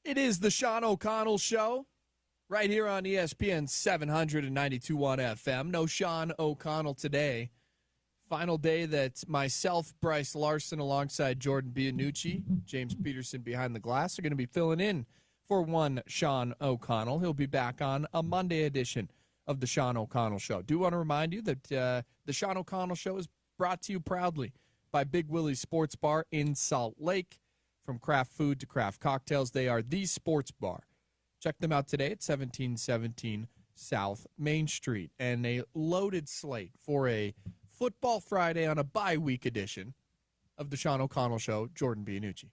It is the Sean O'Connell Show right here on ESPN 792.1 FM. No Sean O'Connell today. Final day that myself, Brice Larson, alongside Jordan Bianucci, James Peterson behind the glass, are going to be filling in for one Sean O'Connell. He'll be back on a Monday edition of the Sean O'Connell Show. Do want to remind you that the Sean O'Connell Show is brought to you proudly by Big Willie's Sports Bar in Salt Lake. From craft food to craft cocktails, they are the sports bar. Check them out today at 1717 South Main Street. And a loaded slate for a Football Friday on a bye-week edition of the Sean O'Connell Show. Jordan Bianucci.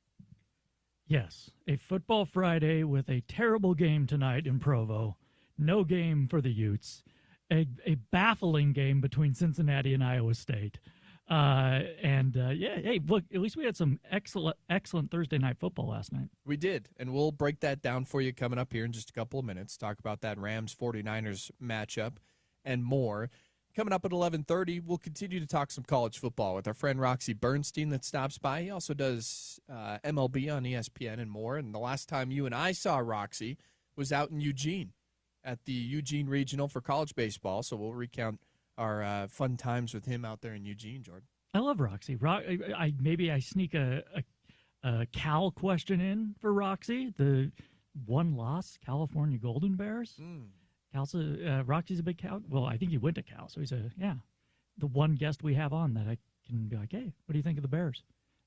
Yes, a Football Friday with a terrible game tonight in Provo. No game for the Utes. A baffling game between Cincinnati and Iowa State. Hey, look, at least we had some excellent Thursday night football last night. We did, and we'll break that down for you coming up here in just a couple of minutes. Talk about that Rams-49ers matchup and more. Coming up at 11:30, we'll continue to talk some college football with our friend Roxy Bernstein that stops by. He also does MLB on ESPN and more. And the last time you and I saw Roxy was out in Eugene at the Eugene Regional for college baseball. So we'll recount our fun times with him out there in Eugene, Jordan. I love Roxy. Maybe I sneak a Cal question in for Roxy. The one-loss California Golden Bears. Roxy's a big Cal. Well, I think he went to Cal, so he's the one guest we have on that I can be like, hey, what do you think of the Bears?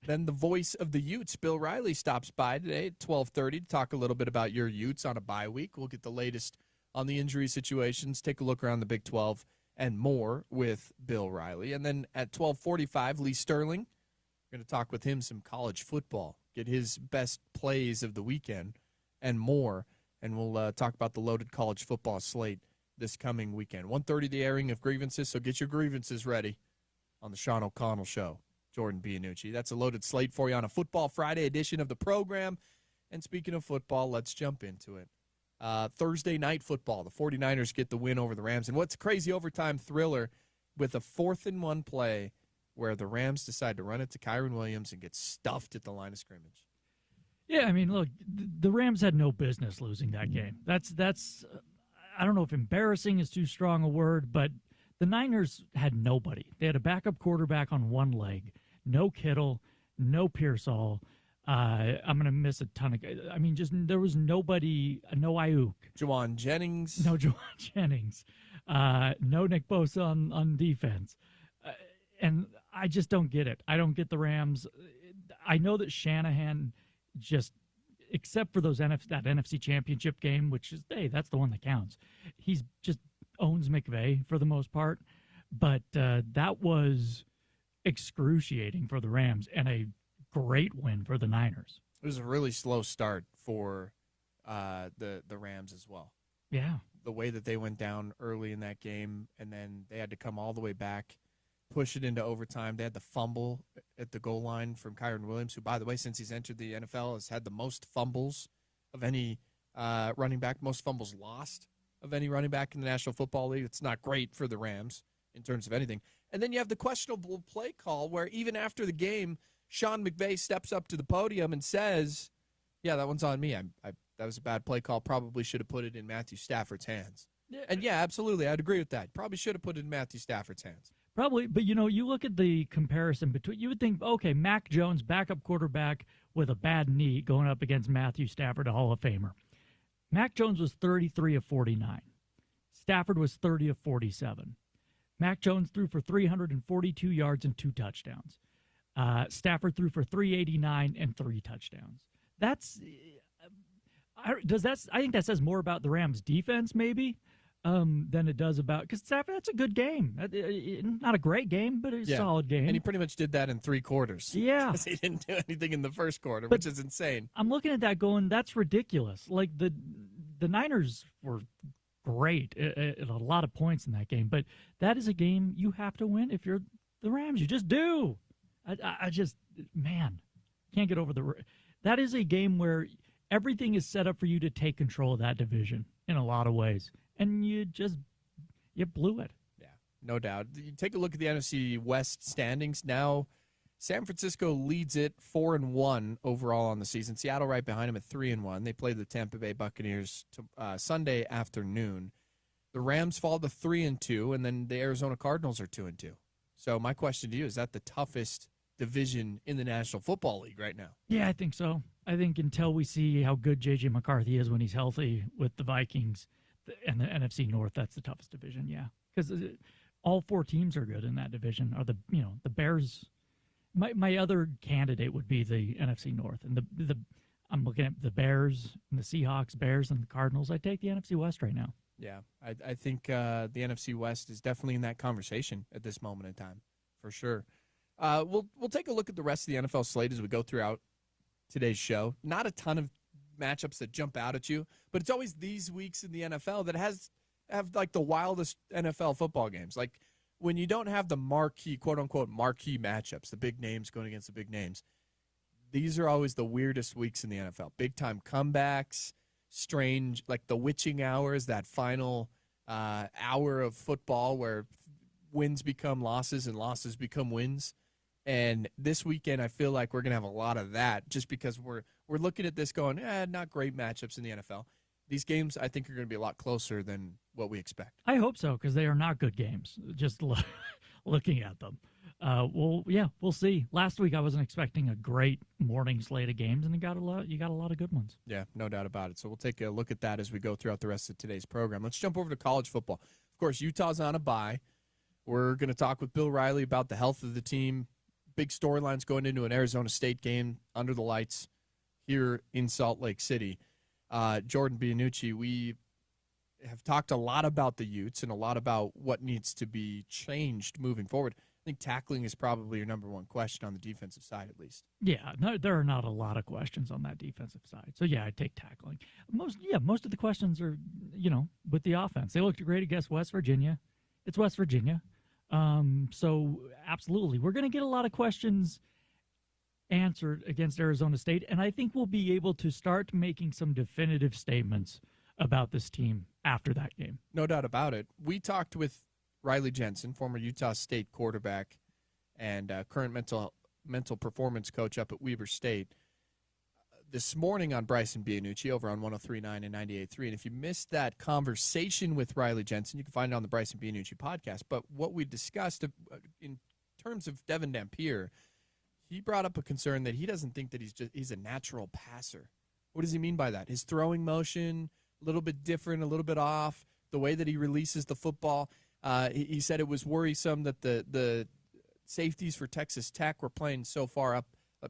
Then the voice of the Utes, Bill Riley, stops by today at 12:30 to talk a little bit about your Utes on a bye week. We'll get the latest on the injury situations, take a look around the Big 12, and more with Bill Riley. And then at 12:45, Lee Sterling. We're going to talk with him some college football, get his best plays of the weekend and more. And we'll talk about the loaded college football slate this coming weekend. 1:30, the airing of grievances, so get your grievances ready on the Sean O'Connell Show. Jordan Bianucci. That's a loaded slate for you on a Football Friday edition of the program. And speaking of football, let's jump into it. Thursday night football, the 49ers get the win over the Rams. And what's a crazy overtime thriller with a 4th-and-1 play where the Rams decide to run it to Kyren Williams and get stuffed at the line of scrimmage. Yeah, I mean, look, the Rams had no business losing that game. That's I don't know if embarrassing is too strong a word, but the Niners had nobody. They had a backup quarterback on one leg, no Kittle, no Pearsall. I'm going to miss a ton of guys. I mean, just there was nobody, no Ayuk. Juwan Jennings. No Juwan Jennings. No Nick Bosa on defense. And I just don't get it. I don't get the Rams. I know that Shanahan just, except for that NFC Championship game, which is, hey, that's the one that counts. He's just owns McVay for the most part. But that was excruciating for the Rams and a great win for the Niners. It was a really slow start for the Rams as well. Yeah. The way that they went down early in that game, and then they had to come all the way back, push it into overtime. They had the fumble at the goal line from Kyren Williams, who, by the way, since he's entered the NFL, has had the most fumbles of any running back, most fumbles lost of any running back in the National Football League. It's not great for the Rams in terms of anything. And then you have the questionable play call where even after the game, Sean McVay steps up to the podium and says, yeah, that one's on me. That was a bad play call. Probably should have put it in Matthew Stafford's hands. Yeah. And, yeah, absolutely, I'd agree with that. Probably should have put it in Matthew Stafford's hands. Probably, but, you look at the comparison between – you would think, okay, Mac Jones, backup quarterback with a bad knee going up against Matthew Stafford, a Hall of Famer. Mac Jones was 33 of 49. Stafford was 30 of 47. Mac Jones threw for 342 yards and 2 touchdowns. Stafford threw for 389 and 3 touchdowns. I think that says more about the Rams' defense, maybe, than it does about, because Stafford, that's a good game. Not a great game, but it's a solid game. And he pretty much did that in 3 quarters. Yeah. Because he didn't do anything in the first quarter, which is insane. I'm looking at that going, that's ridiculous. Like, the Niners were great at a lot of points in that game, but that is a game you have to win if you're the Rams. You just do. I just, man, can't get over that is a game where everything is set up for you to take control of that division in a lot of ways. And you blew it. Yeah, no doubt. You take a look at the NFC West standings now. San Francisco leads it 4-1 overall on the season. Seattle right behind them at 3-1. They play the Tampa Bay Buccaneers Sunday afternoon. The Rams fall to 3-2, and then the Arizona Cardinals are 2-2. So my question to you, is that the toughest division in the National Football League right now? Yeah, I think so. I think until we see how good J.J. McCarthy is when he's healthy with the Vikings and the NFC North, that's the toughest division, yeah. Because all four teams are good in that division. Are the Bears. My other candidate would be the NFC North. And I'm looking at the Bears and the Seahawks, Bears, and the Cardinals. I take the NFC West right now. Yeah, I think the NFC West is definitely in that conversation at this moment in time, for sure. We'll take a look at the rest of the NFL slate as we go throughout today's show. Not a ton of matchups that jump out at you, but it's always these weeks in the NFL that have like the wildest NFL football games. Like when you don't have the marquee, quote unquote, marquee matchups, the big names going against the big names. These are always the weirdest weeks in the NFL. Big time comebacks. Strange, like the witching hours, that final hour of football where wins become losses and losses become wins. And this weekend, I feel like we're going to have a lot of that just because we're looking at this going, not great matchups in the NFL. These games, I think, are going to be a lot closer than what we expect. I hope so, because they are not good games, just looking at them. We'll see. Last week I wasn't expecting a great morning slate of games, and you got a lot of good ones. Yeah, no doubt about it. So we'll take a look at that as we go throughout the rest of today's program. Let's jump over to college football. Of course, Utah's on a bye. We're going to talk with Bill Riley about the health of the team. Big storylines going into an Arizona State game under the lights here in Salt Lake City. Jordan Bianucci, we have talked a lot about the Utes and a lot about what needs to be changed moving forward. I think tackling is probably your number one question on the defensive side, at least. Yeah, no, there are not a lot of questions on that defensive side. So, yeah, I take tackling. Most of the questions are, with the offense. They looked great against West Virginia. It's West Virginia. So, absolutely. We're going to get a lot of questions answered against Arizona State, and I think we'll be able to start making some definitive statements about this team after that game. No doubt about it. We talked with Riley Jensen, former Utah State quarterback and current mental performance coach up at Weber State, this morning on Brice and Bianucci over on 103.9 and 98.3. And if you missed that conversation with Riley Jensen, you can find it on the Brice and Bianucci podcast. But what we discussed in terms of Devin Dampier, he brought up a concern that he doesn't think that he's a natural passer. What does he mean by that? His throwing motion, a little bit different, a little bit off, the way that he releases the football. He said it was worrisome that the safeties for Texas Tech were playing so far up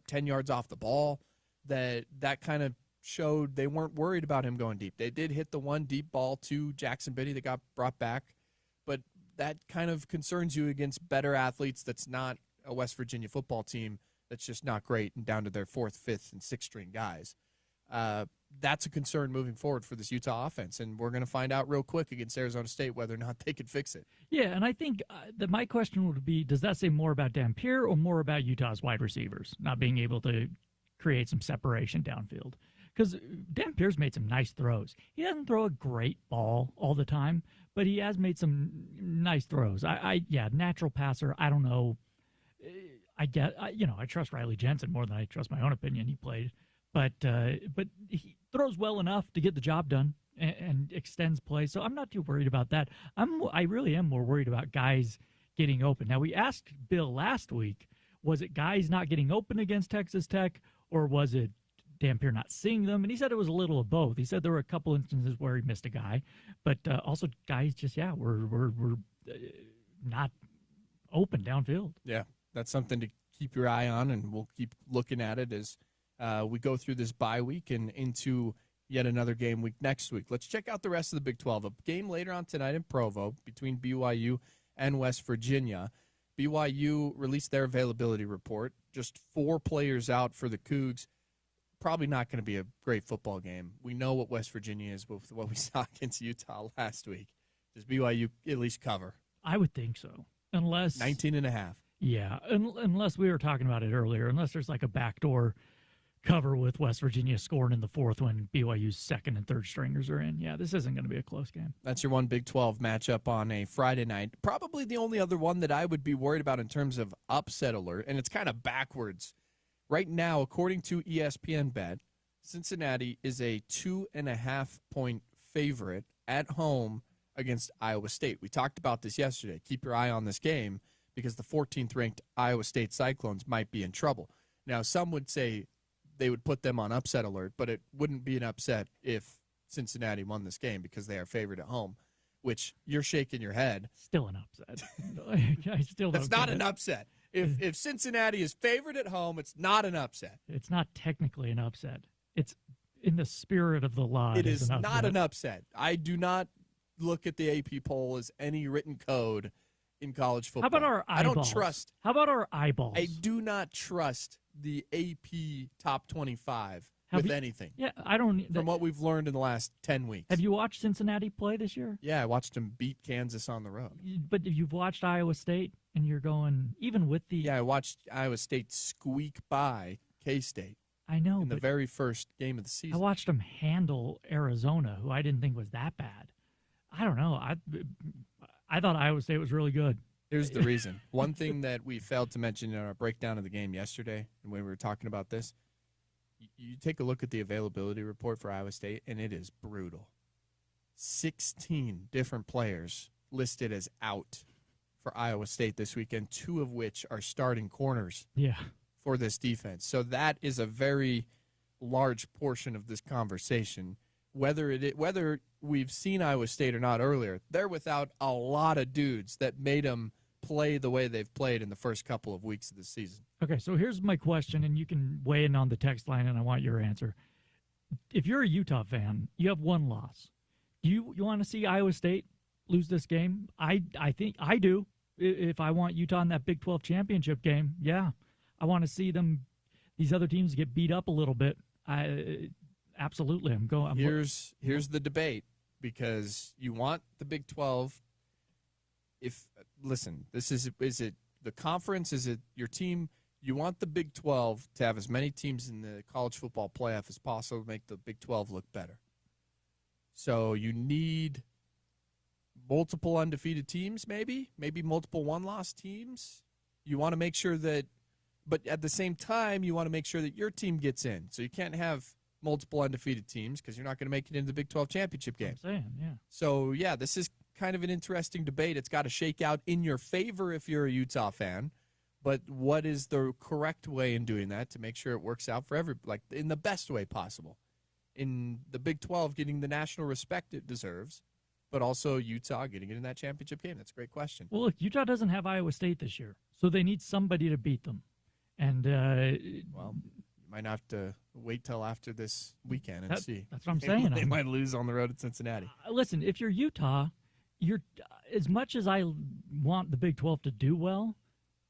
10 yards off the ball that kind of showed they weren't worried about him going deep. They did hit the one deep ball to Jackson Binney that got brought back, but that kind of concerns you against better athletes. That's not a West Virginia football team that's just not great and down to their fourth, fifth, and sixth string guys. That's a concern moving forward for this Utah offense, and we're going to find out real quick against Arizona State whether or not they can fix it. Yeah, and I think that my question would be, does that say more about Dampier or more about Utah's wide receivers not being able to create some separation downfield? Because Dampier's made some nice throws. He doesn't throw a great ball all the time, but he has made some nice throws. Natural passer, I don't know. I trust Riley Jensen more than I trust my own opinion. He played. But he throws well enough to get the job done and extends play. So I'm not too worried about that. I really am more worried about guys getting open. Now, we asked Bill last week, was it guys not getting open against Texas Tech, or was it Dampier not seeing them? And he said it was a little of both. He said there were a couple instances where he missed a guy, but also guys just, were not open downfield. Yeah, that's something to keep your eye on, and we'll keep looking at it as we go through this bye week and into yet another game week next week. Let's check out the rest of the Big 12. A game later on tonight in Provo between BYU and West Virginia. BYU released their availability report. Just 4 players out for the Cougs. Probably not going to be a great football game. We know what West Virginia is with what we saw against Utah last week. Does BYU at least cover? I would think so. Unless 19.5. Yeah, unless we were talking about it earlier, unless there's like a backdoor cover with West Virginia scoring in the fourth when BYU's second and third stringers are in. Yeah, this isn't going to be a close game. That's your one Big 12 matchup on a Friday night. Probably the only other one that I would be worried about in terms of upset alert, and it's kind of backwards. Right now, according to ESPN Bet, Cincinnati is a 2.5-point favorite at home against Iowa State. We talked about this yesterday. Keep your eye on this game because the 14th-ranked Iowa State Cyclones might be in trouble. Now, some would say they would put them on upset alert, but it wouldn't be an upset if Cincinnati won this game because they are favored at home, which you're shaking your head. Still an upset. I still don't. That's not an upset. If Cincinnati is favored at home, it's not an upset. It's not technically an upset. It's in the spirit of the law. It is not an upset. I do not look at the AP poll as any written code in college football. How about our eyeballs? I don't trust. How about our eyeballs? I do not trust the AP top 25 with anything. Yeah, I don't. From what we've learned in the last 10 weeks. Have you watched Cincinnati play this year? Yeah, I watched them beat Kansas on the road. But you've watched Iowa State, and you're going, even with the... Yeah, I watched Iowa State squeak by K-State. I know, in the very first game of the season. I watched them handle Arizona, who I didn't think was that bad. I don't know. I thought Iowa State was really good. Here's the reason. One thing that we failed to mention in our breakdown of the game yesterday, and when we were talking about this, you take a look at the availability report for Iowa State, and it is brutal. 16 different players listed as out for Iowa State this weekend, 2 of which are starting corners for this defense. So that is a very large portion of this conversation. Whether we've seen Iowa State or not earlier, they're without a lot of dudes that made them play the way they've played in the first couple of weeks of the season. Okay, so here's my question, and you can weigh in on the text line, and I want your answer. If you're a Utah fan, you have one loss. You want to see Iowa State lose this game? I think I do. If I want Utah in that Big 12 championship game, yeah. I want to see these other teams get beat up a little bit. Absolutely. Here's the debate, because you want the Big 12. Is it the conference? Is it your team? You want the Big 12 to have as many teams in the college football playoff as possible to make the Big 12 look better. So you need multiple undefeated teams, maybe multiple one-loss teams. You want to make sure that, but at the same time, you want to make sure that your team gets in. So you can't have multiple undefeated teams because you're not going to make it into the Big 12 championship game. I'm saying, yeah. So, yeah, this is kind of an interesting debate. It's got to shake out in your favor if you're a Utah fan. But what is the correct way in doing that to make sure it works out for in the best way possible? In the Big 12 getting the national respect it deserves, but also Utah getting it in that championship game? That's a great question. Well, look, Utah doesn't have Iowa State this year, so they need somebody to beat them. And you might have to wait till after this weekend and see. That's what I'm saying. They might lose on the road at Cincinnati. Listen, if you're Utah, you're as much as I want the Big 12 to do well,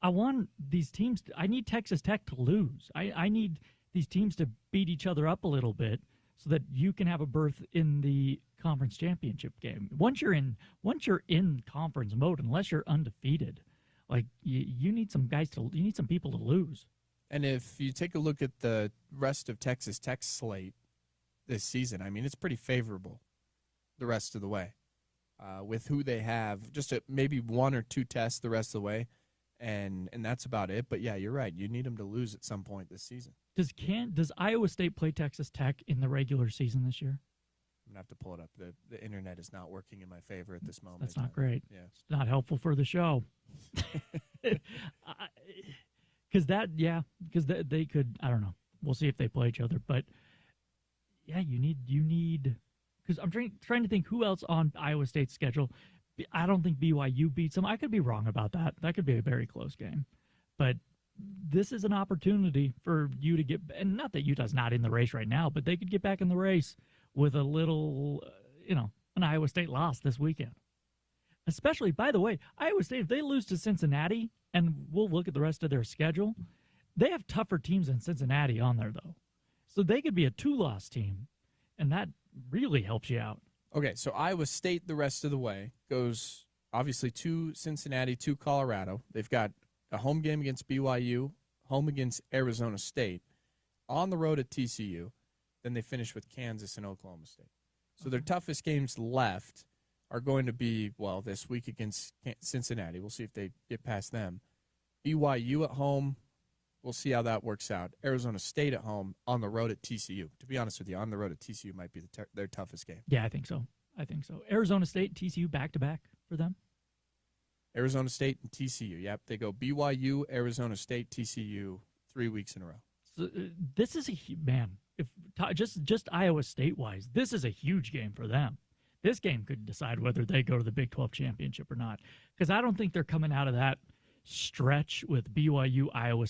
I want these teams. I need Texas Tech to lose. I need these teams to beat each other up a little bit so that you can have a berth in the conference championship game. Once you're in conference mode, unless you're undefeated, you need some people to lose. And if you take a look at the rest of Texas Tech's slate this season, I mean, it's pretty favorable the rest of the way with who they have. Just maybe 1 or 2 tests the rest of the way, and that's about it. But, yeah, you're right. You need them to lose at some point this season. Does Iowa State play Texas Tech in the regular season this year? I'm going to have to pull it up. The internet is not working in my favor at this moment. That's not great. Yeah. It's not helpful for the show. Because they could, I don't know. We'll see if they play each other. But, yeah, you need because I'm trying to think who else on Iowa State's schedule. I don't think BYU beats them. I could be wrong about that. That could be a very close game. But this is an opportunity for you to get, and not that Utah's not in the race right now, but they could get back in the race with a little, an Iowa State loss this weekend. Especially, by the way, Iowa State, if they lose to Cincinnati, and we'll look at the rest of their schedule, they have tougher teams than Cincinnati on there, though. So they could be a 2-loss team, and that really helps you out. Okay, so Iowa State the rest of the way goes, obviously, to Cincinnati, to Colorado. They've got a home game against BYU, home against Arizona State. on the road at TCU. Then they finish with Kansas and Oklahoma State. So their toughest games left are going to be, well, this week against Cincinnati. We'll see if they get past them. BYU at home. We'll see how that works out. Arizona State at home, on the road at TCU. To be honest with you, on the road at TCU might be their toughest game. Yeah, I think so. Arizona State, TCU back-to-back for them? Arizona State and TCU. Yep, they go BYU, Arizona State, TCU 3 weeks in a row. So, this is just Iowa State-wise, this is a huge game for them. This game could decide whether they go to the Big 12 championship or not, because I don't think they're coming out of that stretch with BYU, Arizona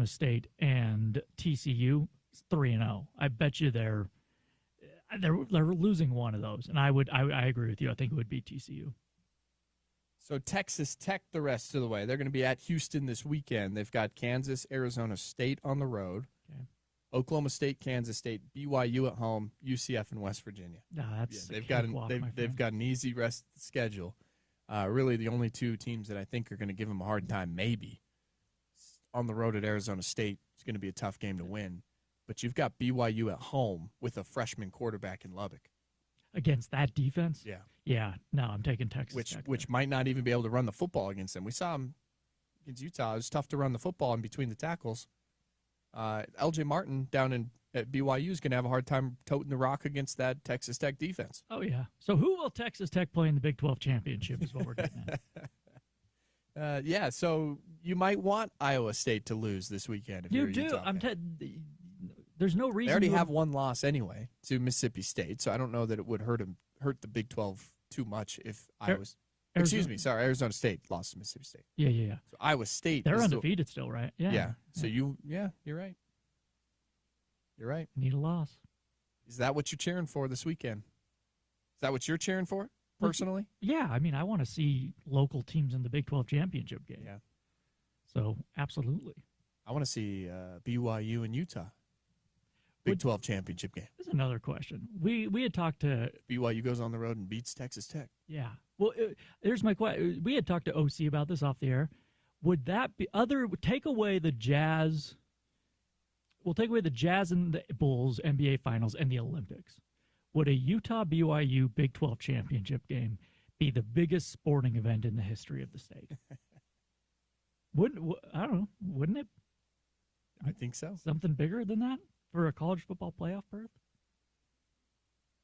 State, and TCU 3-0. I bet you they're losing one of those, and I agree with you. I think it would be TCU. So Texas Tech the rest of the way. They're going to be at Houston this weekend. They've got Kansas, Arizona State on the road. Okay. Oklahoma State, Kansas State, BYU at home, UCF and West Virginia. They've got an easy rest schedule. Really, the only two teams that I think are going to give them a hard time, maybe, on the road at Arizona State. It's going to be a tough game to win. But you've got BYU at home with a freshman quarterback in Lubbock. Against that defense? Yeah. Yeah. No, I'm taking Texas Tech. Which might not even be able to run the football against them. We saw them against Utah. It was tough to run the football in between the tackles. L.J. Martin down at BYU is going to have a hard time toting the rock against that Texas Tech defense. Oh, yeah. So who will Texas Tech play in the Big 12 championship is what we're getting at. Yeah, so you might want Iowa State to lose this weekend. If you you're a Utah fan. There's no reason. They already have one loss anyway to Mississippi State, so I don't know that it would hurt the Big 12 too much if Arizona State lost to Mississippi State. Yeah. So Iowa State, they're undefeated still, right? Yeah. So you're right. You're right. Need a loss. Is that what you're cheering for this weekend? Is that what you're cheering for personally? Yeah, I mean, I want to see local teams in the Big 12 championship game. Yeah. So absolutely. I want to see BYU and Utah. Big 12 championship game. There's another question. We had talked to BYU goes on the road and beats Texas Tech. Yeah. Well, here's my question. We had talked to OC about this off the air. Would that be take away the Jazz? We'll take away the Jazz and the Bulls NBA Finals and the Olympics. Would a Utah BYU Big 12 championship game be the biggest sporting event in the history of the state? I don't know. Wouldn't it? I think so. Something bigger than that for a college football playoff berth?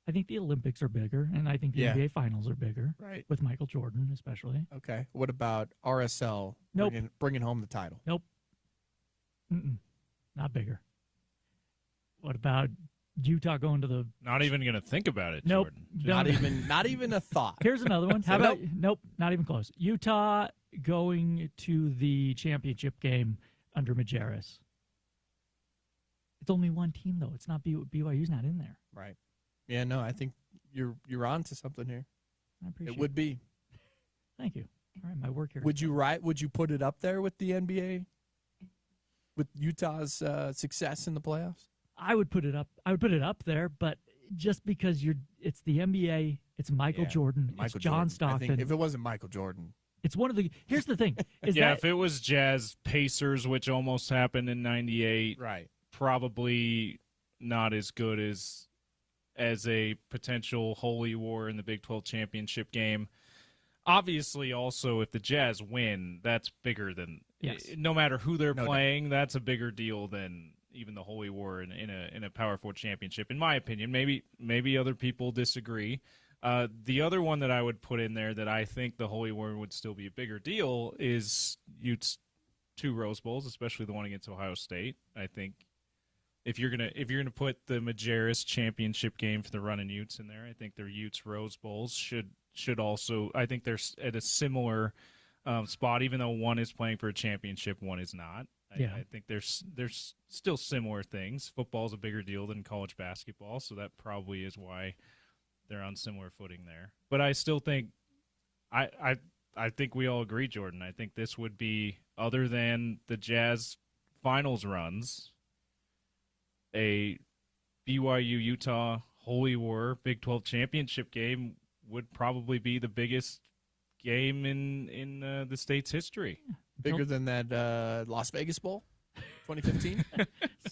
I think the Olympics are bigger, and I think the NBA Finals are bigger. Right. With Michael Jordan, especially. Okay. What about RSL bringing home the title? Nope. Not bigger. What about Utah going to the... Not even going to think about it, nope. Jordan. Not even a thought. Here's another one. How about... Nope, not even close. Utah going to the championship game under Majerus. It's only one team, though. It's not BYU's not in there. Right. Yeah, no, I think you're on to something here. I appreciate it. It would be. Thank you. All right, my work here. Would you put it up there with the NBA? With Utah's success in the playoffs? I would put it up there, but just because it's the NBA, it's Michael Jordan, it's John Stockton. I think if it wasn't Michael Jordan. It's one of the Here's the thing. If it was Jazz Pacers, which almost happened in 98. Right. Probably not as good as a potential holy war in the Big 12 championship game. Obviously, also, if the Jazz win, that's bigger than no matter who they're playing. That's a bigger deal than even the holy war in a Power 4 championship, in my opinion. Maybe other people disagree. The other one that I would put in there that I think the holy war would still be a bigger deal is Utes 2 Rose Bowls, especially the one against Ohio State. I think. If you're gonna put the Majerus championship game for the Runnin' Utes in there, I think their Utes Rose Bowls should also. I think they're at a similar spot, even though one is playing for a championship, one is not. I think there's still similar things. Football's a bigger deal than college basketball, so that probably is why they're on similar footing there. But I still think I think we all agree, Jordan. I think this would be, other than the Jazz finals runs, a BYU-Utah Holy War Big 12 championship game would probably be the biggest game in the state's history. Bigger than that Las Vegas Bowl? 2015?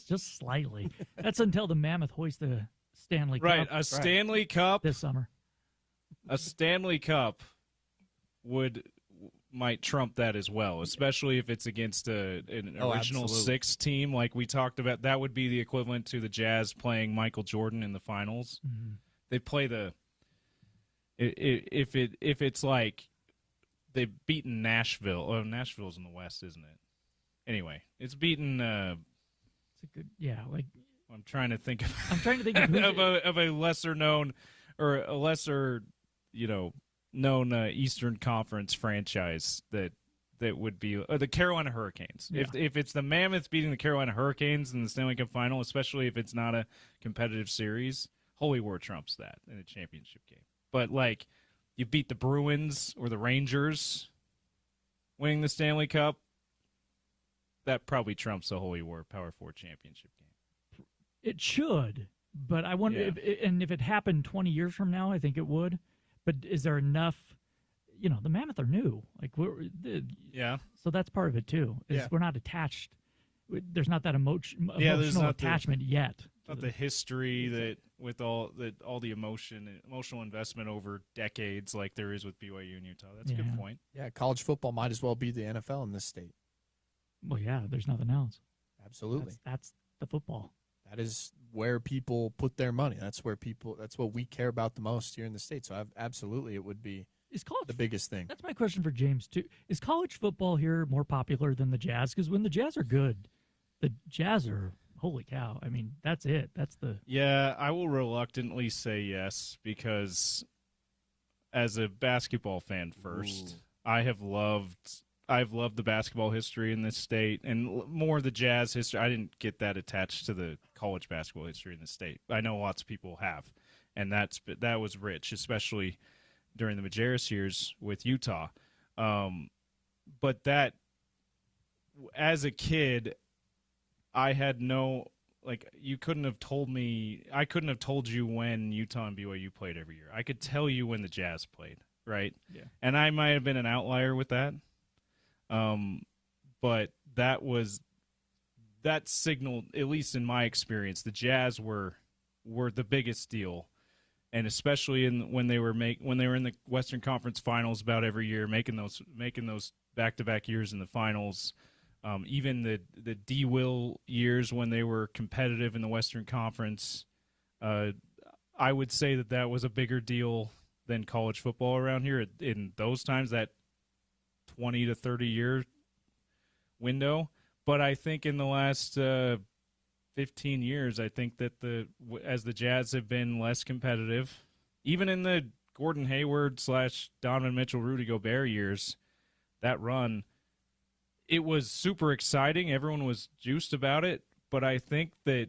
Just slightly. That's until the Mammoth hoist the Stanley Cup. Right, a Stanley Cup this summer. A Stanley Cup might trump that as well, especially if it's against an original six team like we talked about. That would be the equivalent to the Jazz playing Michael Jordan in the finals. Mm-hmm. They play if it's like they've beaten Nashville. Oh, Nashville's in the West, isn't it? Anyway, it's beaten. It's a good, like I'm trying to think of. I'm trying to think of a lesser known or a lesser, known Eastern Conference franchise that would be the Carolina Hurricanes. Yeah. If it's the Mammoth beating the Carolina Hurricanes in the Stanley Cup final, especially if it's not a competitive series, Holy War trumps that in a championship game. But like you beat the Bruins or the Rangers winning the Stanley Cup, that probably trumps the Holy War Power 4 championship game. It should, but I wonder if it happened 20 years from now, I think it would. But is there enough? The Mammoth are new. So that's part of it too. We're not attached. There's not that emotional attachment yet. Not the history that with all the emotional investment over decades like there is with BYU and Utah. That's a good point. Yeah, college football might as well be the NFL in this state. Well, yeah, there's nothing else. Absolutely. That's the football. That is where people put their money. That's what we care about the most here in the state. So absolutely, it would be the biggest thing. That's my question for James, too. Is college football here more popular than the Jazz? Because when the Jazz are good, the Jazz are, holy cow. I mean, that's it. Yeah, I will reluctantly say yes because as a basketball fan first, I've loved the basketball history in this state and more the Jazz history. I didn't get that attached to the college basketball history in the state. I know lots of people have, and that was rich, especially during the Majerus years with Utah. But that, as a kid, I had you couldn't have told me. I couldn't have told you when Utah and BYU played every year. I could tell you when the Jazz played, right? Yeah. And I might have been an outlier with that. But that signaled, at least in my experience, the Jazz were the biggest deal, and especially when they were in the Western Conference Finals about every year, making those back-to-back years in the finals, even the D. Will years when they were competitive in the Western Conference. I would say that was a bigger deal than college football around here in those times. That 20 to 30 year window, but I think in the last 15 years, I think that as the Jazz have been less competitive, even in the Gordon Hayward / Donovan Mitchell, Rudy Gobert years, that run, it was super exciting. Everyone was juiced about it, but I think that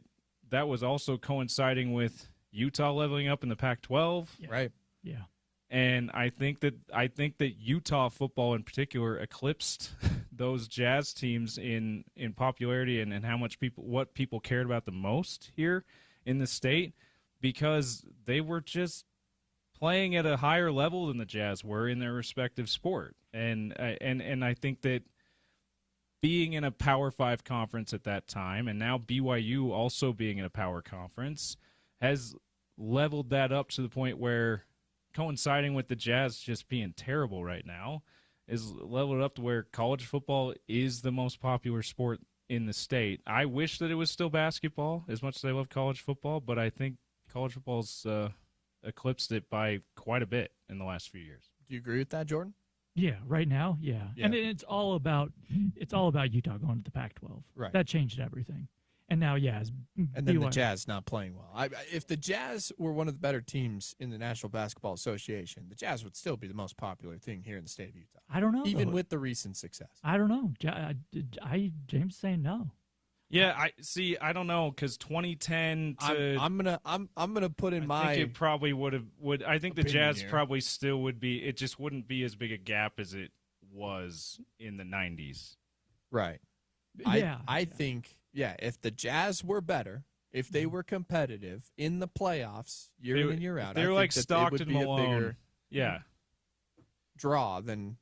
was also coinciding with Utah leveling up in the Pac-12, right? Yeah. And I think that Utah football in particular eclipsed those Jazz teams in popularity and what people cared about the most here in the state, because they were just playing at a higher level than the Jazz were in their respective sport. And I think that being in a Power 5 conference at that time, and now BYU also being in a power conference, has leveled that up to the point where, coinciding with the Jazz just being terrible right now, is leveled up to where college football is the most popular sport in the state. I wish that it was still basketball, as much as I love college football, but I think college football's eclipsed it by quite a bit in the last few years. Do you agree with that, Jordan? Yeah, right now, yeah. And it's all about Utah going to the Pac-12. Right. That changed everything. And now, and then the Jazz not playing well. If the Jazz were one of the better teams in the National Basketball Association, the Jazz would still be the most popular thing here in the state of Utah. I don't know, even with the recent success. I don't know. James saying no. Yeah, I don't know, because 2010 to I'm gonna put in I think it probably would. I think the Jazz here. probably still would be. It just wouldn't be as big a gap as it was in the 90s. Right. Yeah. I think. Yeah, if the Jazz were better, if they were competitive in the playoffs year in and year out, they're like Stockton, it would be Malone. a bigger yeah, draw than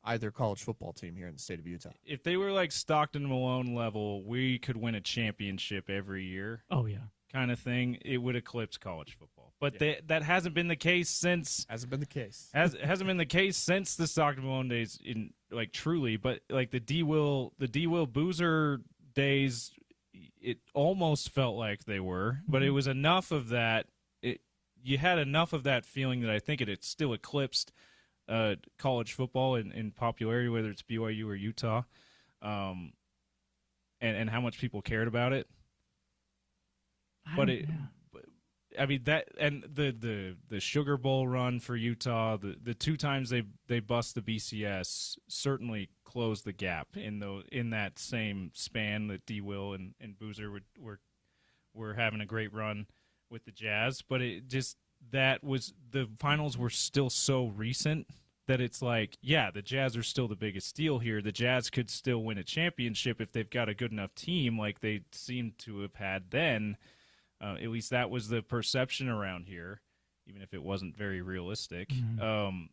either college football team here in the state of Utah. If they were like Stockton Malone level, we could win a championship every year. Oh yeah. Kind of thing, it would eclipse college football. But Yeah. that hasn't been the case since. Hasn't been the case. Hasn't been the case since the Stockton Malone days, in like truly. But like the D. Will Boozer days, it almost felt like they were. But it was enough of that. You had enough of that feeling that I think it still eclipsed college football in popularity, whether it's BYU or Utah, and how much people cared about it. I mean that, and the Sugar Bowl run for Utah, the 2 times they bust the BCS certainly closed the gap in that same span that D. Will and Boozer were having a great run with the Jazz, but it just the finals were still so recent that it's like, yeah, the Jazz are still the biggest deal here. The Jazz could still win a championship if they've got a good enough team like they seem to have had then. At least that was the perception around here, even if it wasn't very realistic. Mm-hmm.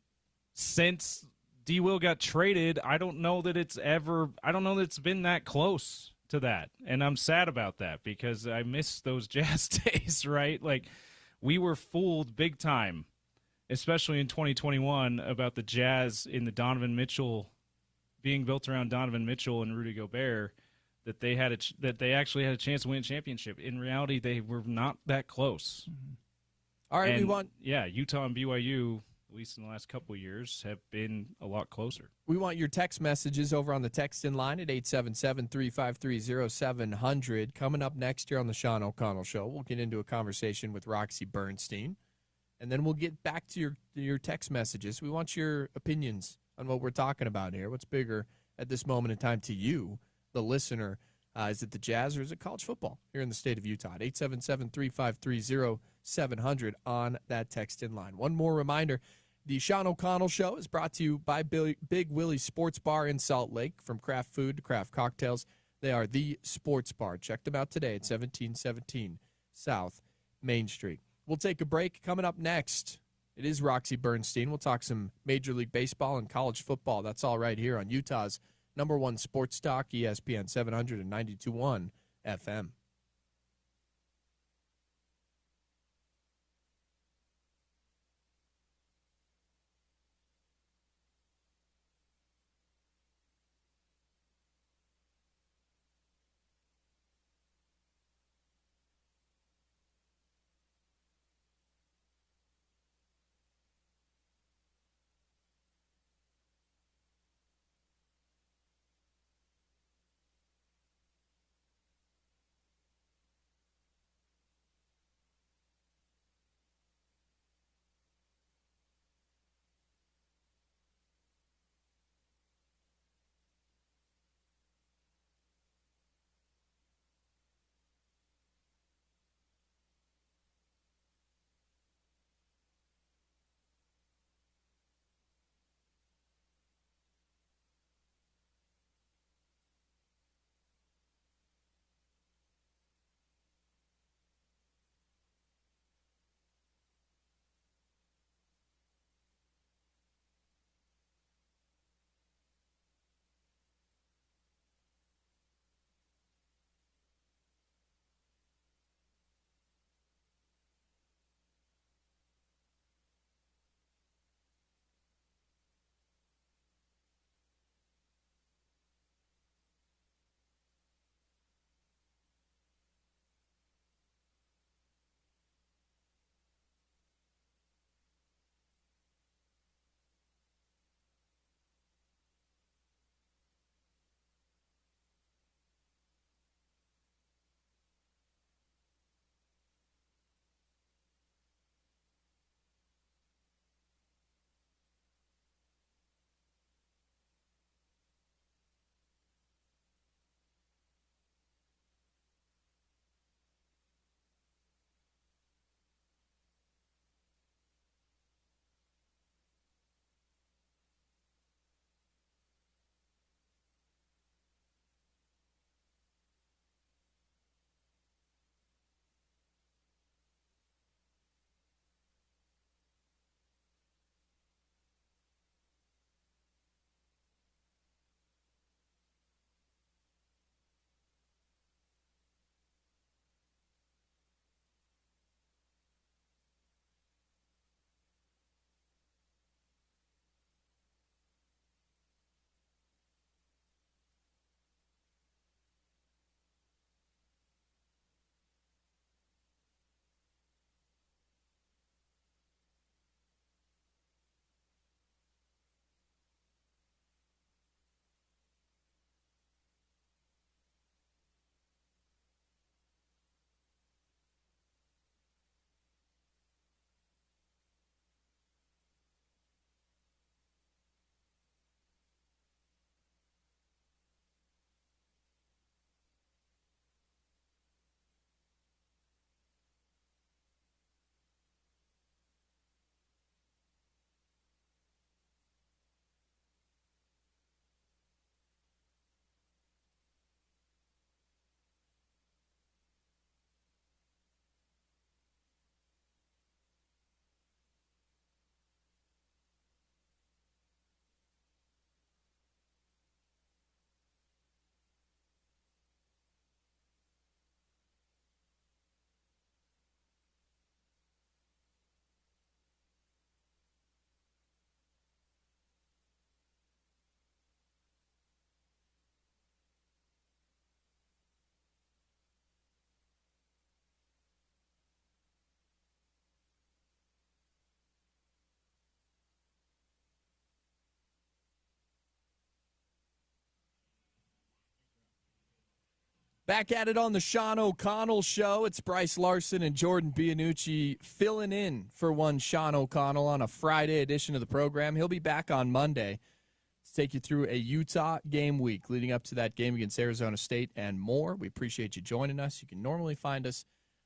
Since D. Will got traded, I don't know that it's been that close to that. And I'm sad about that because I miss those Jazz days, right? Like, we were fooled big time, especially in 2021, about the Jazz in the Donovan Mitchell, being built around Donovan Mitchell and Rudy Gobert, that they actually had a chance to win a championship. In reality, they were not that close. Mm-hmm. All right, Utah and BYU, at least in the last couple of years, have been a lot closer. We want your text messages over on the text-in line at 877-353-0700. Coming up next year on the Sean O'Connell Show, we'll get into a conversation with Roxy Bernstein, and then we'll get back to your text messages. We want your opinions on what we're talking about here. What's bigger at this moment in time to you, the listener? Is it the Jazz or is it college football here in the state of Utah? At 877-353-0700 on that text-in line. One more reminder, the Sean O'Connell Show is brought to you by Big Willie's Sports Bar in Salt Lake. From craft food to craft cocktails, they are the sports bar. Check them out today at 1717 South Main Street. We'll take a break. Coming up next, it is Roxy Bernstein. We'll talk some Major League Baseball and college football. That's all right here on Utah's #1 sports talk, ESPN 792.1 FM. Back at it on the Sean O'Connell Show. It's Brice Larson and Jordan Bianucci filling in for one Sean O'Connell on a Friday edition of the program. He'll be back on Monday to take you through a Utah game week leading up to that game against Arizona State and more. We appreciate you joining us. You can normally find us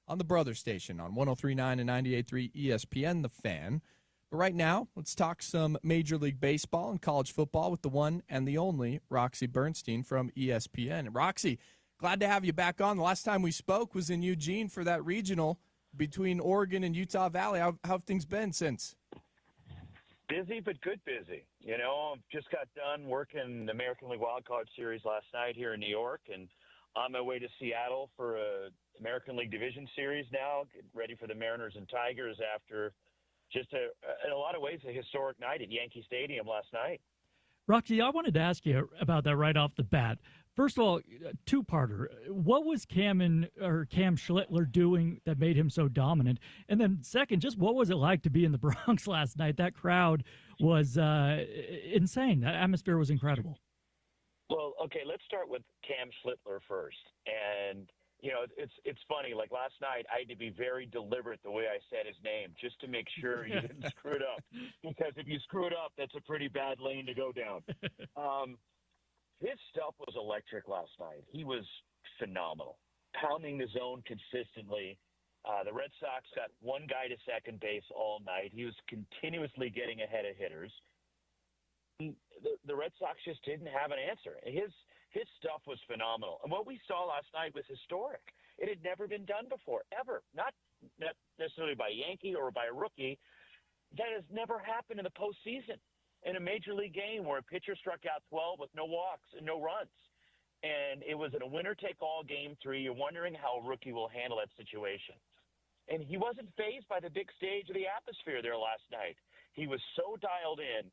on the brother station on 103.9 and 98.3 ESPN, The Fan. But right now, let's talk some Major League Baseball and college football with the one and the only Roxy Bernstein from ESPN. And Roxy, glad to have you back on. The last time we spoke was in Eugene for that regional between Oregon and Utah Valley. How have things been since? Busy, but good busy. You know, just got done working the American League Wild Card Series last night here in New York, and on my way to Seattle for a American League Division Series now, ready for the Mariners and Tigers after just in a lot of ways, a historic night at Yankee Stadium last night. Roxy, I wanted to ask you about that right off the bat. First of all, two-parter. What was Cam Schlittler doing that made him so dominant? And then second, just what was it like to be in the Bronx last night? That crowd was insane. That atmosphere was incredible. Well, okay, let's start with Cam Schlittler first. And, you know, it's funny. Like last night, I had to be very deliberate the way I said his name just to make sure you didn't screw it up. Because if you screw it up, that's a pretty bad lane to go down. His stuff was electric last night. He was phenomenal, pounding the zone consistently. The Red Sox got one guy to second base all night. He was continuously getting ahead of hitters. The Red Sox just didn't have an answer. His stuff was phenomenal. And what we saw last night was historic. It had never been done before, ever. Not necessarily by a Yankee or by a rookie. That has never happened in the postseason. In a major league game where a pitcher struck out 12 with no walks and no runs. And it was in a winner-take-all game 3. You're wondering how a rookie will handle that situation. And he wasn't fazed by the big stage of the atmosphere there last night. He was so dialed in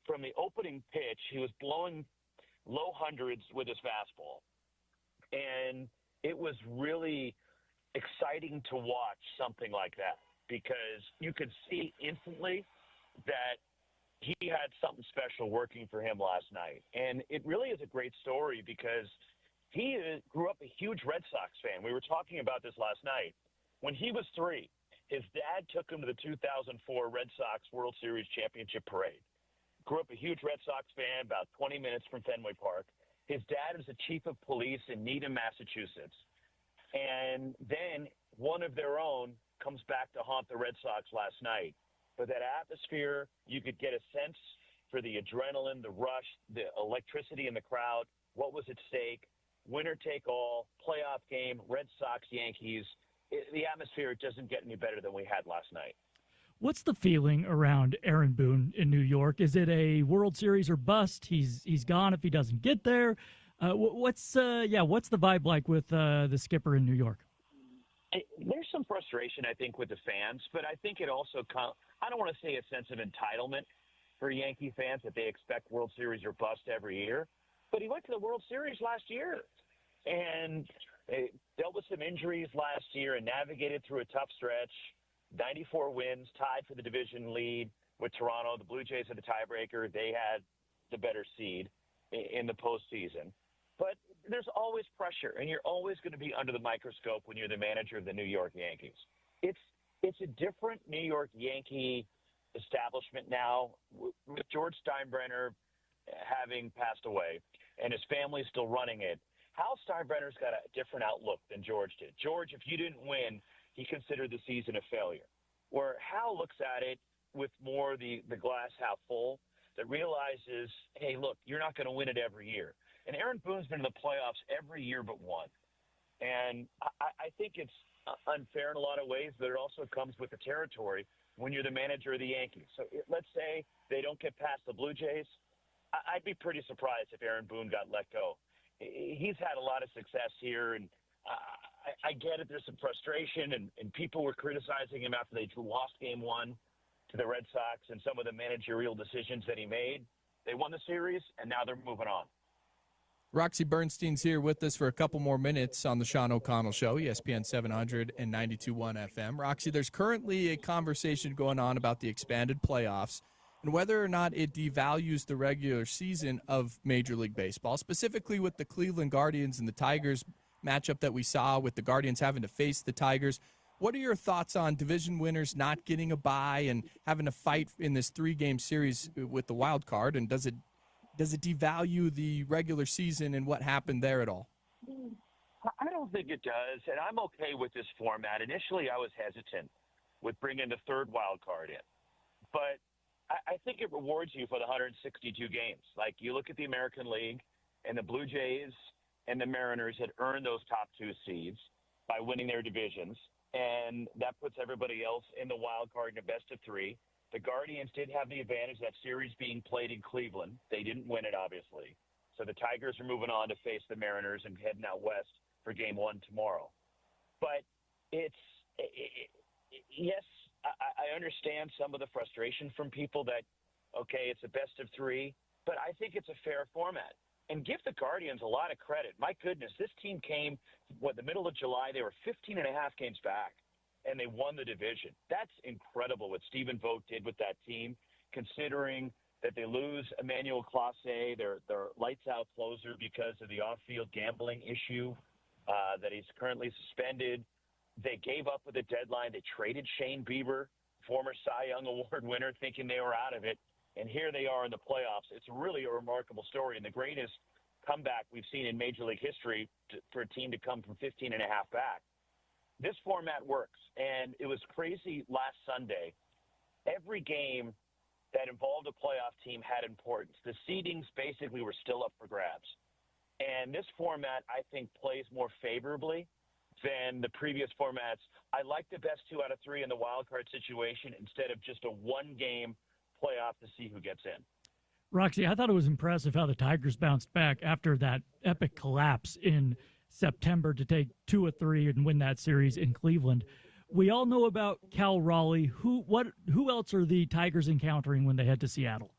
from the opening pitch. He was blowing low hundreds with his fastball. And it was really exciting to watch something like that because you could see instantly that he had something special working for him last night. And it really is a great story because he grew up a huge Red Sox fan. We were talking about this last night. When he was 3, his dad took him to the 2004 Red Sox World Series Championship Parade. Grew up a huge Red Sox fan, about 20 minutes from Fenway Park. His dad is the chief of police in Needham, Massachusetts. And then one of their own comes back to haunt the Red Sox last night. But that atmosphere, you could get a sense for the adrenaline, the rush, the electricity in the crowd, what was at stake, winner take all, playoff game, Red Sox, Yankees. The atmosphere doesn't get any better than we had last night. What's the feeling around Aaron Boone in New York? Is it a World Series or bust? He's gone if he doesn't get there. What's the vibe like with the skipper in New York? There's some frustration, I think, with the fans, but I think it also I don't want to say a sense of entitlement for Yankee fans that they expect World Series or bust every year, but he went to the World Series last year and dealt with some injuries last year and navigated through a tough stretch, 94 wins, tied for the division lead with Toronto. The Blue Jays had the tiebreaker. They had the better seed in the postseason. But there's always pressure, and you're always going to be under the microscope when you're the manager of the New York Yankees. It's a different New York Yankee establishment now with George Steinbrenner having passed away and his family still running it. Hal Steinbrenner's got a different outlook than George did. George, if you didn't win, he considered the season a failure. Where Hal looks at it with more the glass half full, that realizes, hey, look, you're not going to win it every year. And Aaron Boone's been in the playoffs every year but one. And I think it's unfair in a lot of ways, but it also comes with the territory when you're the manager of the Yankees. So let's say they don't get past the Blue Jays. I'd be pretty surprised if Aaron Boone got let go. He's had a lot of success here, and I get it. There's some frustration, and people were criticizing him after they lost Game 1 to the Red Sox and some of the managerial decisions that he made. They won the series, and now they're moving on. Roxy Bernstein's here with us for a couple more minutes on the Sean O'Connell Show, ESPN 700 and 92.1 FM. Roxy, there's currently a conversation going on about the expanded playoffs and whether or not it devalues the regular season of Major League Baseball, specifically with the Cleveland Guardians and the Tigers matchup that we saw with the Guardians having to face the Tigers. What are your thoughts on division winners not getting a bye and having to fight in this 3-game series with the wild card? And does it devalue the regular season and what happened there at all? I don't think it does, and I'm okay with this format. Initially, I was hesitant with bringing the third wild card in, but I think it rewards you for the 162 games. Like, you look at the American League, and the Blue Jays and the Mariners had earned those top 2 seeds by winning their divisions, and that puts everybody else in the wild card in a best of 3. The Guardians did have the advantage of that series being played in Cleveland. They didn't win it, obviously. So the Tigers are moving on to face the Mariners and heading out west for Game 1 tomorrow. But yes, I understand some of the frustration from people that, okay, it's a best of 3, but I think it's a fair format. And give the Guardians a lot of credit. My goodness, this team came, the middle of July, they were 15 and a half games back, and they won the division. That's incredible what Stephen Vogt did with that team, considering that they lose Emmanuel Clase, their lights-out closer, because of the off-field gambling issue, that he's currently suspended. They gave up with a deadline. They traded Shane Bieber, former Cy Young Award winner, thinking they were out of it. And here they are in the playoffs. It's really a remarkable story, and the greatest comeback we've seen in Major League history for a team to come from 15 and a half back. This format works, and it was crazy last Sunday. Every game that involved a playoff team had importance. The seedings basically were still up for grabs. And this format, I think, plays more favorably than the previous formats. I like the best 2 out of 3 in the wild card situation instead of just a 1-game playoff to see who gets in. Roxy, I thought it was impressive how the Tigers bounced back after that epic collapse in September to take 2 of 3 and win that series in Cleveland. We all know about Cal Raleigh. Who else are the Tigers encountering when they head to Seattle?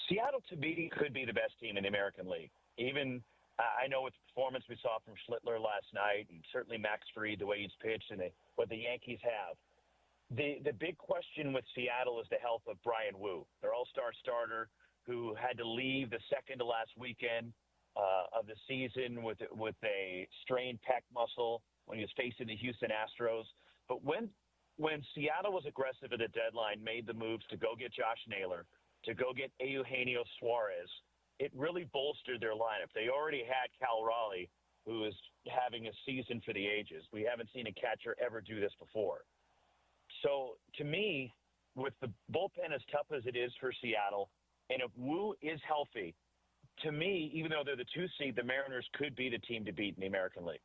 Seattle, to me, could be the best team in the American League. Even I know with the performance we saw from Schlittler last night, and certainly Max Fried, the way he's pitched, and what the Yankees have. The big question with Seattle is the health of Brian Wu, their all-star starter, who had to leave the second to last weekend of the season with a strained pec muscle when he was facing the Houston Astros. But when Seattle was aggressive at the deadline, made the moves to go get Josh Naylor, to go get Eugenio Suarez, it really bolstered their lineup. They already had Cal Raleigh, who is having a season for the ages. We haven't seen a catcher ever do this before. So, to me, with the bullpen as tough as it is for Seattle, and if Wu is healthy, to me, even though they're the 2 seed, the Mariners could be the team to beat in the American League.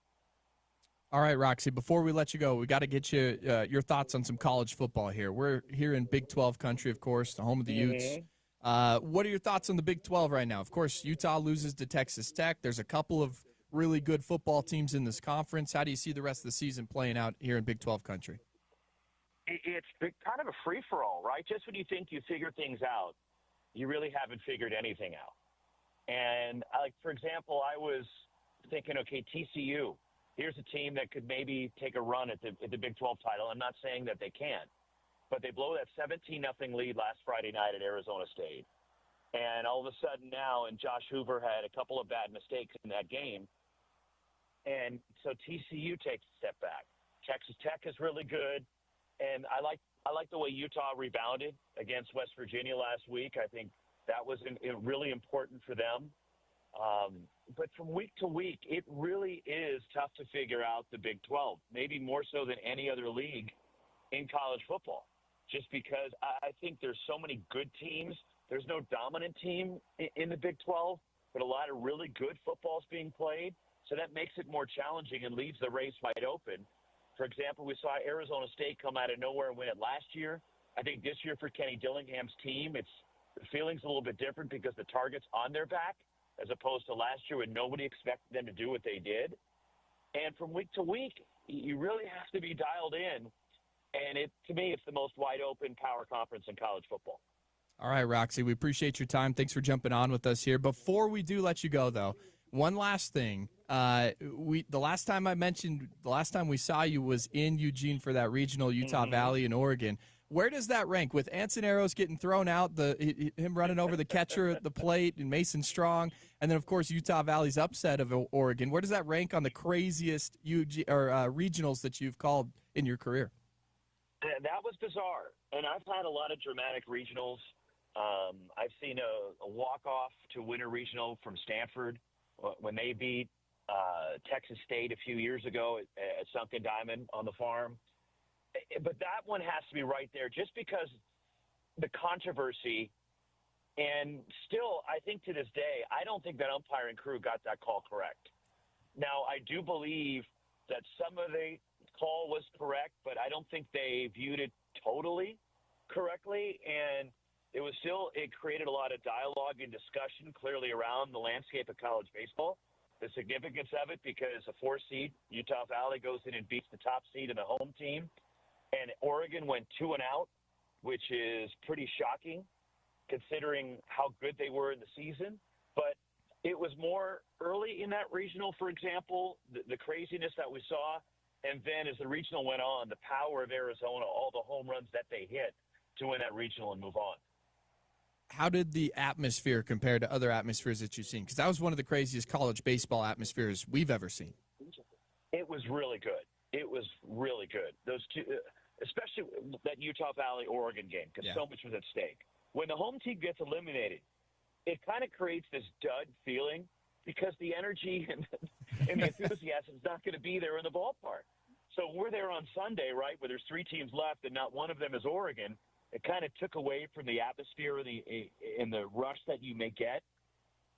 All right, Roxy, before we let you go, we got to get you your thoughts on some college football here. We're here in Big 12 country, of course, the home of the Utes. What are your thoughts on the Big 12 right now? Of course, Utah loses to Texas Tech. There's a couple of really good football teams in this conference. How do you see the rest of the season playing out here in Big 12 country? It's kind of a free-for-all, right? Just when you think you figure things out, you really haven't figured anything out. And, like, for example, I was thinking, okay, TCU, here's a team that could maybe take a run at the Big 12 title. I'm not saying that they can't, but they blow that 17-0 lead last Friday night at Arizona State. And all of a sudden now, and Josh Hoover had a couple of bad mistakes in that game, and so TCU takes a step back. Texas Tech is really good. And I like the way Utah rebounded against West Virginia last week. I think that was really important for them. But from week to week, it really is tough to figure out the Big 12, maybe more so than any other league in college football, just because I think there's so many good teams. There's no dominant team in the Big 12, but a lot of really good football is being played. So that makes it more challenging and leaves the race wide open. For example, we saw Arizona State come out of nowhere and win it last year. I think this year for Kenny Dillingham's team, the feeling's a little bit different because the target's on their back as opposed to last year when nobody expected them to do what they did. And from week to week, you really have to be dialed in. And to me, it's the most wide-open power conference in college football. All right, Roxy, we appreciate your time. Thanks for jumping on with us here. Before we do let you go, though, one last thing. The last time we saw you was in Eugene for that regional Utah Valley in Oregon. Where does that rank with Ansoneros getting thrown out, him running over the catcher at the plate, and Mason Strong, and then of course Utah Valley's upset of Oregon? Where does that rank on the craziest regionals that you've called in your career? That was bizarre, and I've had a lot of dramatic regionals. I've seen a walk-off to win a regional from Stanford when they beat Texas State a few years ago at Sunken Diamond on the farm. But that one has to be right there just because the controversy. And still, I think to this day, I don't think that umpiring crew got that call correct. Now, I do believe that some of the call was correct, but I don't think they viewed it totally correctly. And it created a lot of dialogue and discussion clearly around the landscape of college baseball, the significance of it, because a 4 seed, Utah Valley, goes in and beats the top seed and the home team. And Oregon went 2 and out, which is pretty shocking considering how good they were in the season. But it was more early in that regional, for example, the craziness that we saw. And then as the regional went on, the power of Arizona, all the home runs that they hit to win that regional and move on. How did the atmosphere compare to other atmospheres that you've seen? Because that was one of the craziest college baseball atmospheres we've ever seen. It was really good. It was really good. Those two, especially that Utah Valley-Oregon game, because so much was at stake. When the home team gets eliminated, it kind of creates this dud feeling because the energy and the enthusiasm is not going to be there in the ballpark. So we're there on Sunday, right, where there's 3 teams left and not one of them is Oregon. It kind of took away from the atmosphere and the rush that you may get.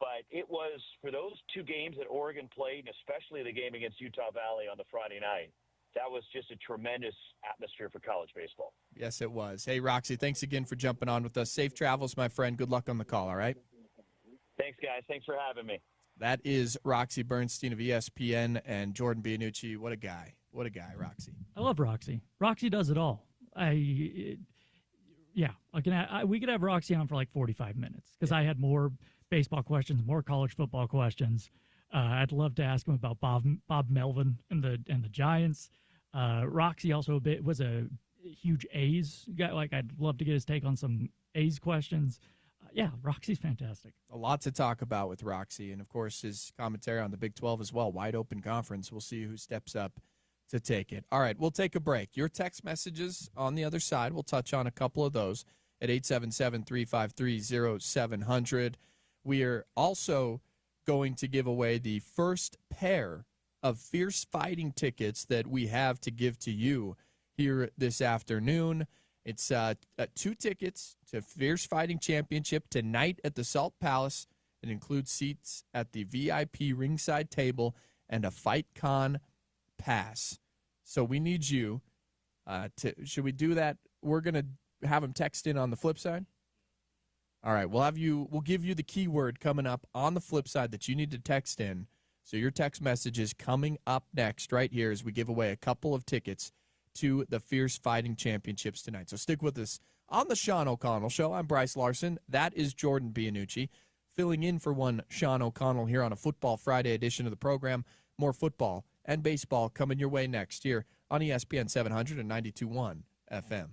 But it was, for those 2 games that Oregon played, and especially the game against Utah Valley on the Friday night, that was just a tremendous atmosphere for college baseball. Yes, it was. Hey, Roxy, thanks again for jumping on with us. Safe travels, my friend. Good luck on the call, all right? Thanks, guys. Thanks for having me. That is Roxy Bernstein of ESPN and Jordan Bianucci. What a guy. What a guy, Roxy. I love Roxy. Roxy does it all. We could have Roxy on for like 45 minutes because I had more baseball questions, more college football questions. I'd love to ask him about Bob Melvin and the Giants. Roxy also was a huge A's guy. Like, I'd love to get his take on some A's questions. Roxy's fantastic. A lot to talk about with Roxy, and of course his commentary on the Big 12 as well. Wide open conference. We'll see who steps up to take it. All right, we'll take a break. Your text messages on the other side. We'll touch on a couple of those at 877-353-0700. We are also going to give away the first pair of Fierce Fighting tickets that we have to give to you here this afternoon. It's 2 tickets to Fierce Fighting Championship tonight at the Salt Palace. It includes seats at the VIP ringside table and a FightCon pass. So we need you should we do that? We're going to have them text in on the flip side. All right, we'll give you the keyword coming up on the flip side that you need to text in. So your text message is coming up next right here as we give away a couple of tickets to the Fierce Fighting Championships tonight. So stick with us on the Sean O'Connell Show. I'm Brice Larson. That is Jordan Bianucci, filling in for one Sean O'Connell here on a Football Friday edition of the program. More football and baseball coming your way next here on ESPN 700 and 92.1 FM.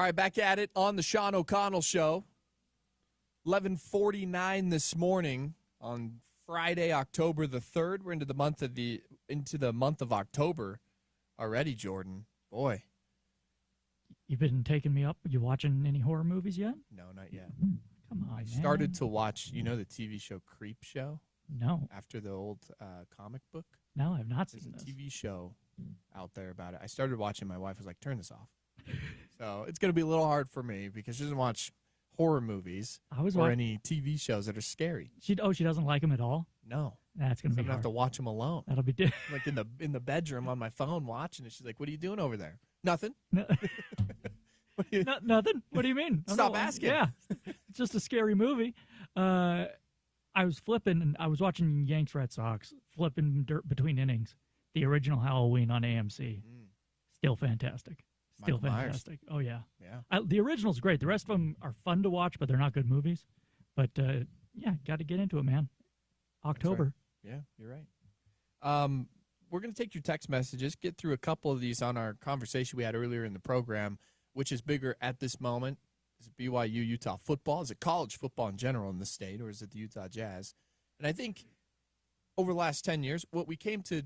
All right, back at it on the Sean O'Connell Show. 11:49 this morning on Friday, October the 3rd. We're into the month of October already, Jordan. Boy. You've been taking me up. You watching any horror movies yet? No, not yet. Come on, I man. started to watch, the TV show Creep Show? No. After the old comic book? No, I've not seen There's this. a TV show out there about it. I started watching. My wife was like, turn this off. So it's going to be a little hard for me because she doesn't watch horror movies or any TV shows that are scary. She doesn't like them at all? No. That's going to be hard. I'm going to have to watch them alone. That'll be like in the bedroom on my phone watching it. She's like, what are you doing over there? Nothing. No. Nothing? What do you mean? Stop asking. Yeah. It's just a scary movie. I was flipping, and I was watching Yanks Red Sox, flipping between innings. The original Halloween on AMC. Still fantastic. Still Michael fantastic. Myers. Oh, yeah. Yeah. The original's great. The rest of them are fun to watch, but they're not good movies. But, got to get into it, man. October. Right. Yeah, you're right. We're going to take your text messages, get through a couple of these on our conversation we had earlier in the program. Which is bigger at this moment? Is it BYU, Utah football? Is it college football in general in the state, or is it the Utah Jazz? And I think over the last 10 years, what we came to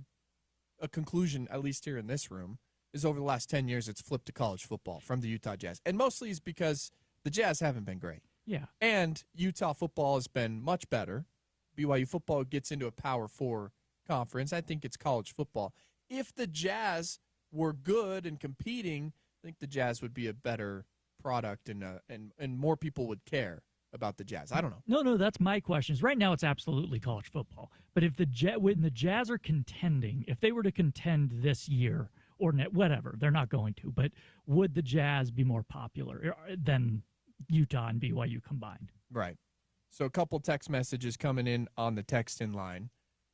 a conclusion, at least here in this room, is over the last 10 years it's flipped to college football from the Utah Jazz. And mostly is because the Jazz haven't been great. Yeah. And Utah football has been much better. BYU football gets into a Power 4 conference. I think it's college football. If the Jazz were good and competing, I think the Jazz would be a better product and more people would care about the Jazz. I don't know. No, that's my question. Right now it's absolutely college football. But if when the Jazz are contending, if they were to contend this year or whatever, they're not going to, but would the Jazz be more popular than Utah and BYU combined? Right. So a couple text messages coming in on the text-in line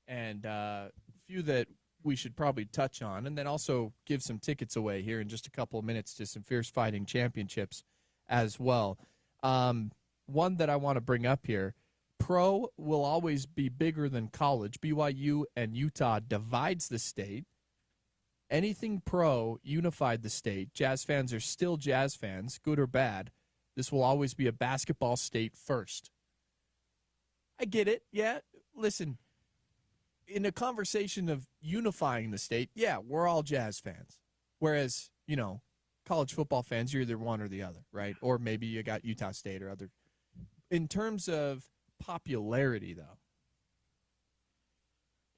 and a few that we should probably touch on, and then also give some tickets away here in just a couple of minutes to some Fierce Fighting Championships as well. One that I want to bring up here, pro will always be bigger than college. BYU and Utah divides the state. Anything pro unified the state. Jazz fans are still Jazz fans, good or bad. This will always be a basketball state first. I get it. Yeah, listen. In a conversation of unifying the state, yeah, we're all Jazz fans. Whereas, college football fans, you're either one or the other, right? Or maybe you got Utah State or other. In terms of popularity, though,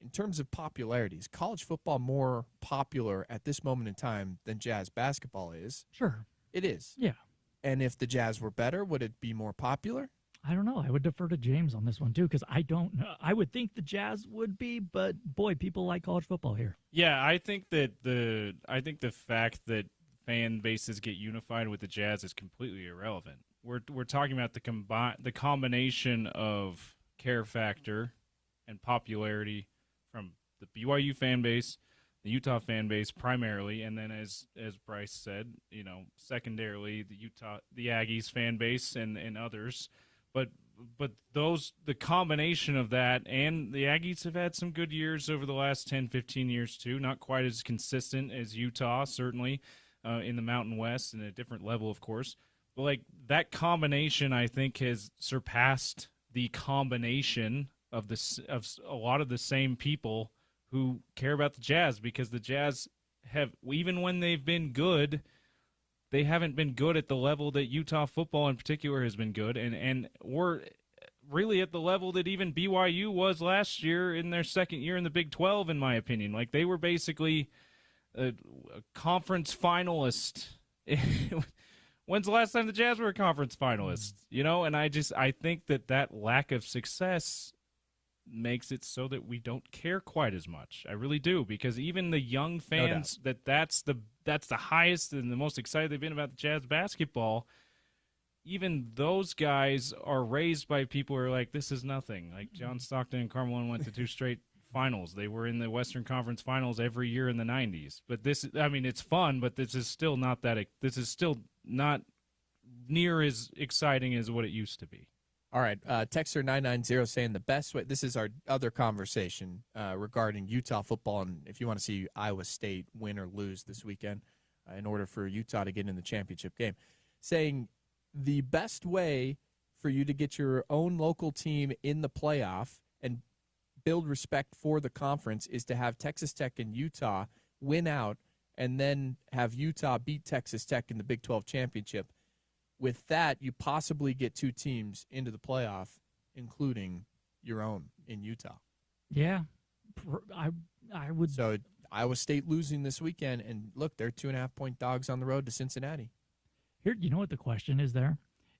is college football more popular at this moment in time than Jazz basketball is? Sure. It is. Yeah. And if the Jazz were better, would it be more popular? I don't know. I would defer to James on this one, too, because I don't know. I would think the Jazz would be, but, boy, people like college football here. Yeah, I think that the fact that fan bases get unified with the Jazz is completely irrelevant. We're talking about the combination of care factor and popularity from the BYU fan base, the Utah fan base primarily, and then as Brice said, secondarily the Aggies fan base and others. But the combination of that, and the Aggies have had some good years over the last 10, 15 years too. Not quite as consistent as Utah, certainly, in the Mountain West, and a different level, of course. But that combination, I think, has surpassed the combination of a lot of the same people who care about the Jazz, because the Jazz have, even when they've been good, they haven't been good at the level that Utah football in particular has been good, and we're really at the level that even BYU was last year in their second year in the Big 12, in my opinion. They were basically a conference finalist. When's the last time the Jazz were a conference finalist? And I think that lack of success makes it so that we don't care quite as much. I really do, because even the young fans, that's the highest and the most excited they've been about the Jazz basketball. Even those guys are raised by people who are like, this is nothing. Like John Stockton and Carmelo went to 2 straight finals. They were in the Western Conference Finals every year in the 90s. But it's fun, but this is still not near as exciting as what it used to be. All right, Texter 990 saying the best way. This is our other conversation regarding Utah football, and if you want to see Iowa State win or lose this weekend in order for Utah to get in the championship game. saying the best way for you to get your own local team in the playoff and build respect for the conference is to have Texas Tech and Utah win out and then have Utah beat Texas Tech in the Big 12 championship. With that, you possibly get 2 teams into the playoff, including your own in Utah. Yeah, I would. So Iowa State losing this weekend, and look, they're 2.5-point dogs on the road to Cincinnati. Here, you know what the question is there?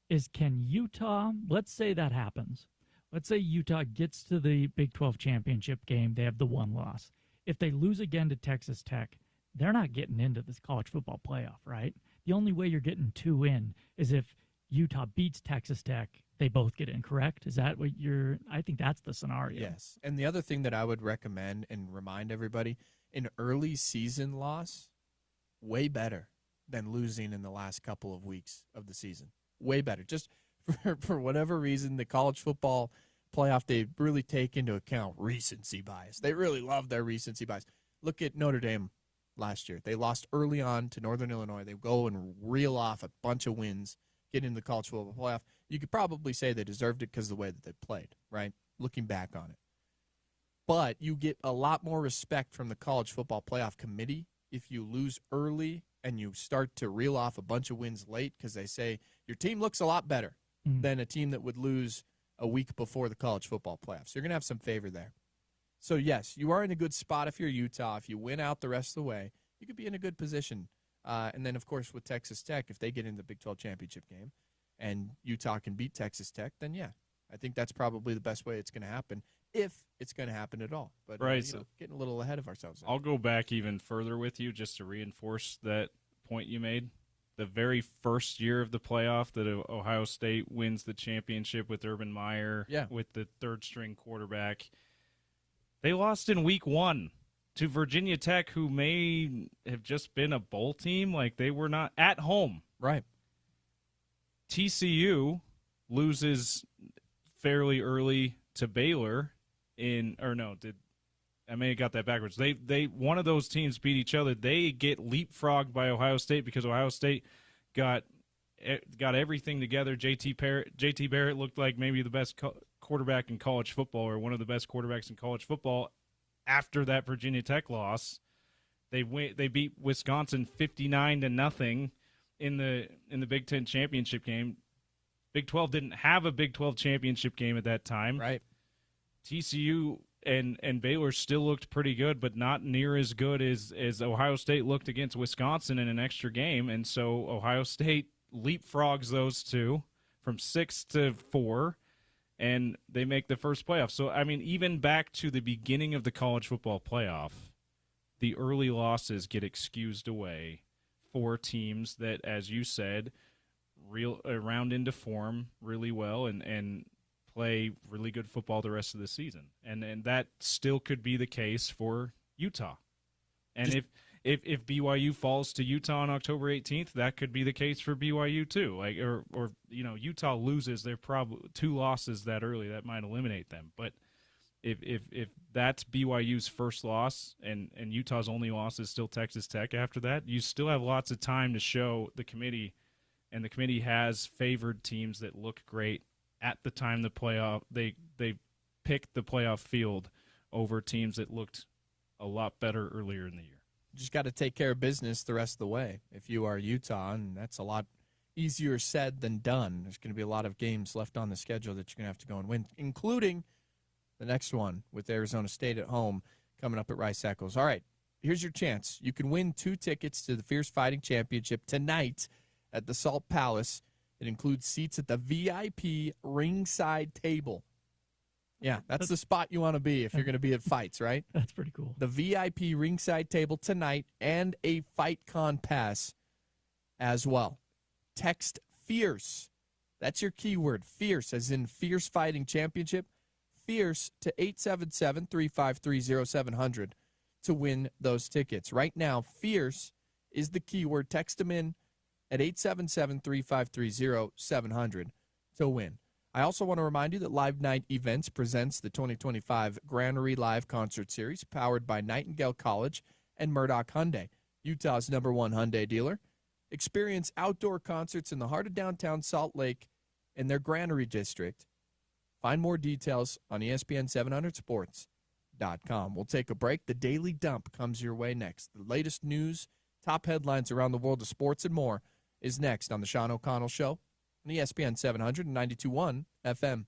Is can Utah, let's say that happens. Let's say Utah gets to the Big 12 championship game. They have the 1 loss. If they lose again to Texas Tech, they're not getting into this college football playoff, right? The only way you're getting 2 in is if Utah beats Texas Tech, they both get in, correct? Is that what I think that's the scenario. Yes. And the other thing that I would recommend and remind everybody, an early season loss, way better than losing in the last couple of weeks of the season. Way better. Just for whatever reason, the college football playoff, they really take into account recency bias. They really love their recency bias. Look at Notre Dame last year. They lost early on to Northern Illinois. They go and reel off a bunch of wins, get into the college football playoff. You could probably say they deserved it because of the way that they played, right? Looking back on it. But you get a lot more respect from the college football playoff committee if you lose early and you start to reel off a bunch of wins late because they say your team looks a lot better than a team that would lose a week before the college football playoffs. So you're going to have some favor there. So, yes, you are in a good spot if you're Utah. If you win out the rest of the way, you could be in a good position. And then, of course, with Texas Tech, if they get in the Big 12 championship game and Utah can beat Texas Tech, then, yeah, I think that's probably the best way it's going to happen, if it's going to happen at all. But right, getting a little ahead of ourselves. I'll go back even further with you just to reinforce that point you made. The very first year of the playoff that Ohio State wins the championship with Urban Meyer, with the third-string quarterback, they lost in week 1 to Virginia Tech, who may have just been a bowl team. Like, they were not at home. Right. TCU loses fairly early to Baylor I may have got that backwards. They one of those teams beat each other. They get leapfrogged by Ohio State because Ohio State got everything together. JT Barrett looked like maybe the best quarterback in college football, or one of the best quarterbacks in college football. After that Virginia Tech loss, they beat Wisconsin 59-0 in the Big Ten championship game. Big 12 didn't have a Big 12 championship game at that time. Right. TCU and Baylor still looked pretty good, but not near as good as Ohio State looked against Wisconsin in an extra game. And so Ohio State leapfrogs those two from 6 to 4, and they make the first playoff. So, I mean, even back to the beginning of the college football playoff, the early losses get excused away for teams that, as you said, round into form really well and play really good football the rest of the season. And that still could be the case for Utah. And if BYU falls to Utah on October 18th, that could be the case for BYU too. Like or Utah loses, they're probably 2 losses that early, that might eliminate them. But if that's BYU's first loss and Utah's only loss is still Texas Tech after that, you still have lots of time to show the committee, and the committee has favored teams that look great at the time the playoff they picked the playoff field over teams that looked a lot better earlier in the year. You just got to take care of business the rest of the way if you are Utah, and that's a lot easier said than done. There's going to be a lot of games left on the schedule that you're going to have to go and win, including the next one with Arizona State at home coming up at Rice-Eccles. All right, here's your chance. You can win 2 tickets to the Fierce Fighting Championship tonight at the Salt Palace. It includes seats at the VIP ringside table. Yeah, that's the spot you want to be if you're going to be at fights, right? That's pretty cool. The VIP ringside table tonight and a Fight Con pass as well. Text FIERCE. That's your keyword, FIERCE, as in Fierce Fighting Championship. FIERCE to 877-353-0700 to win those tickets. Right now, FIERCE is the keyword. Text them in at 877-353-0700 to win. I also want to remind you that Live Night Events presents the 2025 Granary Live Concert Series, powered by Nightingale College and Murdoch Hyundai, Utah's #1 Hyundai dealer. Experience outdoor concerts in the heart of downtown Salt Lake in their Granary District. Find more details on ESPN700sports.com. We'll take a break. The Daily Dump comes your way next. The latest news, top headlines around the world of sports, and more is next on the Sean O'Connell Show on ESPN 700 and 92.1 FM.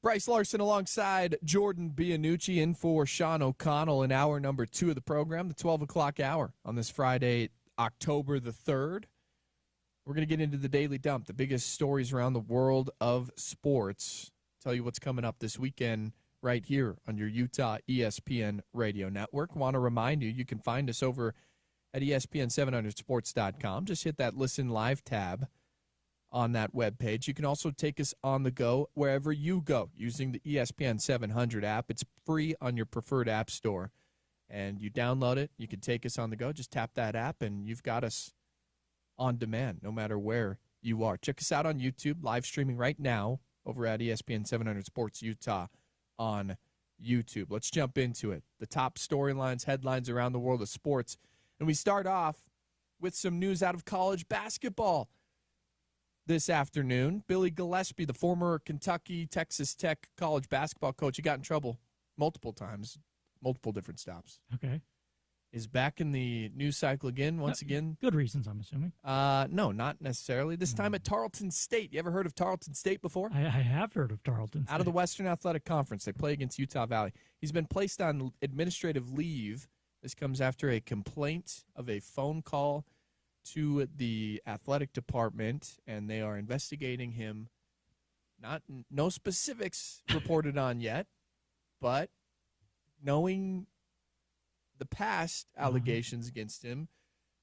Brice Larson alongside Jordan Bianucci in for Sean O'Connell in hour number 2 of the program, the 12 o'clock hour on this Friday, October the 3rd. We're going to get into the Daily Dump, the biggest stories around the world of sports. Tell you what's coming up this weekend right here on your Utah ESPN radio network. Want to remind you, you can find us over at ESPN700sports.com. Just hit that Listen Live tab. on that webpage. You can also take us on the go wherever you go using the ESPN 700 app. It's free on your preferred app store. And you download it. You can take us on the go. Just tap that app, and you've got us on demand no matter where you are. Check us out on YouTube, live streaming right now over at ESPN 700 Sports Utah on YouTube. Let's jump into it. The top storylines, headlines around the world of sports. And we start off with some news out of college basketball this afternoon. Billy Gillispie, the former Kentucky, Texas Tech college basketball coach, he got in trouble multiple times, multiple different stops. Okay. Is back in the news cycle again, once again. Good reasons, I'm assuming. No, not necessarily. This time at Tarleton State. You ever heard of Tarleton State before? I have heard of Tarleton State. Out of the Western Athletic Conference. They play against Utah Valley. He's been placed on administrative leave. This comes after a complaint of a phone call to the athletic department, and they are investigating him. No specifics reported on yet, but knowing the past allegations against him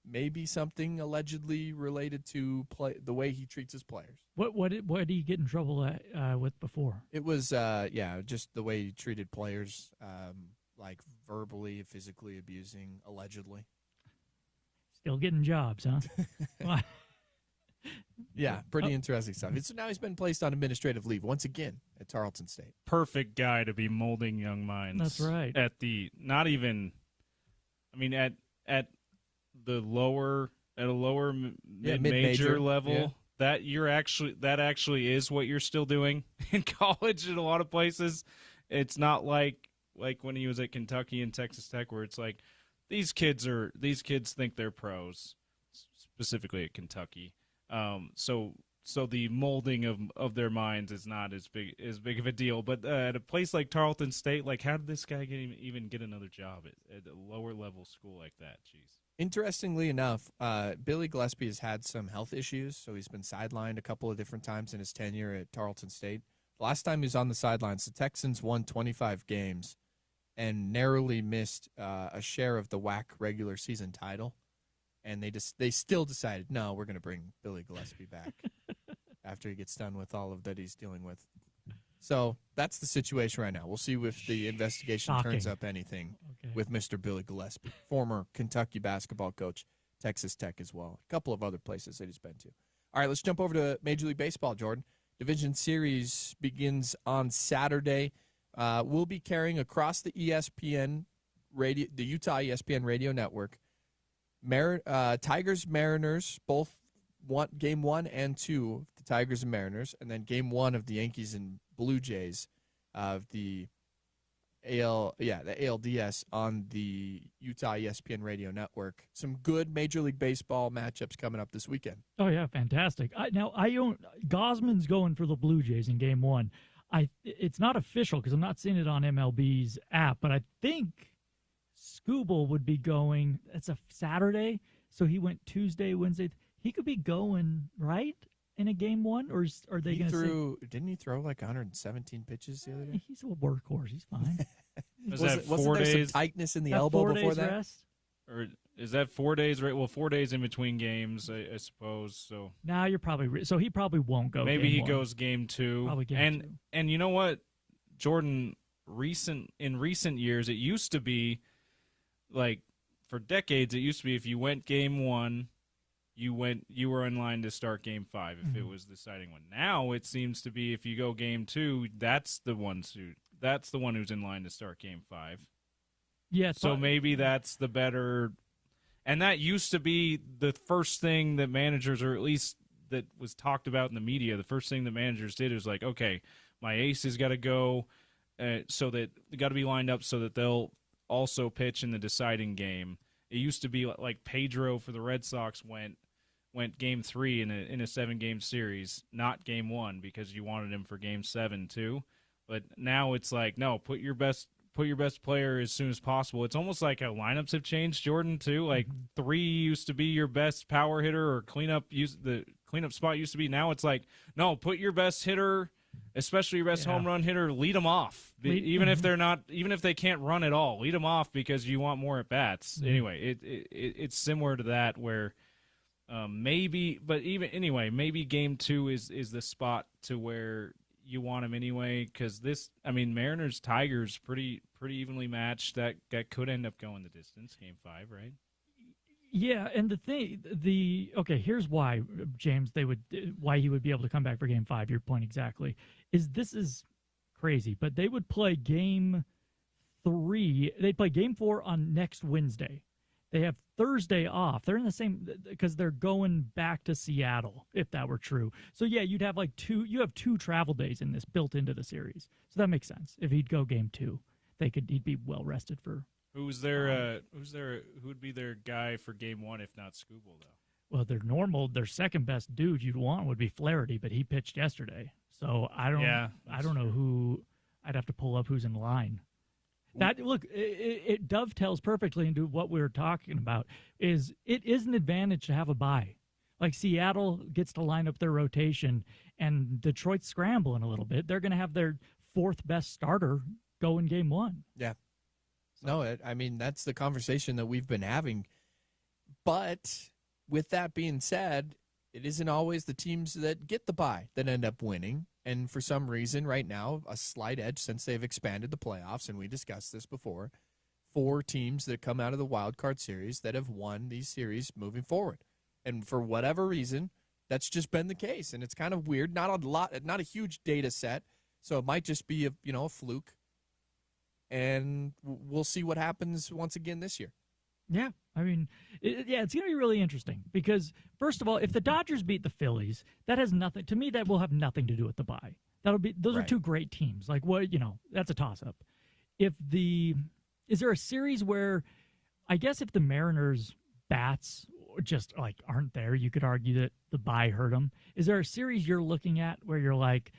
may be something allegedly related to the way he treats his players. What did he get in trouble with before? It was just the way he treated players, like verbally, physically abusing, allegedly. Still getting jobs, huh? Yeah, pretty interesting stuff. So now he's been placed on administrative leave once again at Tarleton State. Perfect guy to be molding young minds. That's right. At the at the lower mid-major level, yeah. that actually is what you're still doing in college in a lot of places. It's not like when he was at Kentucky and Texas Tech, where it's like these kids think they're pros, specifically at Kentucky. So the molding of their minds is not as big of a deal. But at a place like Tarleton State, like, how did this guy even get another job at a lower level school like that? Jeez. Interestingly enough, Billy Gillispie has had some health issues, so he's been sidelined a couple of different times in his tenure at Tarleton State. The last time he was on the sidelines, the Texans won 25 games and narrowly missed a share of the WAC regular season title. And they still decided, no, we're going to bring Billy Gillispie back after he gets done with all of that he's dealing with. So that's the situation right now. We'll see if the investigation turns up anything with Mr. Billy Gillispie, former Kentucky basketball coach, Texas Tech as well. A couple of other places that he's been to. All right, let's jump over to Major League Baseball, Jordan. Division Series begins on Saturday. We'll be carrying across the ESPN radio, the Utah ESPN radio network, Tigers, Mariners, both game 1 and 2, the Tigers and Mariners, and then game 1 of the Yankees and Blue Jays of the ALDS on the Utah ESPN radio network. Some good Major League Baseball matchups coming up this weekend. Oh yeah, fantastic. Gosman's going for the Blue Jays in game 1. It's not official because I'm not seeing it on MLB's app, but I think Skubal would be going. It's a Saturday, so he went Tuesday, Wednesday. He could be going, right, in a game 1, or are they going to say? Didn't he throw like 117 pitches the other day? He's a workhorse. He's fine. Wasn't there some tightness in the elbow before that? Rest? Or is that 4 days? Right. Well, 4 days in between games, I suppose. So now you're probably so he probably won't go. Maybe he 1. goes game 2. Probably game 2. And you know what, Jordan? In recent years, it used to be. Like, for decades, it used to be if you went game 1, you were in line to start game 5 if it was the deciding one. Now it seems to be if you go game 2, that's the one who's in line to start game 5. Yeah. So maybe that's the better. And that used to be the first thing that managers, or at least that was talked about in the media, the first thing that managers did was like, okay, my ace has got to go, so that they got to be lined up so that they'll also pitch in the deciding game. It used to be like Pedro for the Red Sox went game 3 in a 7-game series, not game 1, because you wanted him for game 7 too. But now it's like, no, put your best player as soon as possible. It's almost like how lineups have changed, Jordan, too. Like 3 used to be your best power hitter, or the cleanup spot used to be. Now it's like, no, put your best hitter, especially your best home run hitter, lead them off. Even if they can't run at all, lead them off because you want more at bats. Anyway, it's similar to that, where Maybe, but even anyway, maybe game 2 is the spot to where you want him anyway. Because Mariners Tigers pretty evenly matched. That could end up going the distance. Game 5, right? Yeah, and here's why, James, why he would be able to come back for game 5. Your point exactly this is crazy, but they would play game 3. They'd play game 4 on next Wednesday. They have Thursday off. They're in the same because they're going back to Seattle. If that were true, so yeah, you'd have you have 2 travel days in this built into the series. So that makes sense. If he'd go game 2, he'd be well rested for. Who would be their guy for game 1 if not Skubal though? Well, their second best dude you'd want would be Flaherty, but he pitched yesterday. So I don't know who. I'd have to pull up who's in line. It dovetails perfectly into what we were talking about. It is an advantage to have a bye. Like Seattle gets to line up their rotation, and Detroit's scrambling a little bit. They're going to have their 4th best starter go in game 1. Yeah. No, that's the conversation that we've been having. But with that being said, it isn't always the teams that get the bye that end up winning. And for some reason, right now, a slight edge since they've expanded the playoffs, and we discussed this before, 4 teams that come out of the wild card series that have won these series moving forward. And for whatever reason, that's just been the case. And it's kind of weird. Not a huge data set, so it might just be a fluke. And we'll see what happens once again this year. Yeah, it's going to be really interesting because, first of all, if the Dodgers beat the Phillies, that has nothing – to me, that will have nothing to do with the bye. Those are 2 great teams. That's a toss-up. Is there a series where – I guess if the Mariners' bats just, aren't there, you could argue that the bye hurt them. Is there a series you're looking at where you're like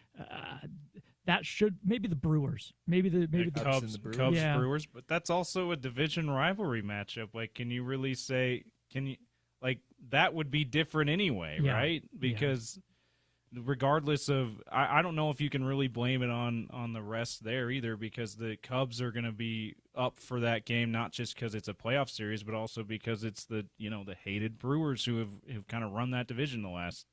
that should maybe the Brewers, maybe the Cubs, Brewers, but that's also a division rivalry matchup. Can you really say that would be different anyway, right? Because regardless of, I don't know if you can really blame it on the rest there either, because the Cubs are going to be up for that game, not just because it's a playoff series, but also because it's the hated Brewers who have kind of run that division the last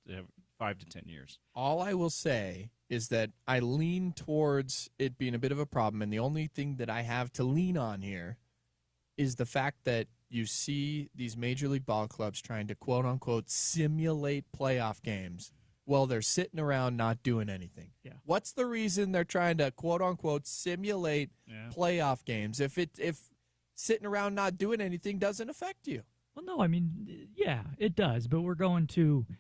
5 to 10 years. All I will say is that I lean towards it being a bit of a problem, and the only thing that I have to lean on here is the fact that you see these Major League Ball clubs trying to quote-unquote simulate playoff games while they're sitting around not doing anything. Yeah. What's the reason they're trying to quote-unquote simulate playoff games if sitting around not doing anything doesn't affect you? Well, no, it does, but we're going to –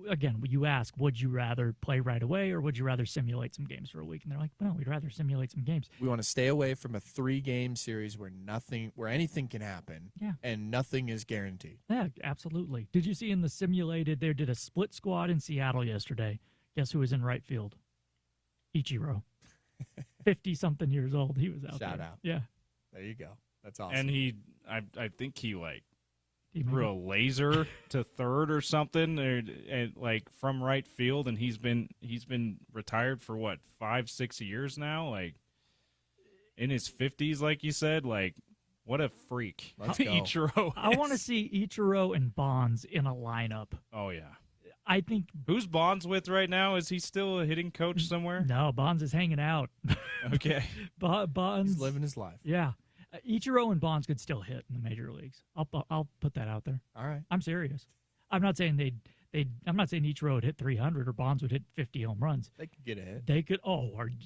again, you ask, would you rather play right away or would you rather simulate some games for a week? And they're like, no, we'd rather simulate some games. We want to stay away from a 3-game series where anything can happen and nothing is guaranteed. Yeah, absolutely. Did you see in the simulated, they did a split squad in Seattle yesterday. Guess who was in right field? Ichiro. 50-something years old. He was out there. Shout out. Yeah. There you go. That's awesome. And I think he threw a laser to third or something, and from right field, and he's been retired for 5-6 years now, in his 50s, like you said. What a freak. Let's go. Ichiro. I want to see Ichiro and Bonds in a lineup. Oh yeah. I think who's Bonds with right now? Is he still a hitting coach somewhere? No, Bonds is hanging out. Okay. Bonds he's living his life. Yeah. Ichiro and Bonds could still hit in the major leagues. I'll put that out there. All right. I'm serious. I'm not saying I'm not saying Ichiro would hit 300 or Bonds would hit 50 home runs. They could get a hit. They could.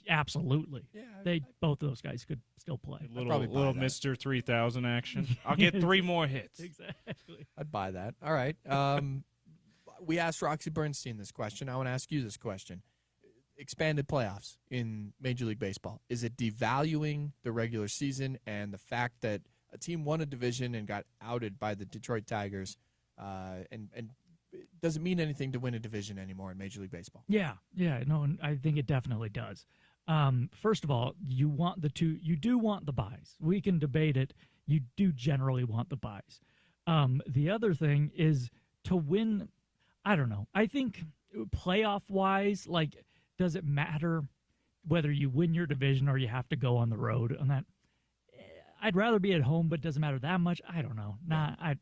Absolutely. Yeah. Both of those guys could still play. Little Mr. 3000 action. I'll get 3 more hits. Exactly. I'd buy that. All right. We asked Roxy Bernstein this question. I want to ask you this question. Expanded playoffs in Major League Baseball. Is it devaluing the regular season and the fact that a team won a division and got outed by the Detroit Tigers, and does it mean anything to win a division anymore in Major League Baseball? Yeah, no, I think it definitely does. First of all, you do want the buys. We can debate it. You do generally want the buys. The other thing is to win. I don't know. I think playoff-wise, does it matter whether you win your division or you have to go on the road on that? I'd rather be at home, but it doesn't matter that much. I don't know. I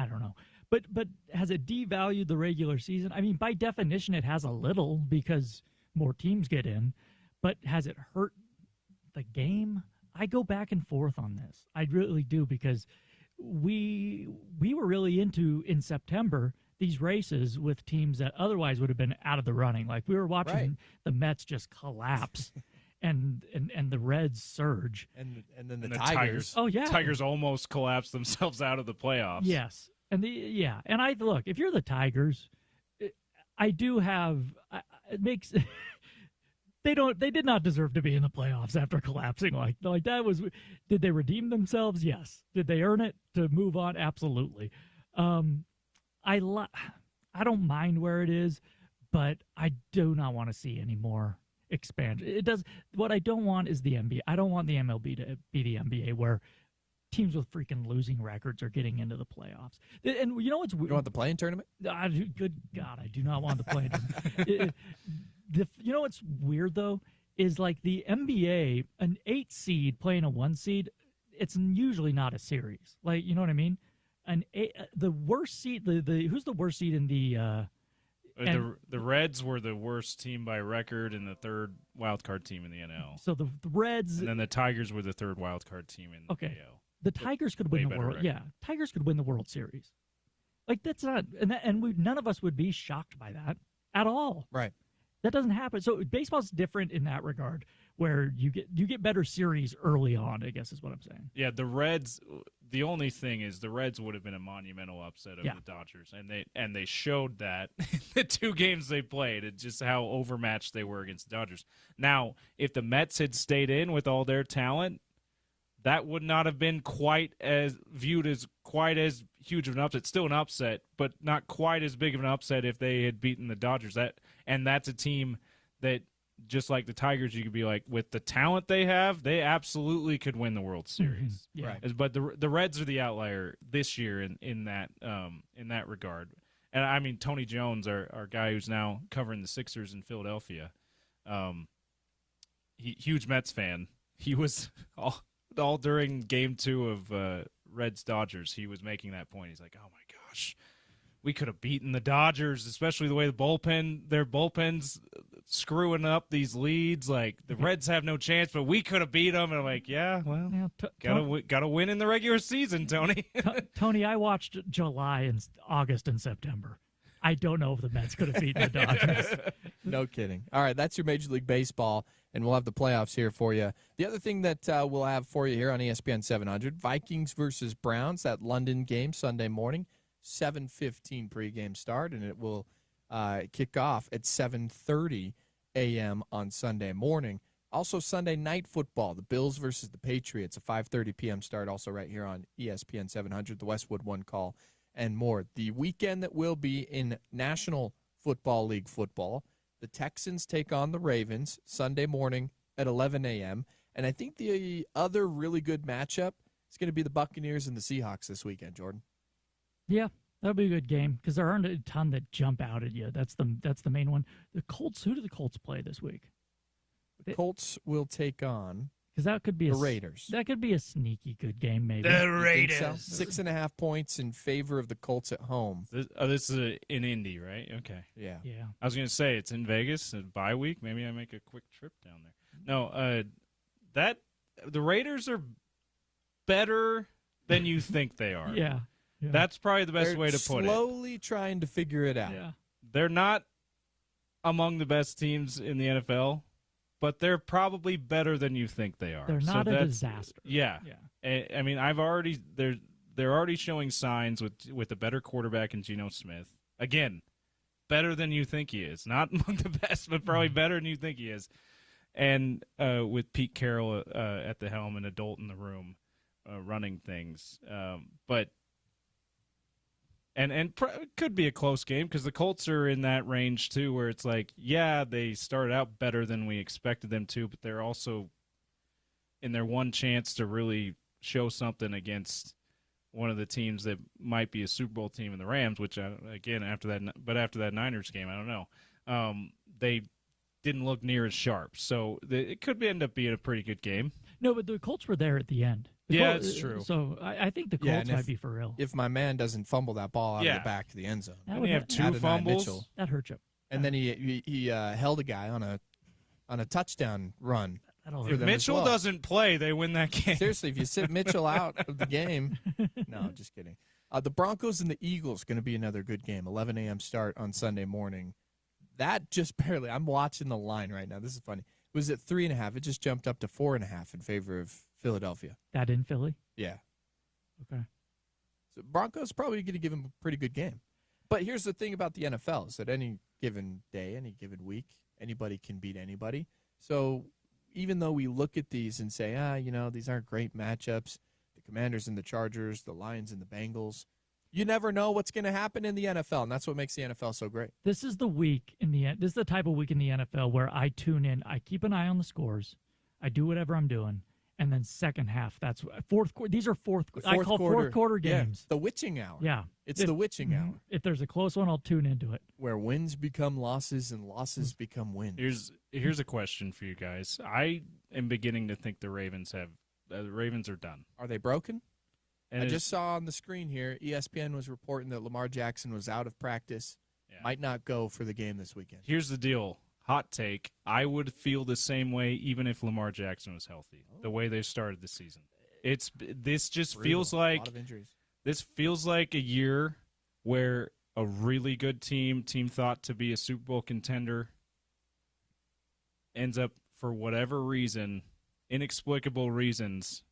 don't know. But it devalued the regular season? I mean, by definition, it has a little because more teams get in, but has it hurt the game? I go back and forth on this. I really do, because we were really into, in September, these races with teams that otherwise would have been out of the running. Like, we were watching the Mets just collapse and the Reds surge. And then the Tigers. Oh, yeah. Tigers almost collapsed themselves out of the playoffs. Yes. And and I look, if you're the Tigers, I do have it makes they did not deserve to be in the playoffs after collapsing like that. Did they redeem themselves? Yes. Did they earn it to move on? Absolutely. I don't mind where it is, but I do not want to see any more expansion. It does. What I don't want is the NBA. I don't want the MLB to be the NBA, where teams with freaking losing records are getting into the playoffs. And you know what's weird? You want the play-in tournament? Good God, I do not want the play-in tournament. You know what's weird, though, is like the NBA, an 8 seed playing a 1 seed, it's usually not a series. Like, you know what I mean? The worst seed, who's the worst seed in the the Reds were the worst team by record and the third wild card team in the NL. So the Reds, and then the Tigers were the third wild card team in the AL. The Tigers could win the World. Record. Yeah, Tigers could win the World Series. Like, that's not, none of us would be shocked by that at all. Right. That doesn't happen. So baseball's different in that regard, where you get better series early on, I guess is what I'm saying. Yeah, the Reds. The only thing is, the Reds would have been a monumental upset of the Dodgers, and they showed that in the 2 games they played, and just how overmatched they were against the Dodgers. Now, if the Mets had stayed in with all their talent, that would not have been quite as huge of an upset. Still an upset, but not quite as big of an upset if they had beaten the Dodgers. That's a team that, just like the Tigers, you could be like, with the talent they have, they absolutely could win the World Series. Mm-hmm. Yeah. Right. But the Reds are the outlier this year in that regard. And I mean, Tony Jones, our guy who's now covering the Sixers in Philadelphia, huge Mets fan. He was all during Game 2 of Reds Dodgers. He was making that point. He's like, "Oh my gosh, we could have beaten the Dodgers, especially the way their bullpen's screwing up these leads. Like, the Reds have no chance, but we could have beat them." And I'm like, "Yeah, well, gotta win in the regular season, Tony." Tony, I watched July and August and September. I don't know if the Mets could have beaten the Dodgers. No kidding. All right, that's your Major League Baseball, and we'll have the playoffs here for you. The other thing that we'll have for you here on ESPN 700, Vikings versus Browns, that London game Sunday morning, 7:15 pregame start, and it will kick off at 7:30 a.m. on Sunday morning. Also, Sunday night football, the Bills versus the Patriots, a 5:30 p.m. start, also right here on ESPN 700, the Westwood One Call, and more. The weekend that will be in National Football League football, the Texans take on the Ravens Sunday morning at 11 a.m., and I think the other really good matchup is going to be the Buccaneers and the Seahawks this weekend, Jordan. Yeah, that'll be a good game because there aren't a ton that jump out at you. That's the main one. The Colts. Who do the Colts play this week? The Colts will take on because that could be the Raiders. That could be a sneaky good game, maybe. The Raiders. So? 6.5 points in favor of the Colts at home. This is in Indy, right? Okay. Yeah. I was gonna say it's in Vegas, a bye week. Maybe I make a quick trip down there. No, the Raiders are better than you think they are. Yeah. That's probably the best way to put it. Slowly trying to figure it out. Yeah. They're not among the best teams in the NFL, but they're probably better than you think they are. They're not a disaster. Yeah. I mean, they're already showing signs with a better quarterback in Geno Smith. Again, better than you think he is. Not among the best, but probably better than you think he is. And with Pete Carroll at the helm, an adult in the room, running things. But it could be a close game because the Colts are in that range too, where it's like, yeah, they started out better than we expected them to, but they're also in their one chance to really show something against one of the teams that might be a Super Bowl team in the Rams, which after that Niners game, I don't know. They didn't look near as sharp, so it could end up being a pretty good game. No, but the Colts were there at the end. Yeah, it's true. So I think the Yeah, Colts and might be for real. If my man doesn't fumble that ball out of Yeah. the back of the end zone, That And would you have hurt- two Adonai fumbles. Mitchell. that hurt you. And then he held a guy on a touchdown run. That'll For hurt. them as Mitchell well. doesn't play, they win that game. Seriously, if you sit Mitchell out of the game, no, just kidding. The Broncos and the Eagles going to be another good game. 11 a.m. start on Sunday morning. That just barely. I'm watching the line right now. This is funny. It was at 3.5. It just jumped up to 4.5 in favor of Philadelphia. That in Philly? Yeah. Okay. So Broncos probably going to give him a pretty good game. But here's the thing about the NFL is that any given day, any given week, anybody can beat anybody. So even though we look at these and say, these aren't great matchups, the Commanders and the Chargers, the Lions and the Bengals, you never know what's going to happen in the NFL, and that's what makes the NFL so great. This is the week in the This is the type of week in the NFL where I tune in. I keep an eye on the scores. I do whatever I'm doing, and then second half. That's fourth quarter. These are fourth quarter games. The witching hour. Yeah, It's the witching hour If there's a close one, I'll tune into it. where wins become losses and losses become wins. Here's a question for you guys. I am beginning to think the Ravens are done. Are they broken? And I just saw on the screen here, ESPN was reporting that Lamar Jackson was out of practice, might not go for the game this weekend. Here's the deal. Hot take. I would feel the same way even if Lamar Jackson was healthy, the way they started the season. This just feels A like lot of injuries. this feels like a year where a really good team thought to be a Super Bowl contender, ends up, for whatever reason, inexplicable reasons,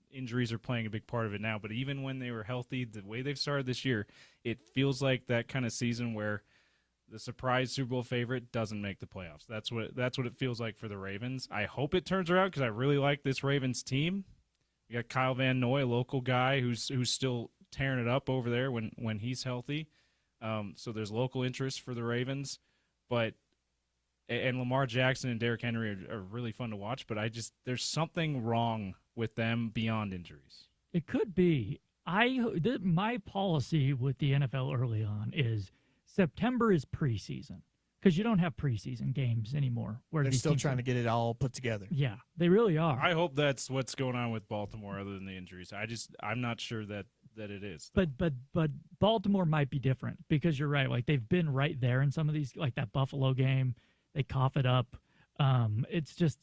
injuries are playing a big part of it now, but even when they were healthy, the way they've started this year, it feels like that kind of season where the surprise Super Bowl favorite doesn't make the playoffs. That's what it feels like for the Ravens. I hope it turns around because I really like this Ravens team. You got Kyle Van Noy, a local guy who's still tearing it up over there when he's healthy. So there's local interest for the Ravens, and Lamar Jackson and Derrick Henry are really fun to watch. But there's something wrong with them beyond injuries. It could be. My policy with the NFL early on is September is preseason because you don't have preseason games anymore. Where They're still trying to get it all put together. Yeah, they really are. I hope that's what's going on with Baltimore, other than the injuries. I'm not sure that it is. But Baltimore might be different because you're right. Like they've been right there in some of these, like that Buffalo game, they cough it up. It's just,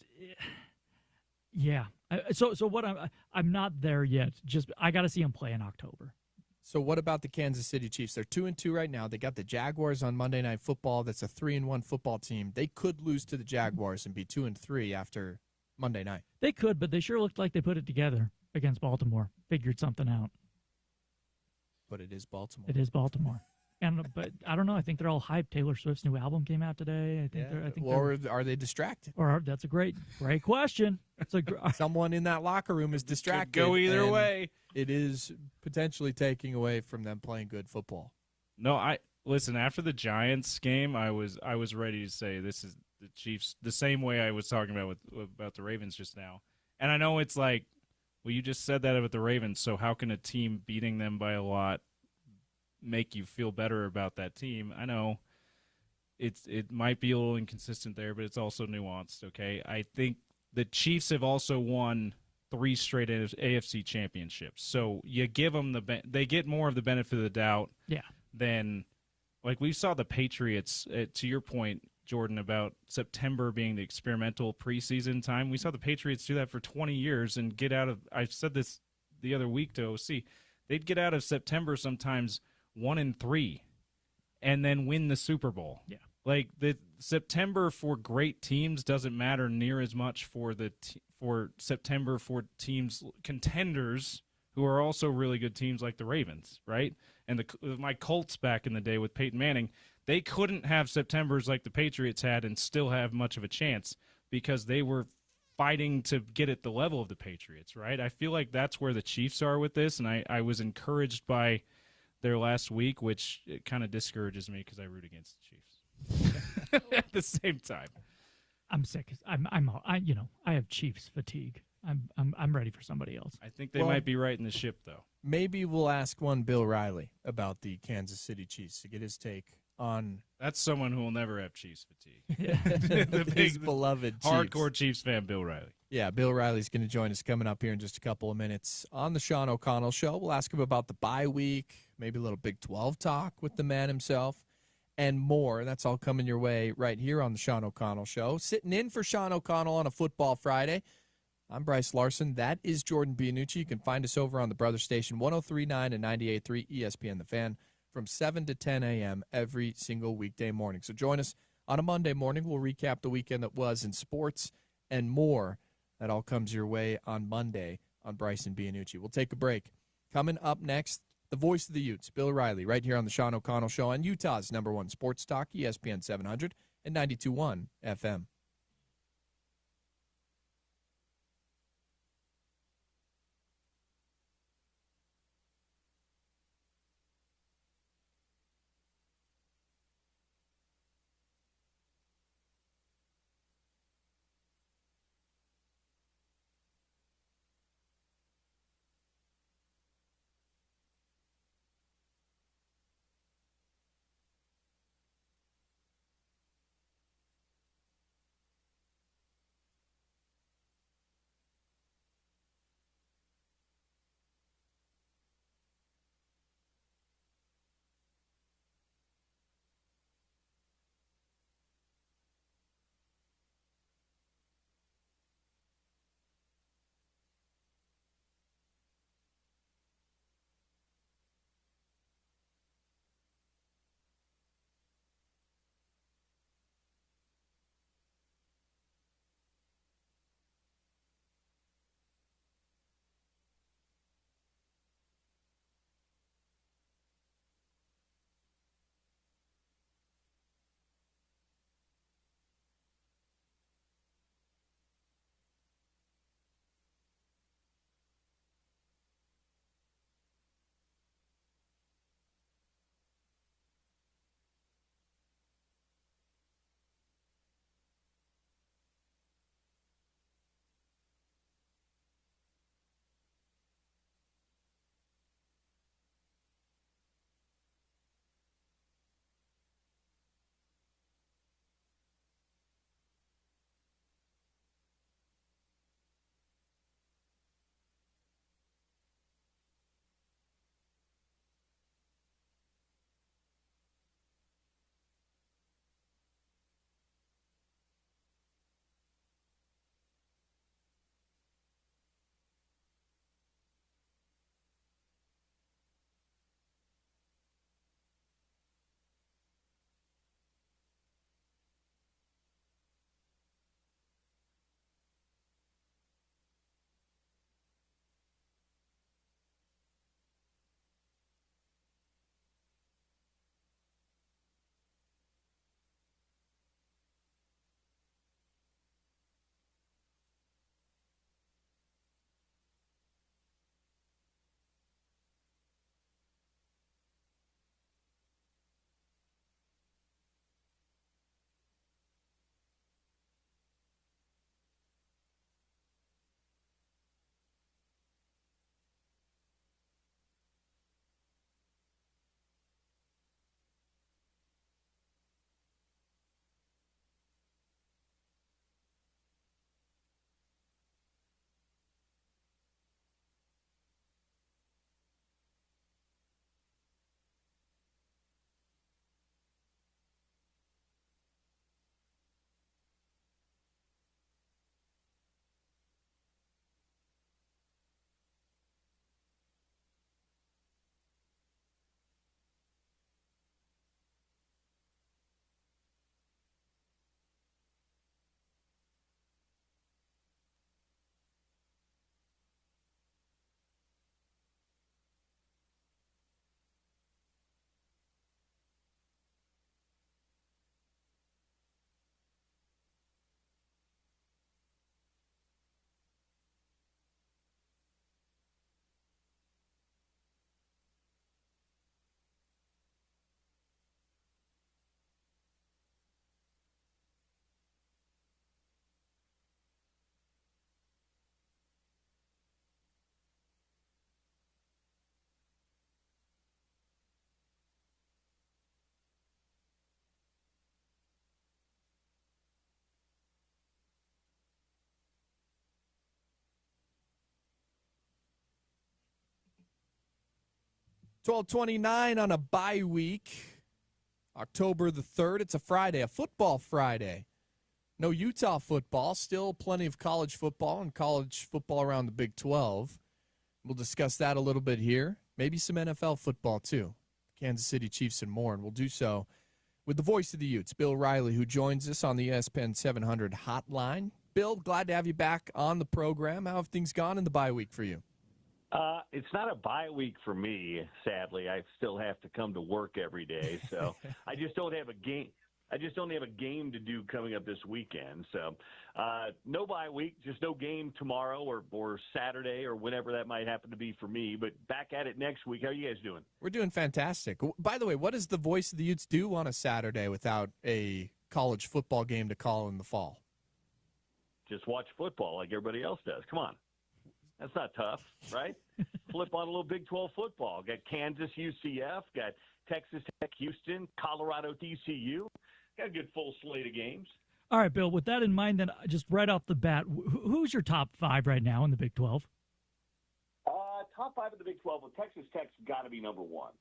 yeah. So what I'm not there yet. Just I got to see them play in October. So what about the Kansas City Chiefs? They're 2-2 right now. They got the Jaguars on Monday Night Football. That's a 3-1 football team. They could lose to the Jaguars and be 2-3 after Monday night. They could, but they sure looked like they put it together against Baltimore. Figured something out. But it is Baltimore. It is Baltimore. But I don't know. I think they're all hyped. Taylor Swift's new album came out today. Or are they distracted? Or that's a great question. It's Someone in that locker room is distracted. Could go either and way. It is potentially taking away from them playing good football. No, listen. After the Giants game, I was ready to say this is the Chiefs the same way I was talking about the Ravens just now. And I know it's like, well, you just said that about the Ravens. So how can a team beating them by a lot make you feel better about that team? I know it might be a little inconsistent there, but it's also nuanced. Okay, I think the Chiefs have also won 3 straight AFC championships, so you give them they get more of the benefit of the doubt. Yeah. Than like we saw the Patriots. To your point, Jordan, about September being the experimental preseason time, we saw the Patriots do that for 20 years and get out of. I said this the other week to OC. They'd get out of September sometimes 1-3, and then win the Super Bowl. Yeah. Like the September for great teams doesn't matter near as much for September for teams contenders who are also really good teams like the Ravens, right? And my Colts back in the day with Peyton Manning, they couldn't have Septembers like the Patriots had and still have much of a chance because they were fighting to get at the level of the Patriots, right? I feel like that's where the Chiefs are with this, and I was encouraged by their last week, which it kind of discourages me because I root against the Chiefs. At the same time, I'm sick. I have Chiefs fatigue. I'm ready for somebody else. I think they might be right in the ship, though. Maybe we'll ask one Bill Riley about the Kansas City Chiefs to get his take on. That's someone who will never have Chiefs fatigue. His beloved Chiefs. Hardcore Chiefs fan, Bill Riley. Yeah, Bill Riley's going to join us coming up here in just a couple of minutes on the Sean O'Connell Show. We'll ask him about the bye week, maybe a little Big 12 talk with the man himself, and more. That's all coming your way right here on the Sean O'Connell Show. Sitting in for Sean O'Connell on a Football Friday, I'm Brice Larson. That is Jordan Bianucci. You can find us over on the brother station 103.9 and 98.3 ESPN The Fan from 7 to 10 a.m. every single weekday morning. So join us on a Monday morning. We'll recap the weekend that was in sports and more. That all comes your way on Monday on Brice and Bianucci. We'll take a break. Coming up next, the voice of the Utes, Bill Riley, right here on the Sean O'Connell Show on Utah's #1 sports talk, ESPN 700 and 92.1 FM. 12:29 on a bye week, October the 3rd. It's a Friday, a football Friday. No Utah football, still plenty of college football and college football around the Big 12. We'll discuss that a little bit here. Maybe some NFL football too. Kansas City Chiefs and more, and we'll do so with the voice of the Utes, Bill Riley, who joins us on the ESPN 700 hotline. Bill, glad to have you back on the program. How have things gone in the bye week for you? It's not a bye week for me, sadly. I still have to come to work every day, so I just don't have a game. I just don't have a game to do coming up this weekend. So no bye week, just no game tomorrow or Saturday or whenever that might happen to be for me. But back at it next week. How are you guys doing? We're doing fantastic. By the way, what does the voice of the Utes do on a Saturday without a college football game to call in the fall? Just watch football like everybody else does. Come on. That's not tough, right? Flip on a little Big 12 football. Got Kansas UCF, got Texas Tech Houston, Colorado TCU. Got a good full slate of games. All right, Bill, with that in mind, then just right off the bat, who's your top five right now in the Big 12? Top five of the Big 12, well, Texas Tech's got to be number one.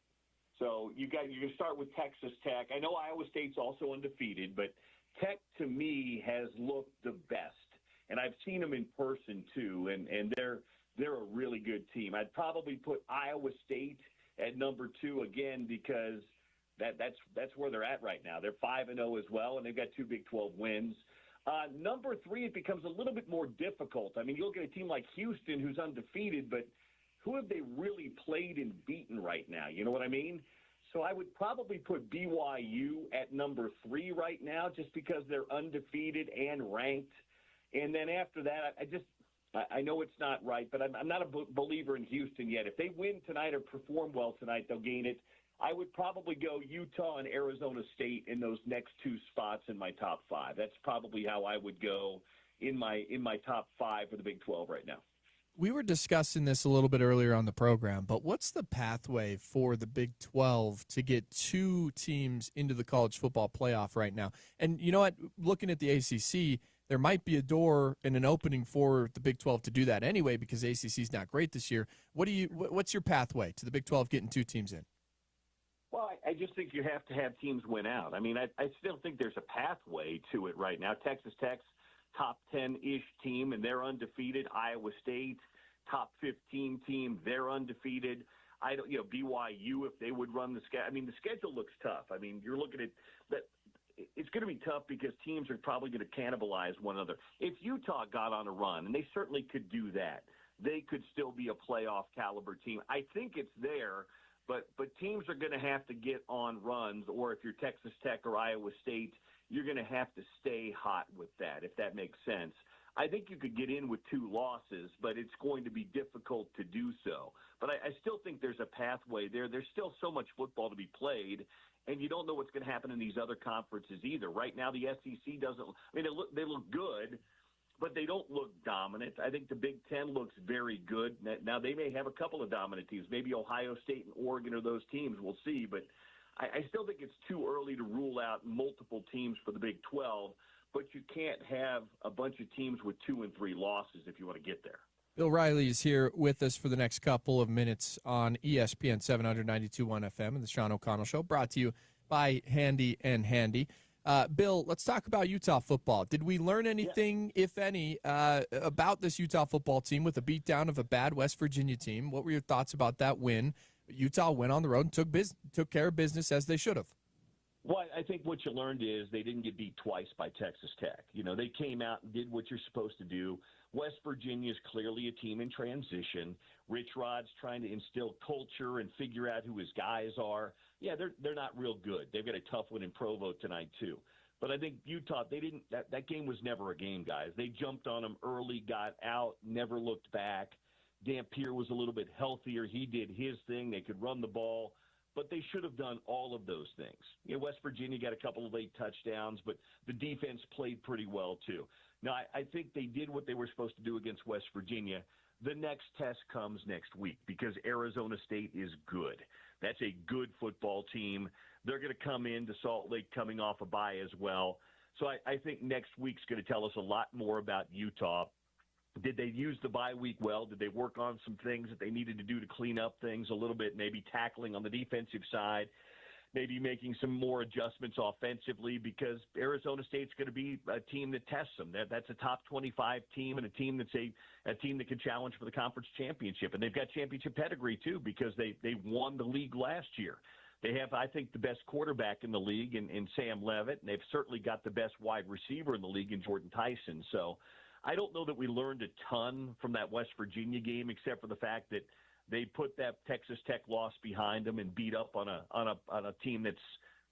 So you're going to start with Texas Tech. I know Iowa State's also undefeated, but Tech, to me, has looked the best. And I've seen them in person, too, and they're a really good team. I'd probably put Iowa State at number two again because that's where they're at right now. They're 5-0 as well, and they've got two Big 12 wins. Number three, it becomes a little bit more difficult. I mean, you look at a team like Houston who's undefeated, but who have they really played and beaten right now? You know what I mean? So I would probably put BYU at number three right now just because they're undefeated and ranked. And then after that, I know it's not right, but I'm not a believer in Houston yet. If they win tonight or perform well tonight, they'll gain it. I would probably go Utah and Arizona State in those next two spots in my top five. That's probably how I would go in my top five for the Big 12 right now. We were discussing this a little bit earlier on the program, but what's the pathway for the Big 12 to get two teams into the college football playoff right now? And you know what? Looking at the ACC, there might be a door and an opening for the Big 12 to do that anyway because ACC is not great this year. What's your pathway to the Big 12 getting two teams in? Well, I just think you have to have teams win out. I mean, I still think there's a pathway to it right now. Texas Tech's top 10-ish team, and they're undefeated. Iowa State, top 15 team, they're undefeated. BYU, if they would run the schedule. I mean, the schedule looks tough. I mean, you're looking at that. It's going to be tough because teams are probably going to cannibalize one another. If Utah got on a run, and they certainly could do that, they could still be a playoff caliber team. I think it's there, but teams are going to have to get on runs, or if you're Texas Tech or Iowa State, you're going to have to stay hot with that, if that makes sense. I think you could get in with two losses, but it's going to be difficult to do so. But I still think there's a pathway there. There's still so much football to be played, and you don't know what's going to happen in these other conferences either. Right now, the SEC doesn't – I mean, they look good, but they don't look dominant. I think the Big Ten looks very good. Now, they may have a couple of dominant teams. Maybe Ohio State and Oregon are those teams. We'll see. But I still think it's too early to rule out multiple teams for the Big 12, but you can't have a bunch of teams with 2 and 3 losses if you want to get there. Bill Riley is here with us for the next couple of minutes on ESPN 792.1 FM and the Sean O'Connell Show, brought to you by Handy and Handy. Bill, let's talk about Utah football. Did we learn anything, if any, about this Utah football team with a beatdown of a bad West Virginia team? What were your thoughts about that win? Utah went on the road and took care of business as they should have. Well, I think what you learned is they didn't get beat twice by Texas Tech. You know, they came out and did what you're supposed to do. West Virginia is clearly a team in transition. Rich Rod's trying to instill culture and figure out who his guys are. Yeah, they're not real good. They've got a tough one in Provo tonight too. But I think Utah, they didn't. That game was never a game, guys. They jumped on them early, got out, never looked back. Dampier was a little bit healthier. He did his thing. They could run the ball. But they should have done all of those things. You know, West Virginia got a couple of late touchdowns, but the defense played pretty well too. Now, I think they did what they were supposed to do against West Virginia. The next test comes next week because Arizona State is good. That's a good football team. They're going to come into Salt Lake coming off a bye as well. So I think next week's going to tell us a lot more about Utah. Did they use the bye week well? Did they work on some things that they needed to do to clean up things a little bit, maybe tackling on the defensive side, maybe making some more adjustments offensively, because Arizona State's going to be a team that tests them. That's a top 25 team and a team that's a team that can challenge for the conference championship. And they've got championship pedigree, too, because they won the league last year. They have, I think, the best quarterback in the league in Sam Levitt, and they've certainly got the best wide receiver in the league in Jordan Tyson. So I don't know that we learned a ton from that West Virginia game, except for the fact that they put that Texas Tech loss behind them and beat up on a team that's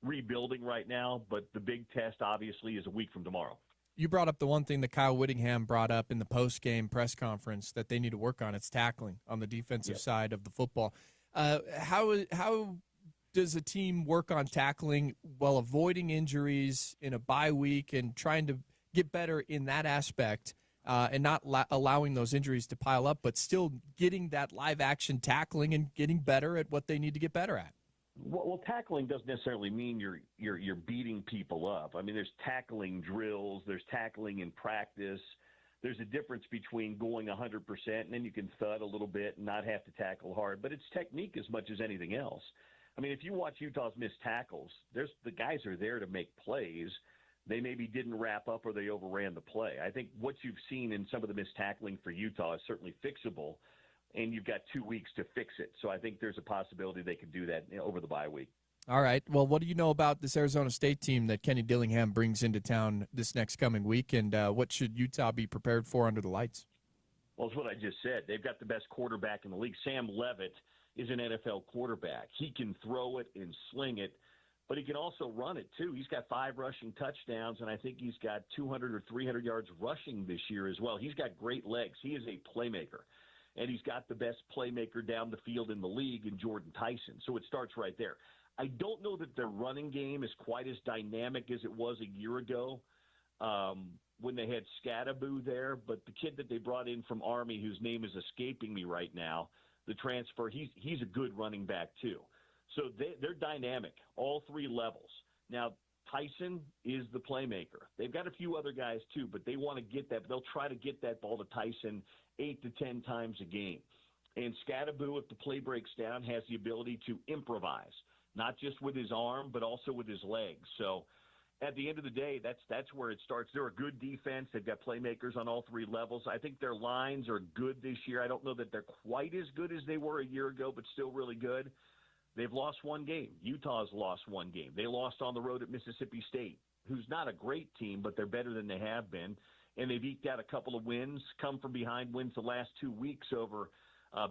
rebuilding right now. But the big test, obviously, is a week from tomorrow. You brought up the one thing that Kyle Whittingham brought up in the post-game press conference that they need to work on. It's tackling on the defensive side of the football. How does a team work on tackling while avoiding injuries in a bye week and trying to get better in that aspect and not allowing those injuries to pile up, but still getting that live action tackling and getting better at what they need to get better at? Well, tackling doesn't necessarily mean you're beating people up. I mean, there's tackling drills, there's tackling in practice. There's a difference between going 100% and then you can thud a little bit and not have to tackle hard, but it's technique as much as anything else. I mean, if you watch Utah's missed tackles, the guys are there to make plays. They maybe didn't wrap up or they overran the play. I think what you've seen in some of the missed tackling for Utah is certainly fixable, and you've got 2 weeks to fix it. So I think there's a possibility they could do that over the bye week. All right. Well, what do you know about this Arizona State team that Kenny Dillingham brings into town this next coming week, and what should Utah be prepared for under the lights? Well, it's what I just said. They've got the best quarterback in the league. Sam Levitt is an NFL quarterback. He can throw it and sling it, but he can also run it, too. He's got 5 rushing touchdowns, and I think he's got 200 or 300 yards rushing this year as well. He's got great legs. He is a playmaker, and he's got the best playmaker down the field in the league in Jordan Tyson. So it starts right there. I don't know that their running game is quite as dynamic as it was a year ago when they had Scadaboo there, but the kid that they brought in from Army, whose name is escaping me right now, the transfer, he's a good running back too. So they're dynamic, all 3 levels. Now, Tyson is the playmaker. They've got a few other guys too, but they want to get that. They'll try to get that ball to Tyson 8 to 10 times a game. And Scadaboo, if the play breaks down, has the ability to improvise, not just with his arm, but also with his legs. So at the end of the day, that's where it starts. They're a good defense. They've got playmakers on all 3 levels. I think their lines are good this year. I don't know that they're quite as good as they were a year ago, but still really good. They've lost 1 game. Utah's lost 1 game. They lost on the road at Mississippi State, who's not a great team, but they're better than they have been. And they've eked out a couple of wins, come from behind wins the last 2 weeks over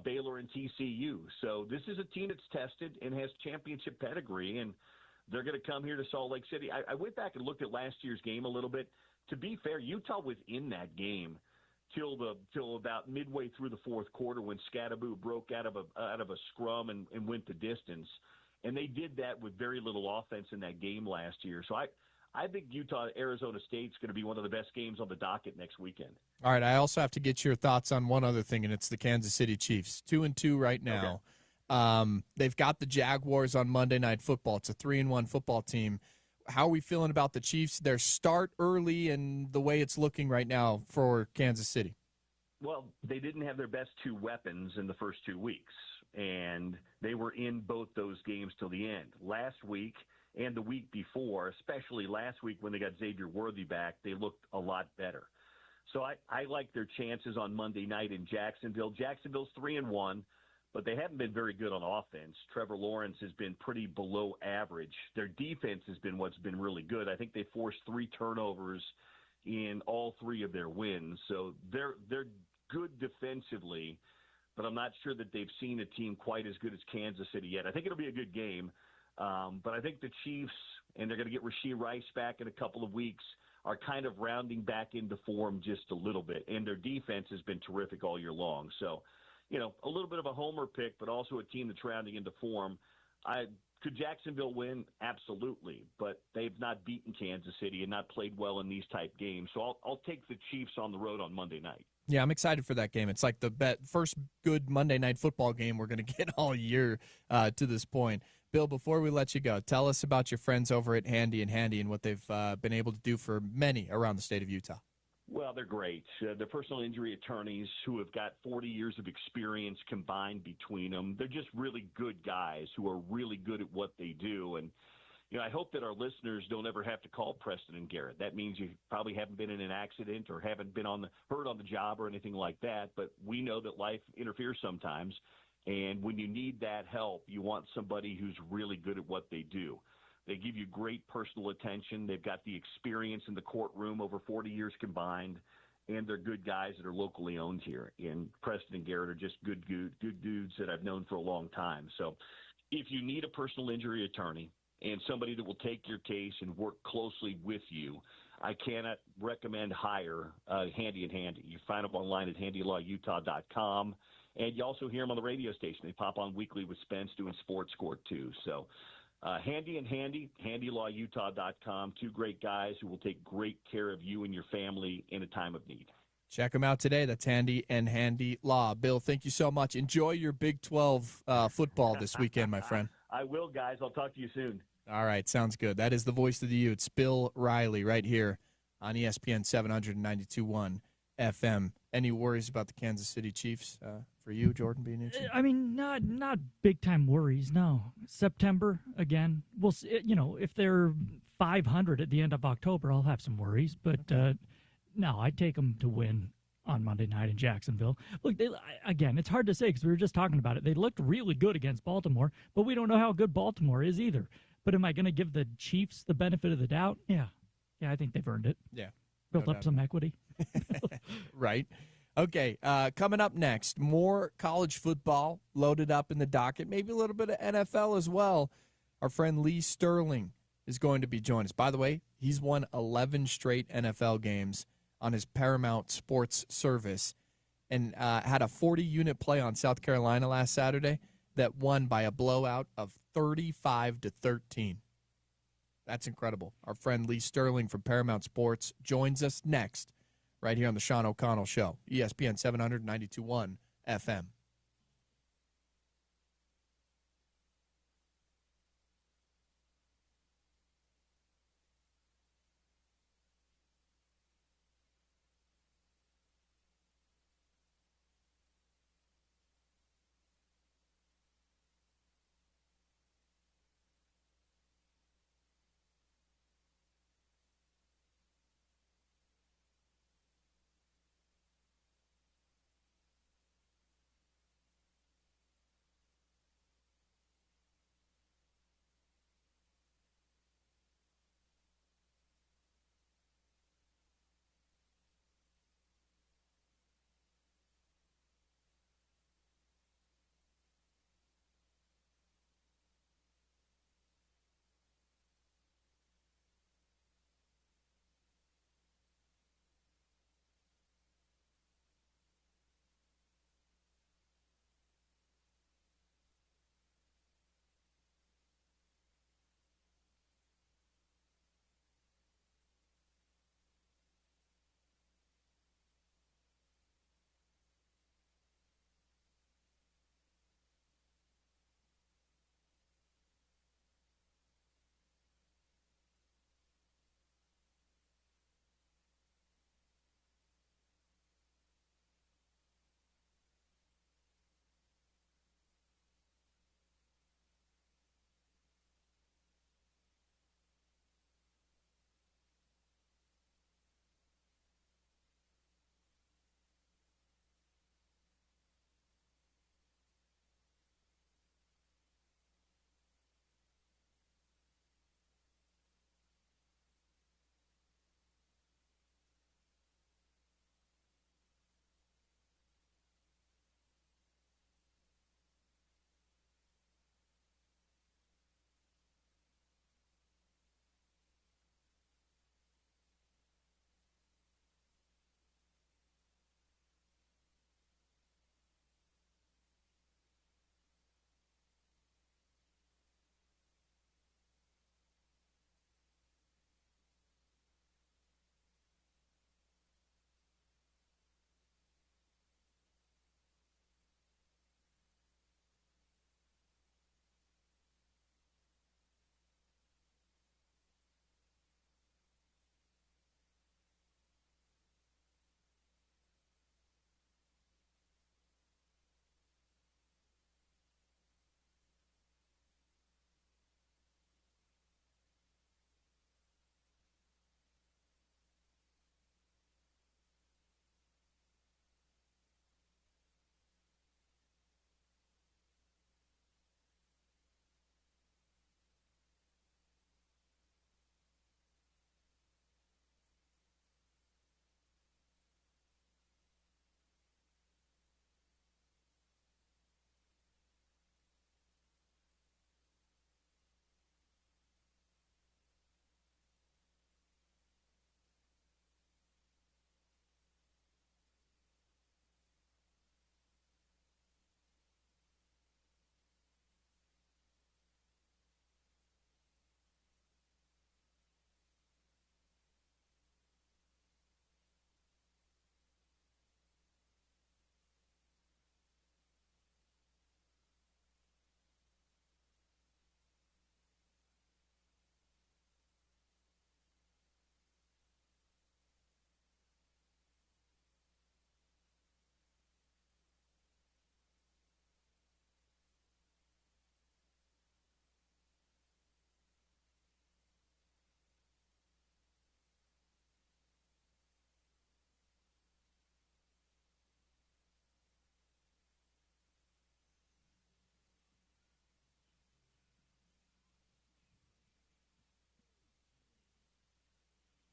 Baylor and TCU. So this is a team that's tested and has championship pedigree, and they're going to come here to Salt Lake City. I went back and looked at last year's game a little bit. To be fair, Utah was in that game till about midway through the fourth quarter when Scadaboo broke out of a scrum and went the distance. And they did that with very little offense in that game last year. So I think Arizona State's going to be one of the best games on the docket next weekend. All right, I also have to get your thoughts on one other thing, and it's the Kansas City Chiefs. 2-2 right now. Okay. They've got the Jaguars on Monday Night Football. It's a 3-1 football team. How are we feeling about the Chiefs, their start early, and the way it's looking right now for Kansas City? Well, they didn't have their best 2 weapons in the first 2 weeks, and they were in both those games till the end. Last week and the week before, especially last week when they got Xavier Worthy back, they looked a lot better. So I like their chances on Monday night in Jacksonville. Jacksonville's 3-1. But they haven't been very good on offense. Trevor Lawrence has been pretty below average. Their defense has been what's been really good. I think they forced 3 turnovers in all 3 of their wins. So they're good defensively, but I'm not sure that they've seen a team quite as good as Kansas City yet. I think it'll be a good game. But I think the Chiefs, and they're going to get Rashee Rice back in a couple of weeks, are kind of rounding back into form just a little bit. And their defense has been terrific all year long. So, a little bit of a homer pick, but also a team that's rounding into form. Could Jacksonville win? Absolutely. But they've not beaten Kansas City and not played well in these type games. So I'll take the Chiefs on the road on Monday night. Yeah, I'm excited for that game. It's like the first good Monday Night Football game we're going to get all year to this point. Bill, before we let you go, tell us about your friends over at Handy and what they've been able to do for many around the state of Utah. Well, they're great. They're personal injury attorneys who have got 40 years of experience combined between them. They're just really good guys who are really good at what they do. And, I hope that our listeners don't ever have to call Preston and Garrett. That means you probably haven't been in an accident or haven't been hurt on the job or anything like that. But we know that life interferes sometimes. And when you need that help, you want somebody who's really good at what they do. They give you great personal attention. They've got the experience in the courtroom over 40 years combined, and they're good guys that are locally owned here. And Preston and Garrett are just good dudes that I've known for a long time. So if you need a personal injury attorney and somebody that will take your case and work closely with you, I cannot recommend hire Handy and Handy. You find them online at handyLawUtah.com. And you also hear them on the radio station. They pop on weekly with Spence doing Sports Court too. So Handy and Handy, HandyLawUtah.com. Two great guys who will take great care of you and your family in a time of need. Check them out today. That's Handy and Handy Law. Bill, thank you so much. Enjoy your Big 12 football this weekend, my friend. I will, guys. I'll talk to you soon. All right, sounds good. That is the voice of the Utes, Bill Riley, right here on ESPN 792.1 FM. Any worries about the Kansas City Chiefs for you, Jordan Bianucci? I mean, not big time worries. No, September again. We'll see, if they're 500 at the end of October, I'll have some worries. But no, I'd take them to win on Monday night in Jacksonville. Look, again, it's hard to say because we were just talking about it. They looked really good against Baltimore, but we don't know how good Baltimore is either. But am I going to give the Chiefs the benefit of the doubt? Yeah, I think they've earned it. Yeah. Built up some equity. Right. Okay, coming up next, more college football loaded up in the docket, maybe a little bit of NFL as well. Our friend Lee Sterling is going to be joining us. By the way, he's won 11 straight NFL games on his Paramount Sports service and had a 40-unit play on South Carolina last Saturday that won by a blowout of 35-13. That's incredible. Our friend Lee Sterling from Paramount Sports joins us next right here on the Sean O'Connell Show, ESPN 792.1 FM.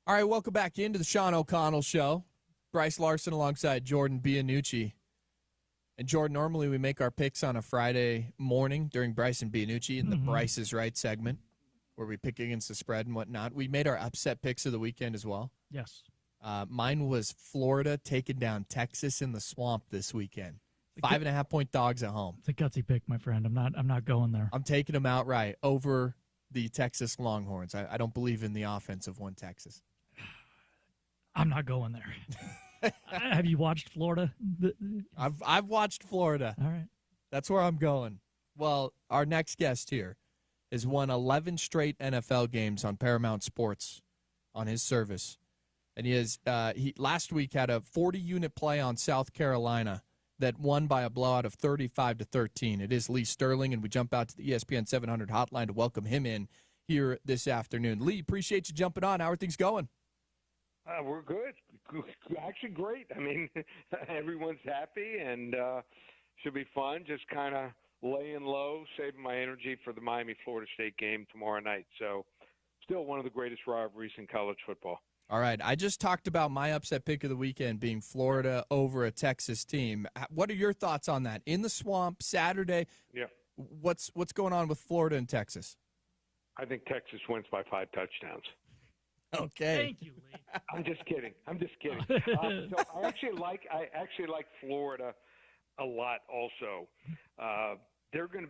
All right, welcome back into the Sean O'Connell Show. Brice Larson alongside Jordan Bianucci. And Jordan, normally we make our picks on a Friday morning during Brice and Bianucci in the Brice is Right segment, where we pick against the spread and whatnot. We made our upset picks of the weekend as well. Yes. Mine was Florida taking down Texas in the Swamp this weekend. 5.5-point dogs at home. It's a gutsy pick, my friend. I'm not going there. I'm taking them outright over the Texas Longhorns. I don't believe in the offense of one Texas. I'm not going there. Have you watched Florida? I've watched Florida. All right. That's where I'm going. Well, our next guest here has won 11 straight NFL games on Paramount Sports on his service. And he last week had a 40-unit play on South Carolina that won by a blowout of 35-13. It is Lee Sterling, and we jump out to the ESPN 700 hotline to welcome him in here this afternoon. Lee, appreciate you jumping on. How are things going? We're good. Actually, great. I mean, everyone's happy and should be fun. Just kind of laying low, saving my energy for the Miami-Florida State game tomorrow night. So still one of the greatest rivalries in college football. All right. I just talked about my upset pick of the weekend being Florida over a Texas team. What are your thoughts on that? In the Swamp, Saturday. Yeah. What's going on with Florida and Texas? I think Texas wins by 5 touchdowns. Okay. Thank you, Lee. I'm just kidding. So I actually like Florida a lot. Also, they're going to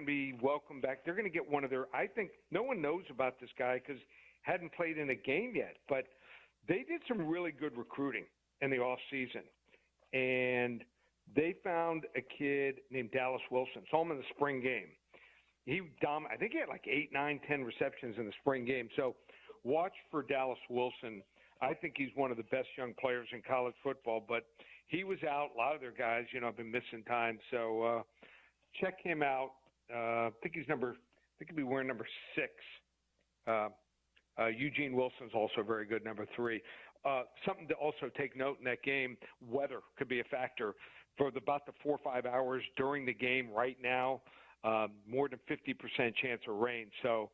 be welcome back. They're going to get one of their. I think no one knows about this guy because hadn't played in a game yet, but they did some really good recruiting in the off season, and they found a kid named Dallas Wilson. Saw him in the spring game. I think he had like 8, 9, 10 receptions in the spring game. So watch for Dallas Wilson. I think he's one of the best young players in college football, but he was out. A lot of their guys, have been missing time. So check him out. I think he'll be wearing number 6. Eugene Wilson's also very good, number 3. Something to also take note in that game, weather could be a factor. For about the 4 or 5 hours during the game right now, more than 50% chance of rain. So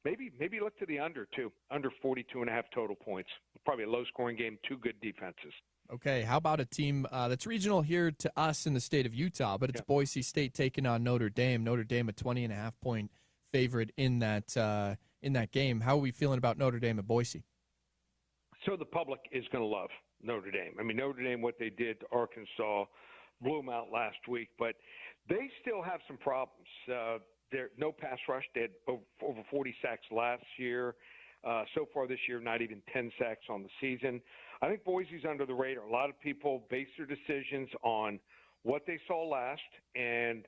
maybe look to the under, too. Under 42.5 total points. Probably a low-scoring game, 2 good defenses. Okay, how about a team that's regional here to us in the state of Utah, but it's Boise State taking on Notre Dame. Notre Dame a 20.5-point favorite in that game. How are we feeling about Notre Dame at Boise? So the public is going to love Notre Dame. I mean, Notre Dame, what they did to Arkansas, blew them out last week, but they still have some problems. They're no pass rush. They had over 40 sacks last year. So far this year, not even 10 sacks on the season. I think Boise's under the radar. A lot of people base their decisions on what they saw last, and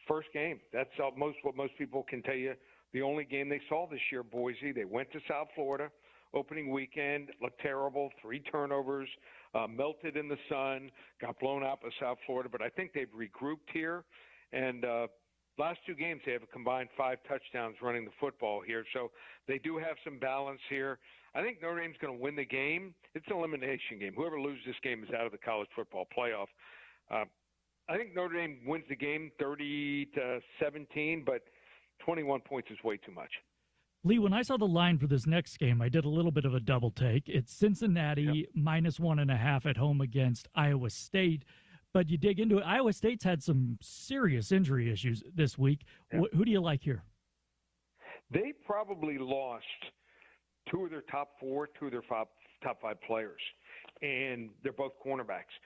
first game. That's what most people can tell you. The only game they saw this year, Boise, they went to South Florida opening weekend, looked terrible, 3 turnovers, melted in the sun, got blown out by South Florida. But I think they've regrouped here, and last 2 games they have a combined 5 touchdowns running the football here. So they do have some balance here. I think Notre Dame's going to win the game. It's an elimination game. Whoever loses this game is out of the college football playoff. I think Notre Dame wins the game 30-17, but 21 points is way too much. Lee, when I saw the line for this next game, I did a little bit of a double take. It's Cincinnati -1.5 at home against Iowa State. But you dig into it, Iowa State's had some serious injury issues this week. Yep. Who do you like here? They probably lost 2 of their top 4, 2 of their top 5 players, and they're both cornerbacks.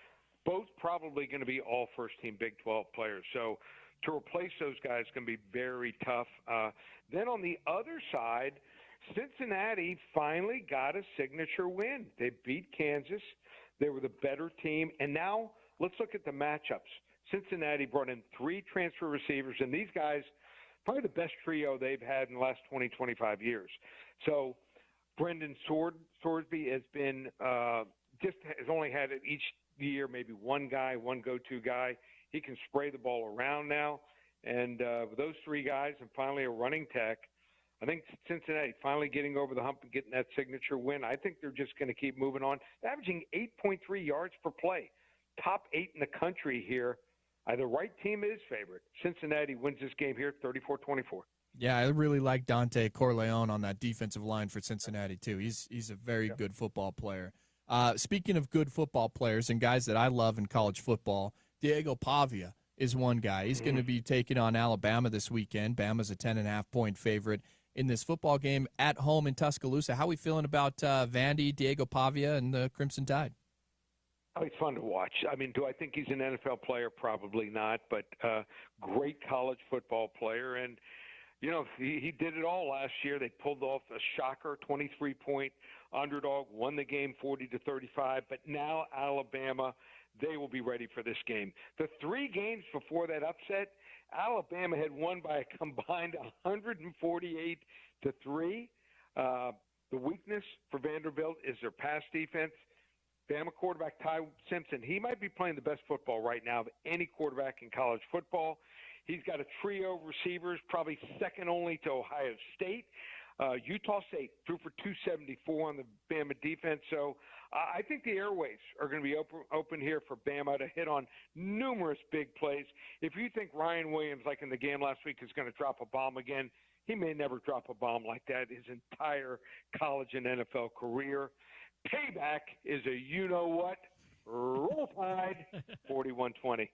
Both probably going to be all first-team Big 12 players. So to replace those guys is going to be very tough. Then on the other side, Cincinnati finally got a signature win. They beat Kansas. They were the better team. And now let's look at the matchups. Cincinnati brought in 3 transfer receivers, and these guys, probably the best trio they've had in the last 20, 25 years. So Brendan Sorsby has been has only had it each year, maybe one guy, one go-to guy. He can spray the ball around now. And with those 3 guys and finally a running tech, I think Cincinnati finally getting over the hump and getting that signature win. I think they're just going to keep moving on. They're averaging 8.3 yards per play. Top 8 in the country here. The right team is favorite. Cincinnati wins this game here 34-24. Yeah, I really like Dante Corleone on that defensive line for Cincinnati, too. He's a very good football player. Speaking of good football players and guys that I love in college football, Diego Pavia is one guy. He's going to be taking on Alabama this weekend. Bama's a 10.5-point favorite in this football game at home in Tuscaloosa. How are we feeling about Vandy, Diego Pavia, and the Crimson Tide? Oh, he's fun to watch. I mean, do I think he's an NFL player? Probably not, but great college football player. And, you know, he did it all last year. They pulled off a shocker, 23-point underdog, won the game 40-35. But now Alabama, they will be ready for this game. The 3 games before that upset, Alabama had won by a combined 148-3. The weakness for Vanderbilt is their pass defense. Bama quarterback Ty Simpson, he might be playing the best football right now of any quarterback in college football. He's got a trio of receivers, probably second only to Ohio State. Utah State threw for 274 on the Bama defense. So I think the airways are going to be open here for Bama to hit on numerous big plays. If you think Ryan Williams, like in the game last week, is going to drop a bomb again, he may never drop a bomb like that his entire college and NFL career. Payback is a you-know-what. Roll Tide, 41-20.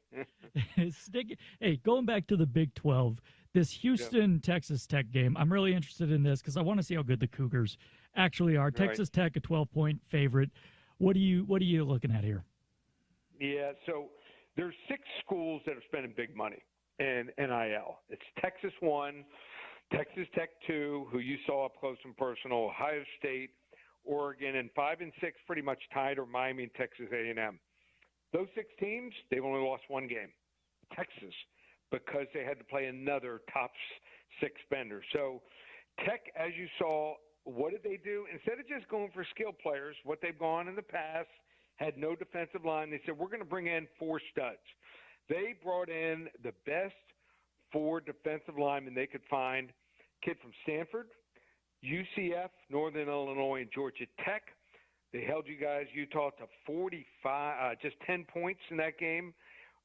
Hey, going back to the Big 12, this Houston-Texas Tech game, I'm really interested in this because I want to see how good the Cougars actually are. Right. Texas Tech, a 12-point favorite. What are you looking at here? Yeah, so there's 6 schools that are spending big money in NIL. It's Texas 1, Texas Tech 2, who you saw up close and personal, Ohio State, Oregon, and 5 and 6 pretty much tied, or Miami and Texas A&M. Those 6 teams, they've only lost 1 game. Texas, because they had to play another top 6 spender. So Tech, as you saw, what did they do? Instead of just going for skilled players, what they've gone in the past, had no defensive line, they said, we're going to bring in 4 studs. They brought in the best 4 defensive linemen they could find. Kid from Stanford, UCF, Northern Illinois, and Georgia Tech. They held you guys, Utah, to just 10 points in that game,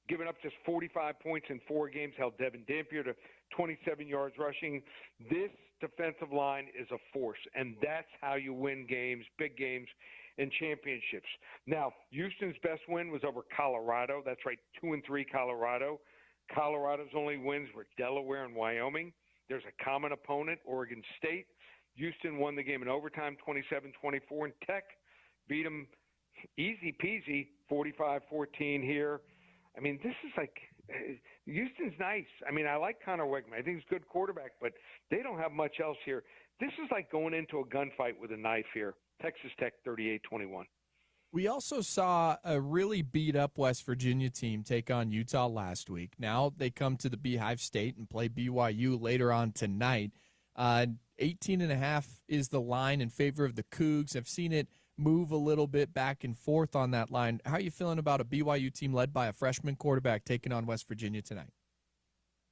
giving up just 45 points in 4 games, held Devin Dampier to 27 yards rushing. This defensive line is a force, and that's how you win games, big games, and championships. Now, Houston's best win was over Colorado. That's right, 2-3 Colorado. Colorado's only wins were Delaware and Wyoming. There's a common opponent, Oregon State. Houston won the game in overtime, 27-24, and Tech beat them easy peasy, 45-14 here. I mean, this is like Houston's nice. I mean, I like Connor Wegman. I think he's a good quarterback, but they don't have much else here. This is like going into a gunfight with a knife here. Texas Tech 38-21. We also saw a really beat-up West Virginia team take on Utah last week. Now they come to the Beehive State and play BYU later on tonight. 18.5 is the line in favor of the Cougs. I've seen it move a little bit back and forth on that line. How are you feeling about a BYU team led by a freshman quarterback taking on West Virginia tonight?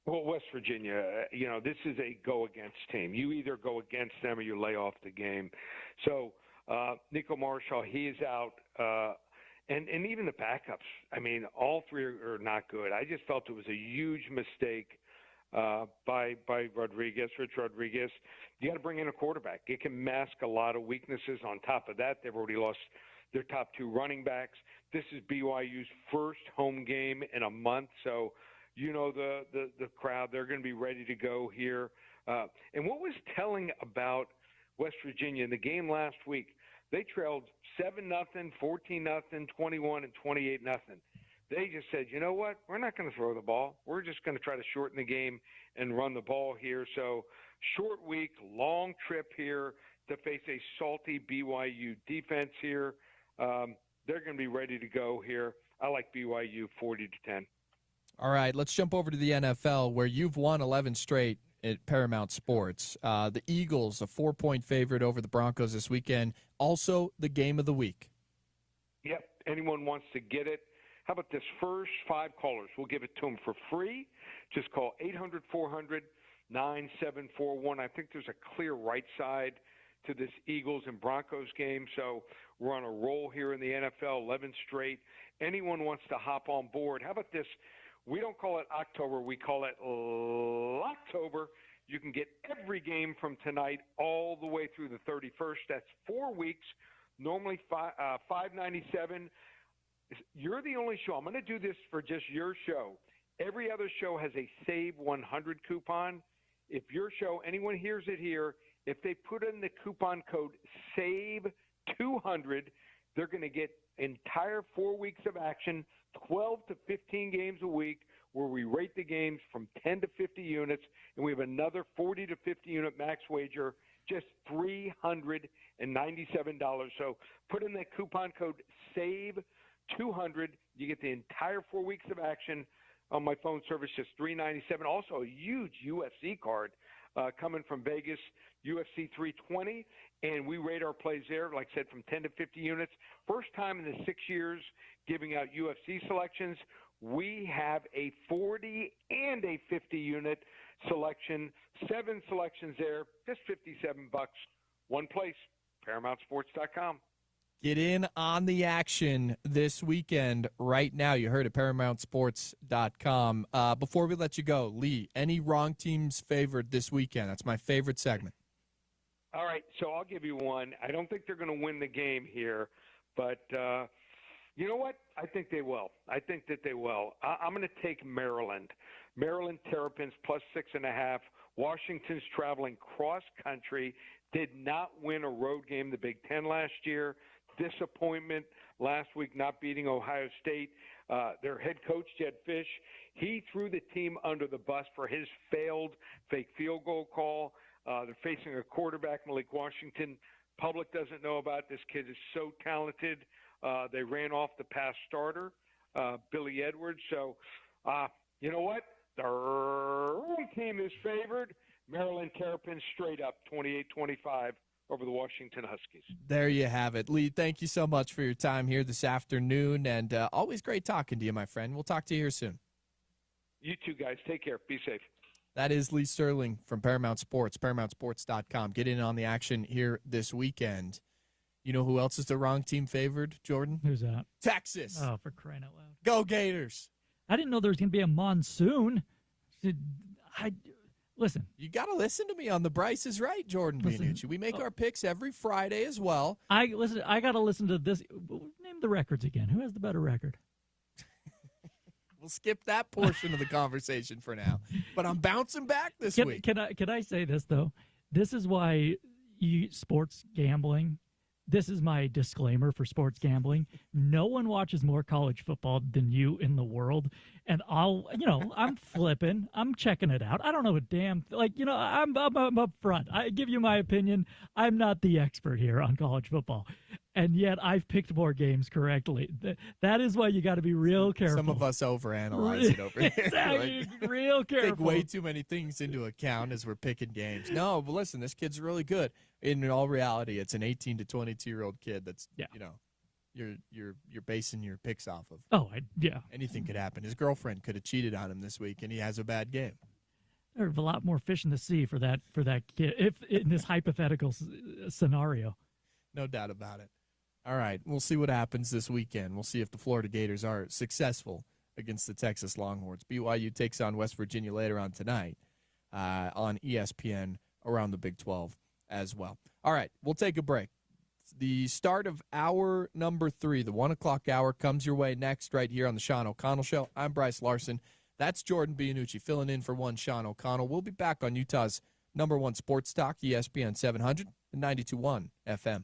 Well, West Virginia, this is a go-against team. You either go against them or you lay off the game. So Nico Marshall, he is out. And even the backups, I mean, all 3 are not good. I just felt it was a huge mistake by Rodriguez, Rich Rodriguez. You got to bring in a quarterback. It can mask a lot of weaknesses. On top of that, they've already lost their top 2 running backs. This is BYU's first home game in a month, so the crowd, they're going to be ready to go here. And what was telling about West Virginia in the game last week, they trailed 7-0, 14-0, 21, and 28-0. They just said, you know what? We're not going to throw the ball. We're just going to try to shorten the game and run the ball here. So short week, long trip here to face a salty BYU defense here. They're going to be ready to go here. I like BYU 40-10. All right, let's jump over to the NFL where you've won 11 straight at Paramount Sports. The Eagles, a 4-point favorite over the Broncos this weekend. Also the game of the week. Yep, anyone wants to get it. How about this? First 5 callers, we'll give it to them for free. Just call 800-400-9741. I think there's a clear right side to this Eagles and Broncos game. So we're on a roll here in the NFL, 11 straight. Anyone wants to hop on board. How about this? We don't call it October. We call it Locktober. You can get every game from tonight all the way through the 31st. That's 4 weeks, normally $5.97. You're the only show. I'm going to do this for just your show. Every other show has a Save 100 coupon. If your show, anyone hears it here, if they put in the coupon code SAVE 200, they're going to get entire 4 weeks of action, 12 to 15 games a week, where we rate the games from 10 to 50 units, and we have another 40 to 50 unit max wager, just $397. So put in that coupon code SAVE 200. You get the entire 4 weeks of action on my phone service, just $397. Also, a huge UFC card coming from Vegas, UFC 320, and we rate our plays there, like I said, from 10 to 50 units. First time in the 6 years giving out UFC selections. We have a 40 and a 50 unit selection, 7 selections there, just $57. One place, ParamountSports.com. Get in on the action this weekend right now. You heard it, ParamountSports.com. Before we let you go, Lee, any wrong teams favored this weekend? That's my favorite segment. All right, so I'll give you one. I don't think they're going to win the game here, but you know what? I think they will. I think that they will. I'm going to take Maryland. Maryland Terrapins plus 6.5. Washington's traveling cross country. Did not win a road game the Big Ten last year. Disappointment last week not beating Ohio State. Their head coach, Jed Fish, he threw the team under the bus for his failed fake field goal call. They're facing a quarterback, Malik Washington. Public doesn't know about this kid is so talented. They ran off the past starter, Billy Edwards. So, you know what? The wrong team is favored. Maryland Terrapins straight up 28-25 over the Washington Huskies. There you have it. Lee, thank you so much for your time here this afternoon, and always great talking to you, my friend. We'll talk to you here soon. You too, guys. Take care. Be safe. That is Lee Sterling from Paramount Sports, ParamountSports.com. Get in on the action here this weekend. You know who else is the wrong team favored, Jordan? Who's that? Texas. Oh, for crying out loud. Go Gators. I didn't know there was going to be a monsoon. Listen. You got to listen to me on the Brice is Right, Jordan Bianucci. We make our picks every Friday as well. I got to listen to this. Name the records again. Who has the better record? We'll skip that portion of the conversation for now. But I'm bouncing back this week. Can I say this, though? This is why sports gambling, this is my disclaimer for sports gambling. No one watches more college football than you in the world. And I'm flipping. I'm checking it out. I don't know a damn, I'm up front. I give you my opinion. I'm not the expert here on college football. And yet I've picked more games correctly. That is why you got to be real careful. Some of us overanalyze it over here. Exactly. Real careful. Take way too many things into account as we're picking games. No, but listen, this kid's really good. In all reality, it's an 18 to 22-year-old kid that's, you're basing your picks off of. Oh, Anything could happen. His girlfriend could have cheated on him this week, and he has a bad game. There's a lot more fish in the sea for that kid, if in this hypothetical scenario. No doubt about it. All right, we'll see what happens this weekend. We'll see if the Florida Gators are successful against the Texas Longhorns. BYU takes on West Virginia later on tonight on ESPN around the Big 12 as well. All right, we'll take a break. The start of hour number 3, the 1 o'clock hour, comes your way next right here on the Sean O'Connell Show. I'm Brice Larson. That's Jordan Bianucci filling in for one Sean O'Connell. We'll be back on Utah's number 1 sports talk, ESPN 700 and 92.1 FM.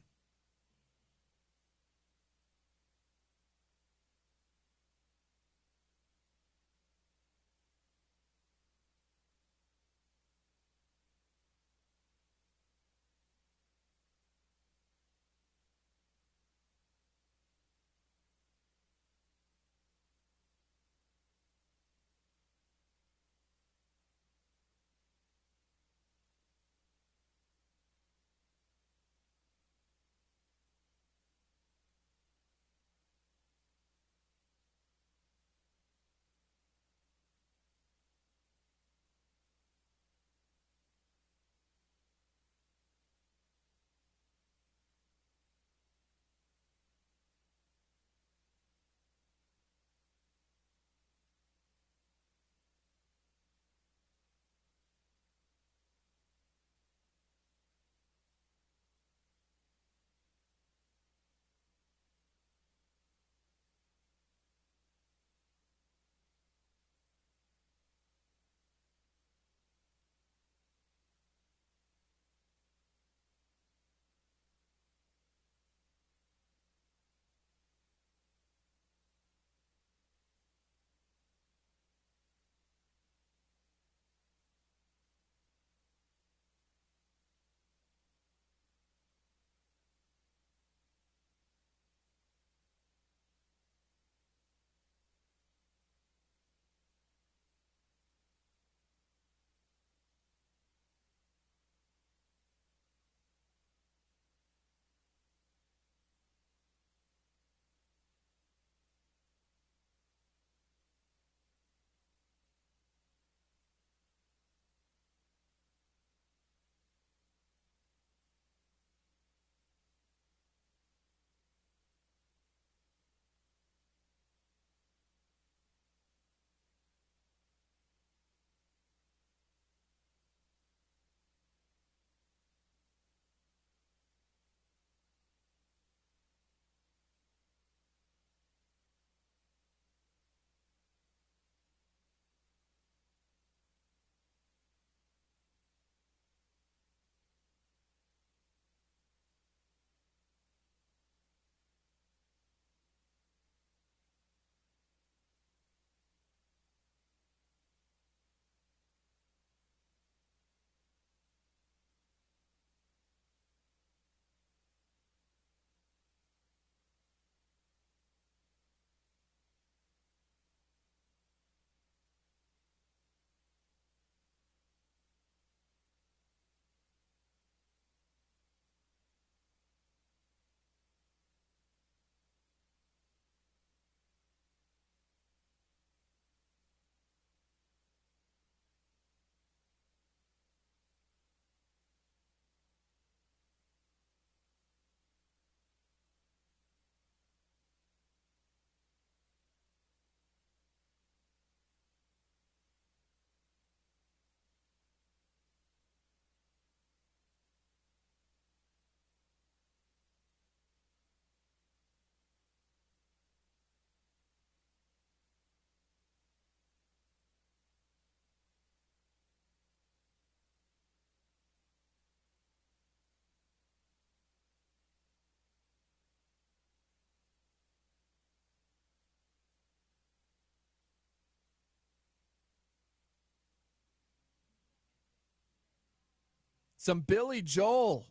Some Billy Joel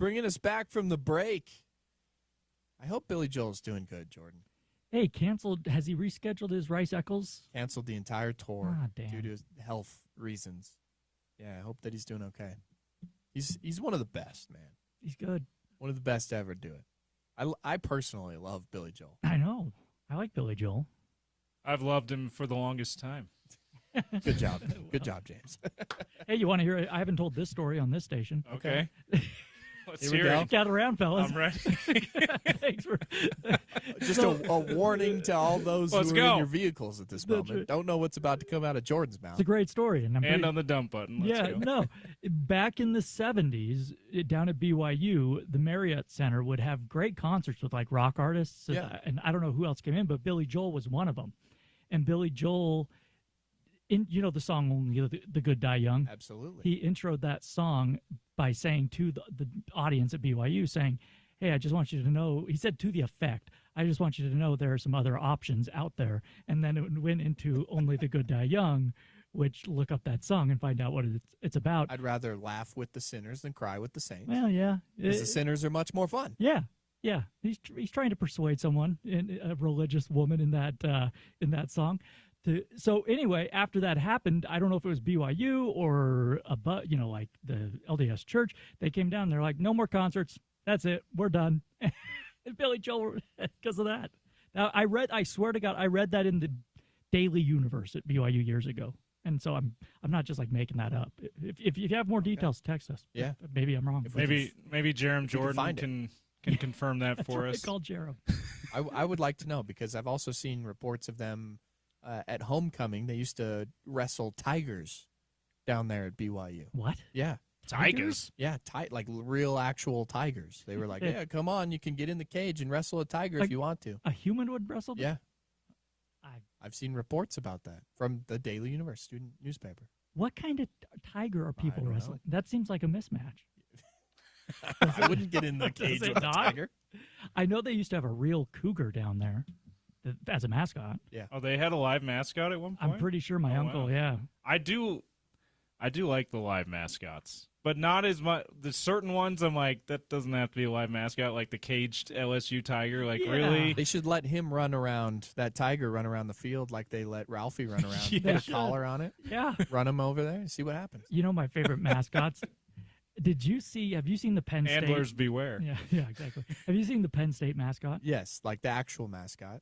bringing us back from the break. I hope Billy Joel's doing good, Jordan. Hey, canceled. Has he rescheduled his Rice Eccles? Canceled the entire tour damn. due to health reasons. Yeah, I hope that he's doing okay. He's one of the best, man. He's good. One of the best to ever do it. I personally love Billy Joel. I know. I like Billy Joel. I've loved him for the longest time. Good job. Good job, James. Hey, you want to hear it? I haven't told this story on this station. Okay. Let's Here we hear go. it. Gather around, fellas. I'm ready. Thanks for Just a warning to all those Let's who are go. in your vehicles at this moment. right. Don't know what's about to come out of Jordan's mouth. It's a great story, and I'm And pretty- on the dump button. Let's yeah, go. no. Back in the 70s, down at BYU, the Marriott Center would have great concerts with like rock artists. Yeah. And I don't know who else came in, but Billy Joel was one of them. And Billy Joel, you know the song "Only the Good Die Young." Absolutely. He introed that song by saying to the audience at BYU, saying, "Hey, I just want you to know," he said to the effect, "I just want you to know there are some other options out there." And then it went into "Only the Good Die Young," which look up that song and find out what it's about. I'd rather laugh with the sinners than cry with the saints. Well, yeah. Because the sinners are much more fun. Yeah. Yeah. He's trying to persuade someone, a religious woman in that song. So anyway, after that happened, I don't know if it was BYU or like the LDS Church. They came down. They're like, no more concerts. That's it. We're done. And Billy Joel, because of that. Now I swear to God, I read that in the Daily Universe at BYU years ago. And so I'm not just like making that up. If you have more details, text us. Yeah. Maybe I'm wrong. Maybe Jerem Jordan can confirm that That's for what us. I called Jerem. I would like to know, because I've also seen reports of them at homecoming. They used to wrestle tigers down there at BYU. What? Yeah. Tigers? Yeah, like real actual tigers. They were like, yeah, come on, you can get in the cage and wrestle a tiger if you want to. A human would wrestle? Yeah. I've seen reports about that from the Daily Universe student newspaper. What kind of tiger are people don't wrestling? That seems like a mismatch. I wouldn't get in the cage Does it with a not? tiger. I know they used to have a real cougar down there as a mascot. Yeah. Oh, they had a live mascot at one point? I'm pretty sure my uncle, wow. yeah. I do like the live mascots, but not as much. The certain ones, I'm like, that doesn't have to be a live mascot, like the caged LSU tiger. Like, Yeah. really? They should let him run around, that tiger run around the field like they let Ralphie run around. Yeah. Put They a should. collar on it, Yeah. run him over there, and see what happens. You know my favorite mascots? Have you seen the Penn State? Handlers beware. Yeah, exactly. Have you seen the Penn State mascot? Yes, like the actual mascot.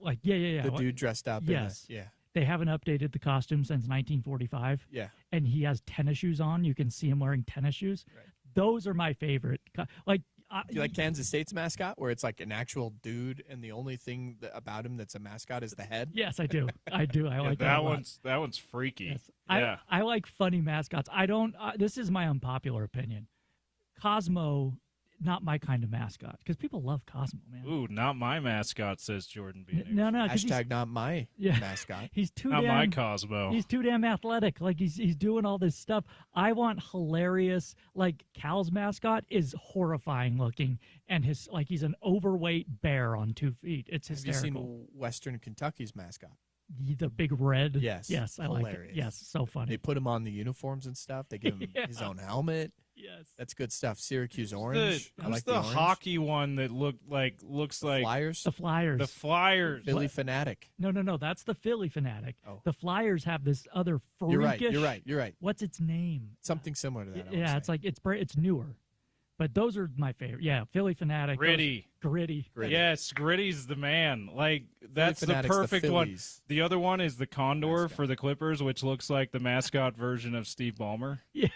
Like, yeah. The dude dressed up. Yes. Yeah. They haven't updated the costume since 1945. Yeah. And he has tennis shoes on. You can see him wearing tennis shoes. Right. Those are my favorite. Like, Do you like Kansas State's mascot, where it's like an actual dude, and the only thing about him that's a mascot is the head? Yes, I do. I do. I like that. that a lot. one's freaky. Yes. Yeah. I like funny mascots. I don't. This is my unpopular opinion. Cosmo, not my kind of mascot, because people love Cosmo, man. Ooh, not my mascot, says Jordan Bianucci. No, 'cause Hashtag not my Yeah. mascot. he's too Not damn. my Cosmo. He's too damn athletic. Like he's doing all this stuff. I want hilarious. Like Cal's mascot is horrifying looking, and he's an overweight bear on 2 feet. It's Have you hysterical. seen Western Kentucky's mascot? The big red. Yes. Yes, I like it. Hilarious. Yes, so funny. They put him on the uniforms and stuff. They give him his own helmet. Yes. That's good stuff. Syracuse orange. I Who's like the orange. hockey one that looks like Flyers. The Flyers. the Flyers? Philly Fanatic. No. That's the Philly Fanatic. Oh. The Flyers have this other freakish. You're right. What's its name? Something similar to that. I would Yeah, say. it's like it's newer, but those are my favorite. Yeah, Philly Fanatic. Gritty. Gritty. Gritty. Yes, Gritty's the man. Like, that's the Fanatic's the perfect one. Phillies. The other one is the Condor Mascot. for the Clippers, which looks like the mascot version of Steve Ballmer. Yeah.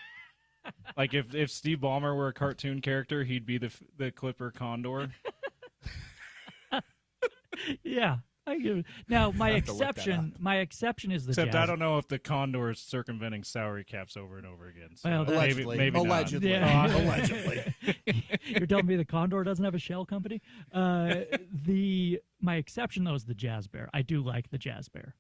Like, if Steve Ballmer were a cartoon character, he'd be the Clipper Condor. Yeah. I give it. Now my I'll have to look that exception is the Except Jazz. I don't know if the Condor is circumventing salary caps over and over again. So Well, Allegedly. maybe not. Allegedly. Yeah. Allegedly. You're telling me the Condor doesn't have a shell company? My exception though is the Jazz Bear. I do like the Jazz Bear,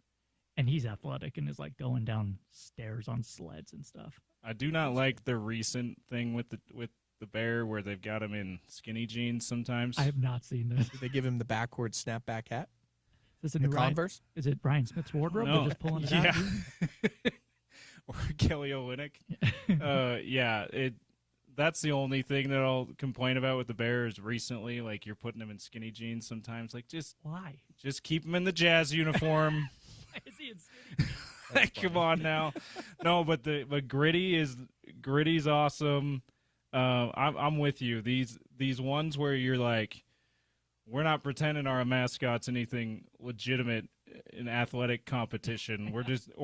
and he's athletic and is like going down stairs on sleds and stuff. I do not like the recent thing with the bear where they've got him in skinny jeans sometimes. I have not seen this. Did they give him the backwards snapback hat? Is this a The new Ryan, Converse? is it Brian Smith's wardrobe? No. They're just pulling it Yeah. out. Or Kelly Olynyk. Yeah, that's the only thing that I'll complain about with the Bears recently. Like, you're putting them in skinny jeans sometimes. Like, Why? Just keep them in the Jazz uniform. Why is he in skinny? Like, come on now. No, but Gritty's awesome. I'm with you. These ones where you're like, we're not pretending our mascot's anything legitimate in athletic competition. We're just The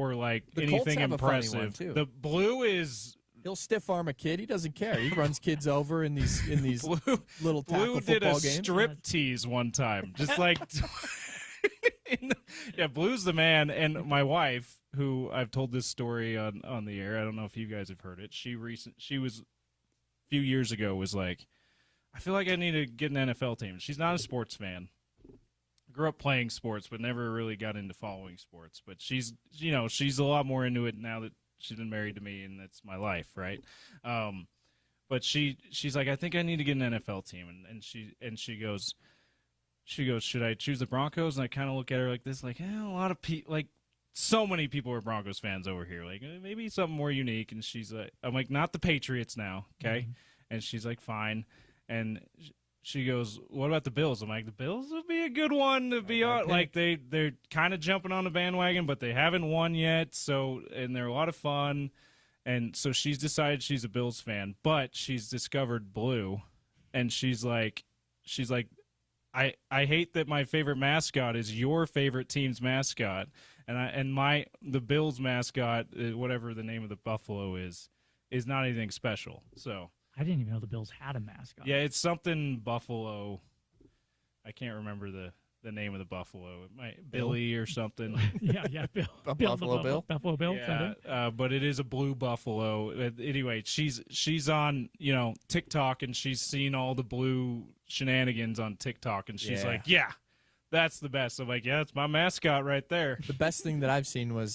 anything Colts have impressive. A funny one too. The blue is. He'll stiff arm a kid. He doesn't care. He runs kids over in these little tackle Blue did football a games. strip tease one time, just like. Yeah, Blue's the man. And my wife, who I've told this story on the air, I don't know if you guys have heard it. She was a few years ago was like, I feel like I need to get an NFL team. She's not a sports fan. Grew up playing sports, but never really got into following sports. But she's a lot more into it now that she's been married to me, and that's my life, right? But she's like, I think I need to get an NFL team, and she goes, should I choose the Broncos? And I kind of look at her like this, like, a lot of people, like, so many people are Broncos fans over here, like maybe something more unique. And she's like, I'm like, not the Patriots now, okay? Mm-hmm. And she's like, fine. And she goes, what about the Bills? I'm like, the Bills would be a good one to be on. Like, they're kind of jumping on the bandwagon, but they haven't won yet. So, and they're a lot of fun. And so she's decided she's a Bills fan, but she's discovered blue. And she's like, I hate that my favorite mascot is your favorite team's mascot. And the Bills mascot, whatever the name of the buffalo is not anything special. So. I didn't even know the Bills had a mascot. Yeah, it's something buffalo. I can't remember the name of the buffalo. It might Billy or something. yeah, Bill. Buffalo Bill. Buffalo Bill. Yeah, but it is a blue buffalo. Anyway, she's on TikTok, and she's seen all the blue shenanigans on TikTok, and she's like, yeah. That's the best. I'm like, yeah, it's my mascot right there. The best thing that I've seen was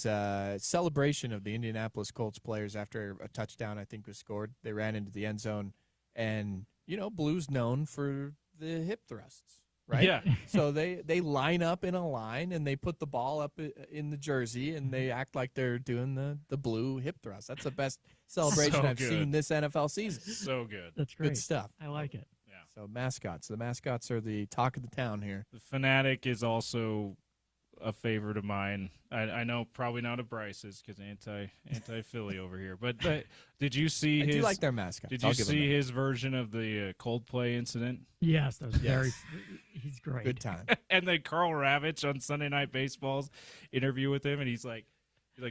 celebration of the Indianapolis Colts players after a touchdown, I think, was scored. They ran into the end zone, and, Blue's known for the hip thrusts, right? Yeah. So they line up in a line, and they put the ball up in the jersey, and they act like they're doing the blue hip thrust. That's the best celebration I've seen this NFL season. So good. That's great. Good stuff. I like it. So mascots. The mascots are the talk of the town here. The Fanatic is also a favorite of mine. I know probably not of Brice's because anti-Philly over here. But did you see his? I do like their mascots. Did you see his version of the Coldplay incident? Yes, that was very. He's great. Good time. And then Carl Ravitch on Sunday Night Baseball's interview with him, and he's like,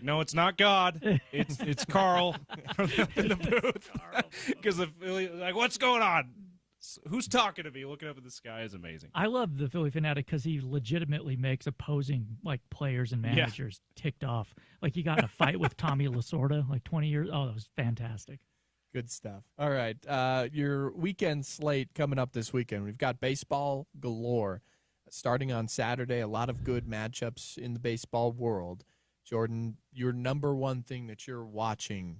no, it's not God. It's Carl from in the booth. Because the Philly, like, what's going on? Who's talking to me? Looking up at the sky is amazing. I love the Philly Fanatic because he legitimately makes opposing players and managers ticked off. Like, he got in a fight with Tommy Lasorda 20 years. Oh, that was fantastic. Good stuff. All right, your weekend slate coming up this weekend. We've got baseball galore starting on Saturday. A lot of good matchups in the baseball world. Jordan, your number one thing that you're watching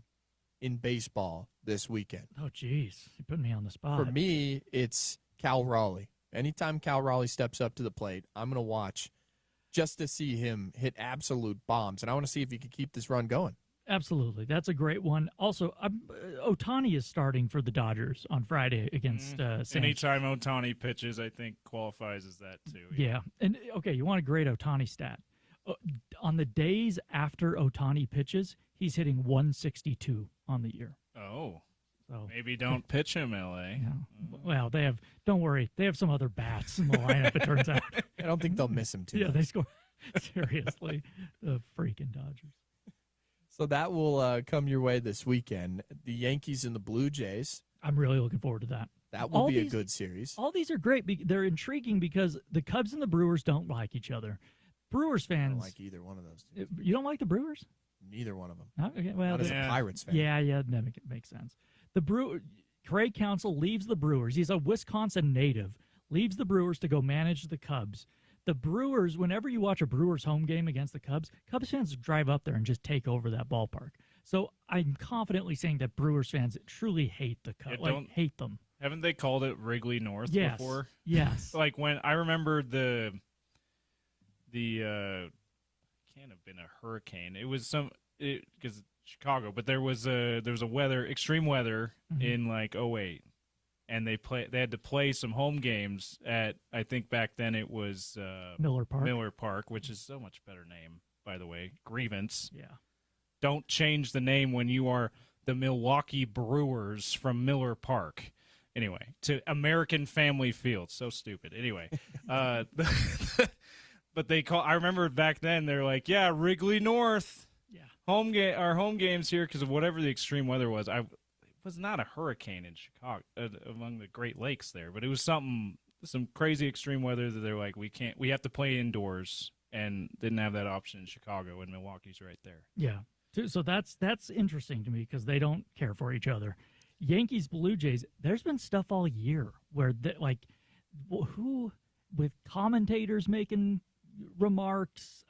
in baseball this weekend? Oh, geez. You put me on the spot. For me, it's Cal Raleigh. Anytime Cal Raleigh steps up to the plate, I'm going to watch just to see him hit absolute bombs. And I want to see if he can keep this run going. Absolutely. That's a great one. Also, Ohtani is starting for the Dodgers on Friday against Saints. Anytime Ohtani pitches, I think qualifies as that too. Yeah. And, okay, you want a great Ohtani stat. On the days after Ohtani pitches, he's hitting 162 on the year. Oh. So maybe don't pitch him, L.A. Yeah. Well, don't worry. They have some other bats in the lineup, it turns out. I don't think they'll miss him too much. They score. Seriously. The freaking Dodgers. So that will come your way this weekend. The Yankees and the Blue Jays. I'm really looking forward to that. That will be a good series. All these are great. They're intriguing because the Cubs and the Brewers don't like each other. Brewers fans. I don't like either one of those two. You don't like the Brewers? Neither one of them. Okay, well, not as a Pirates fan. Yeah, that makes sense. Craig Counsell leaves the Brewers. He's a Wisconsin native. Leaves the Brewers to go manage the Cubs. The Brewers, whenever you watch a Brewers home game against the Cubs fans drive up there and just take over that ballpark. So I'm confidently saying that Brewers fans truly hate the Cubs. Hate them. Haven't they called it Wrigley North before? Yes. Like when I remember the can't have been a hurricane. It was because Chicago, but there was a extreme weather in like '08, and they had to play some home games at, I think back then it was Miller Park, which is so much better name, by the way. Grievance. Yeah. Don't change the name when you are the Milwaukee Brewers from Miller Park. Anyway, to American Family Field. So stupid. Anyway, but I remember back then they're like, yeah, Wrigley North. Yeah. Our home games here because of whatever the extreme weather was. It was not a hurricane in Chicago among the Great Lakes there, but it was some crazy extreme weather that they're like, we have to play indoors, and didn't have that option in Chicago, and Milwaukee's right there. Yeah. So that's interesting to me because they don't care for each other. Yankees, Blue Jays, there's been stuff all year where who with commentators making remarks,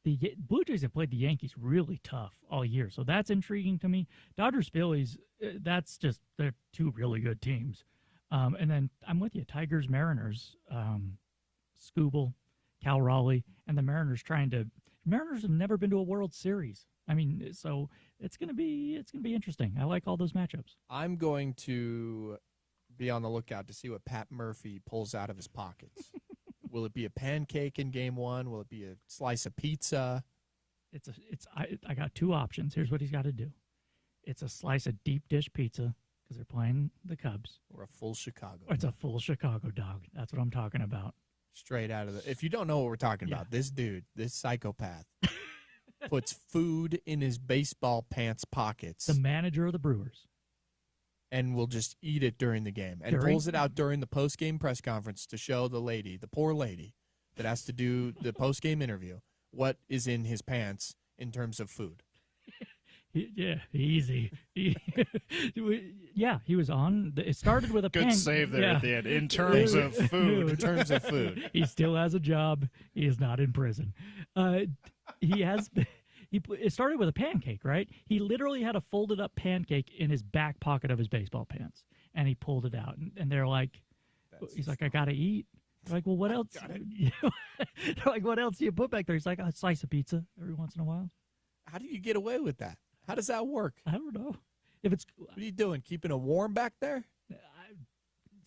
the Blue Jays have played the Yankees really tough all year. So that's intriguing to me. Dodgers, Phillies, they're two really good teams. And then I'm with you, Tigers, Mariners, Scooble, Cal Raleigh, and the Mariners Mariners have never been to a World Series. I mean, so it's gonna be interesting. I like all those matchups. I'm going to be on the lookout to see what Pat Murphy pulls out of his pockets. Will it be a pancake in game one? Will it be a slice of pizza? I got two options. Here's what he's got to do. It's a slice of deep dish pizza because they're playing the Cubs. Or a full Chicago. Or it's a full Chicago dog. That's what I'm talking about. Straight out of the. If you don't know what we're talking about, this dude, this psychopath, puts food in his baseball pants pockets. The manager of the Brewers. And will just eat it during the game. And pulls it out during the post-game press conference to show the poor lady that has to do the post-game interview, what is in his pants in terms of food. Yeah, easy. Yeah, he was on. It started with a good save there at the end. In terms of food. In terms of food. He still has a job. He is not in prison. He has. It started with a pancake, right? He literally had a folded up pancake in his back pocket of his baseball pants, and he pulled it out. And they're like, he's like, I gotta eat. They're like, well, what else? They're like, what else do you put back there? He's like, a slice of pizza every once in a while. How do you get away with that? How does that work? I don't know. What are you doing? Keeping it warm back there?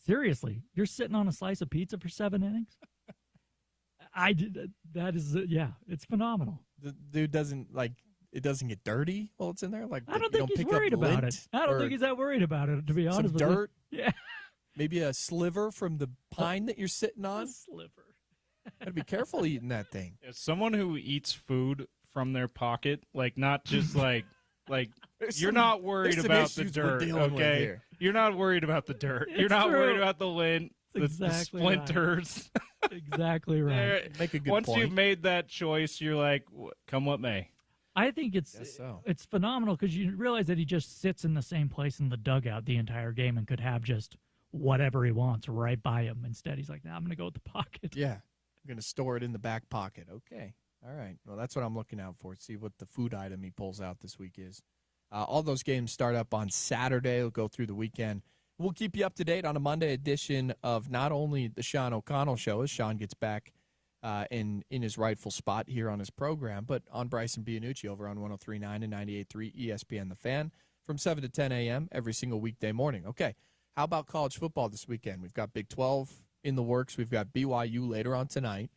Seriously, you're sitting on a slice of pizza for 7 innings? That is, it's phenomenal. The dude doesn't get dirty while it's in there. Like I don't think he's worried about it. I don't think he's that worried about it. To be honest with you, dirt. Yeah, maybe a sliver from the pine that you're sitting on. A sliver. Gotta be careful eating that thing. As someone who eats food from their pocket, like not just like you're not worried about the dirt, okay? You're not worried about the dirt. You're not worried about the lint, the splinters. Right. Exactly right. Make a good Once point. you've made that choice, you're like, come what may. I think it's phenomenal because you realize that he just sits in the same place in the dugout the entire game and could have just whatever he wants right by him. Instead, he's like, I'm going to go with the pocket. Yeah, I'm going to store it in the back pocket. Okay. All right. Well, that's what I'm looking out for. See what the food item he pulls out this week is. All those games start up on Saturday. It'll go through the weekend. We'll keep you up to date on a Monday edition of not only the Sean O'Connell Show, as Sean gets back in his rightful spot here on his program, but on Brice and Bianucci over on 103.9 and 98.3 ESPN The Fan from 7 to 10 a.m. every single weekday morning. Okay, how about college football this weekend? We've got Big 12 in the works. We've got BYU later on tonight.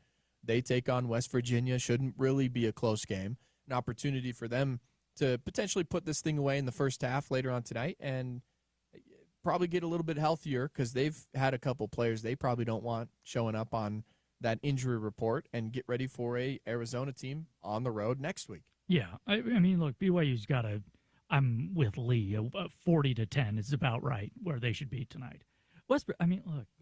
They take on West Virginia. Shouldn't really be a close game. An opportunity for them to potentially put this thing away in the first half later on tonight and probably get a little bit healthier because they've had a couple players they probably don't want showing up on that injury report and get ready for a Arizona team on the road next week. Yeah. I mean, look, BYU's got I'm with Lee. 40-10 is about right where they should be tonight. Look.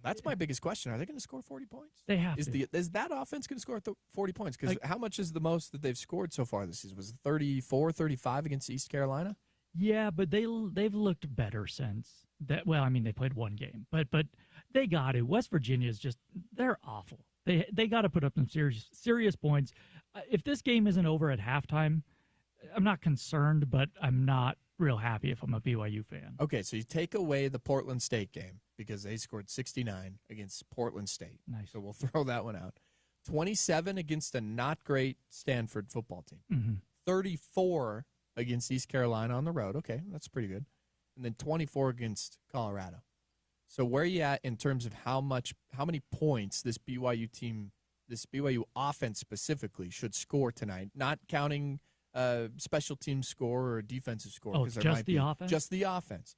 That's my biggest question. Are they going to score 40 points? They have to. Is that offense going to score 40 points? Because how much is the most that they've scored so far this season? Was it 34, 35 against East Carolina? Yeah, but they've looked better since that. Well, I mean, they played one game, but they got to. West Virginia is they're awful. They got to put up some serious points. If this game isn't over at halftime, I'm not concerned, but I'm not real happy if I'm a BYU fan. Okay, so you take away the Portland State game because they scored 69 against Portland State. Nice. So we'll throw that one out. 27 against a not great Stanford football team. Mm-hmm. 34 against East Carolina on the road. Okay, that's pretty good. And then 24 against Colorado. So where are you at in terms of how many points this BYU team, this BYU offense specifically, should score tonight? Not counting special team score or defensive score. Oh, just the offense? Just the offense.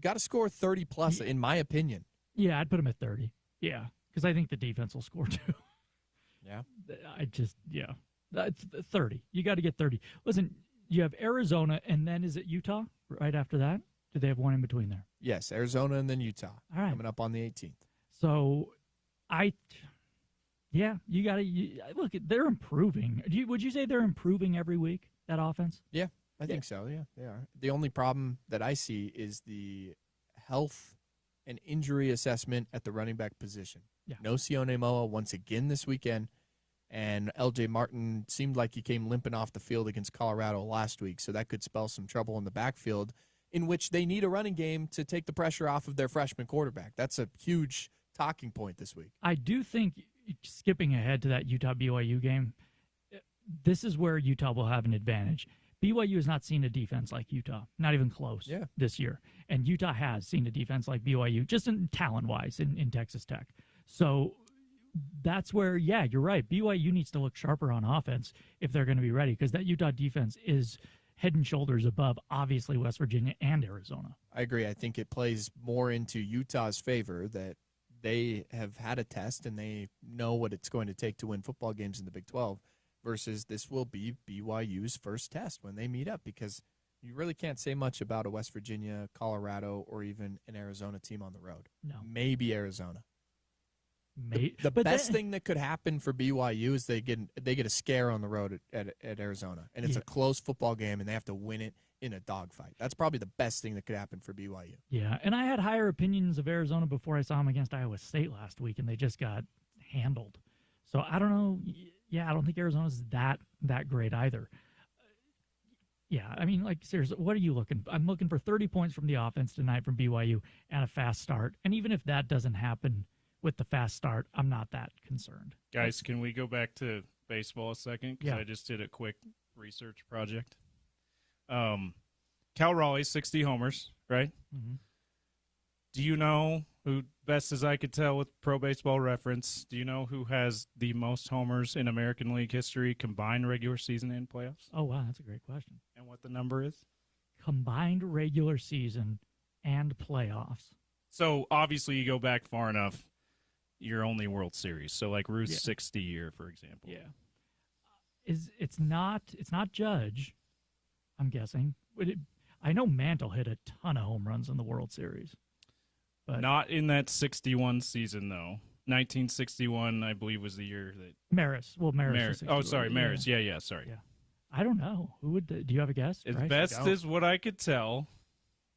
Got to score 30-plus, in my opinion. Yeah, I'd put them at 30. Yeah, because I think the defense will score too. Yeah. That's 30. You got to get 30. Listen, you have Arizona, and then is it Utah right after that? Do they have one in between there? Yes, Arizona and then Utah. All right. Coming up on the 18th. So, you got to look. They're improving. Would you say they're improving every week, that offense? Yeah, I think so. Yeah, they are. The only problem that I see is the health and injury assessment at the running back position. Yeah. No Sione Moa once again this weekend, and L.J. Martin seemed like he came limping off the field against Colorado last week, so that could spell some trouble in the backfield, in which they need a running game to take the pressure off of their freshman quarterback. That's a huge talking point this week. I do think, skipping ahead to that Utah-BYU game, this is where Utah will have an advantage. BYU has not seen a defense like Utah, not even close this year. And Utah has seen a defense like BYU, just in talent-wise in Texas Tech. So that's where, you're right. BYU needs to look sharper on offense if they're going to be ready, because that Utah defense is head and shoulders above, obviously, West Virginia and Arizona. I agree. I think it plays more into Utah's favor that they have had a test and they know what it's going to take to win football games in the Big 12 versus this will be BYU's first test when they meet up, because you really can't say much about a West Virginia, Colorado, or even an Arizona team on the road. No. Maybe Arizona. The But best thing that could happen for BYU is they get a scare on the road at Arizona, and it's a close football game, and they have to win it in a dogfight. That's probably the best thing that could happen for BYU. Yeah, and I had higher opinions of Arizona before I saw them against Iowa State last week, and they just got handled. So I don't know. Yeah, I don't think Arizona's that great either. Yeah, I mean, like, seriously, what are you looking for? I'm looking for 30 points from the offense tonight from BYU and a fast start. And even if that doesn't happen with the fast start, I'm not that concerned. Guys, can we go back to baseball a second? Because Yeah. I just did a quick research project. Cal Raleigh, 60 homers, right? Mm-hmm. Do you know who, best as I could tell with Pro Baseball Reference, do you know who has the most homers in American League history, combined regular season and playoffs? Oh, wow, that's a great question. And what the number is? Combined regular season and playoffs. So, obviously, you go back far enough, you're only World Series. So, like Ruth's 60 year, for example. Yeah. It's not Judge, I'm guessing. I know Mantle hit a ton of home runs in the World Series. But Not in that 61 season, though. 1961, I believe, was the year that Maris. Well, Maris. Oh, sorry, Maris. Yeah, sorry. Yeah. I don't know. Who would? Do you have a guess? As Brice? best as what I could tell,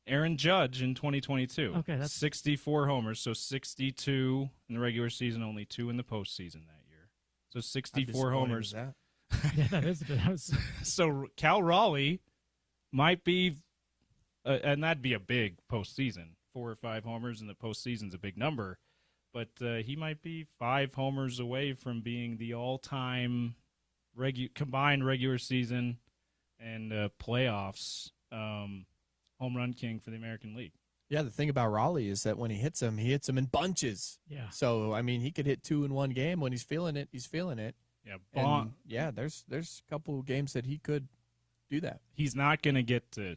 Aaron Judge in 2022. Okay, that's 64 homers, so 62 in the regular season, only 2 in the postseason that year. So 64 homers. That? yeah, that was So Cal Raleigh might be, and that'd be a big postseason. 4 or 5 homers in the postseason's a big number, but he might be 5 homers away from being the all-time combined regular season and playoffs home run king for the American League. Yeah, the thing about Raleigh is that when he hits them in bunches. Yeah. So, I mean, he could hit 2 in one game. When he's feeling it, he's feeling it. Yeah, there's a couple of games that he could do that. He's not going to get to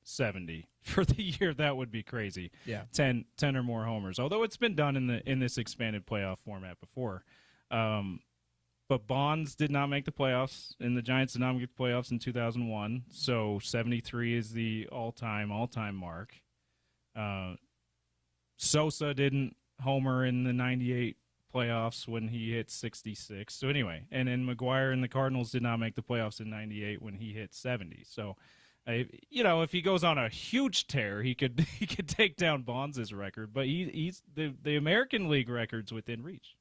70 for the year. That would be crazy. Yeah. 10 or more homers. Although it's been done in this expanded playoff format before. But Bonds did not make the playoffs, and the Giants did not make the playoffs in 2001. So 73 is the all-time mark. Sosa didn't homer in the 98 playoffs when he hit 66. So anyway, and then McGuire and the Cardinals did not make the playoffs in 98 when he hit 70. So, if he goes on a huge tear, he could take down Bonds' record. But he's the American League record's within reach.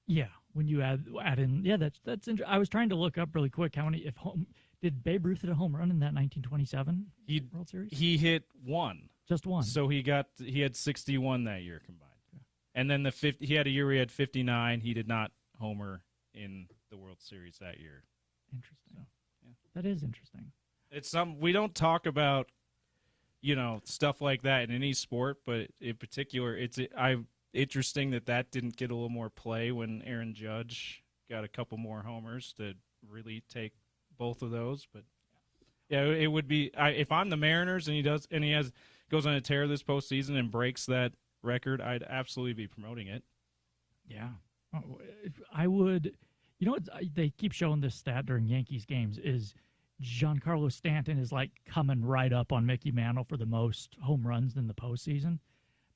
Yeah, when you add in, that's interesting. I was trying to look up really quick how many did Babe Ruth hit a home run in that 1927 World Series? He hit 1, just 1. So he had 61 that year combined. And then he had a year where he had 59. He did not homer in the World Series that year. Interesting. So, yeah. That is interesting. It's we don't talk about, stuff like that in any sport, but in particular, interesting that didn't get a little more play when Aaron Judge got a couple more homers to really take both of those. But yeah, it would be if I'm the Mariners and he goes on a tear this postseason and breaks that record, I'd absolutely be promoting it. Yeah, I would. You know what? They keep showing this stat during Yankees games is Giancarlo Stanton is like coming right up on Mickey Mantle for the most home runs in the postseason.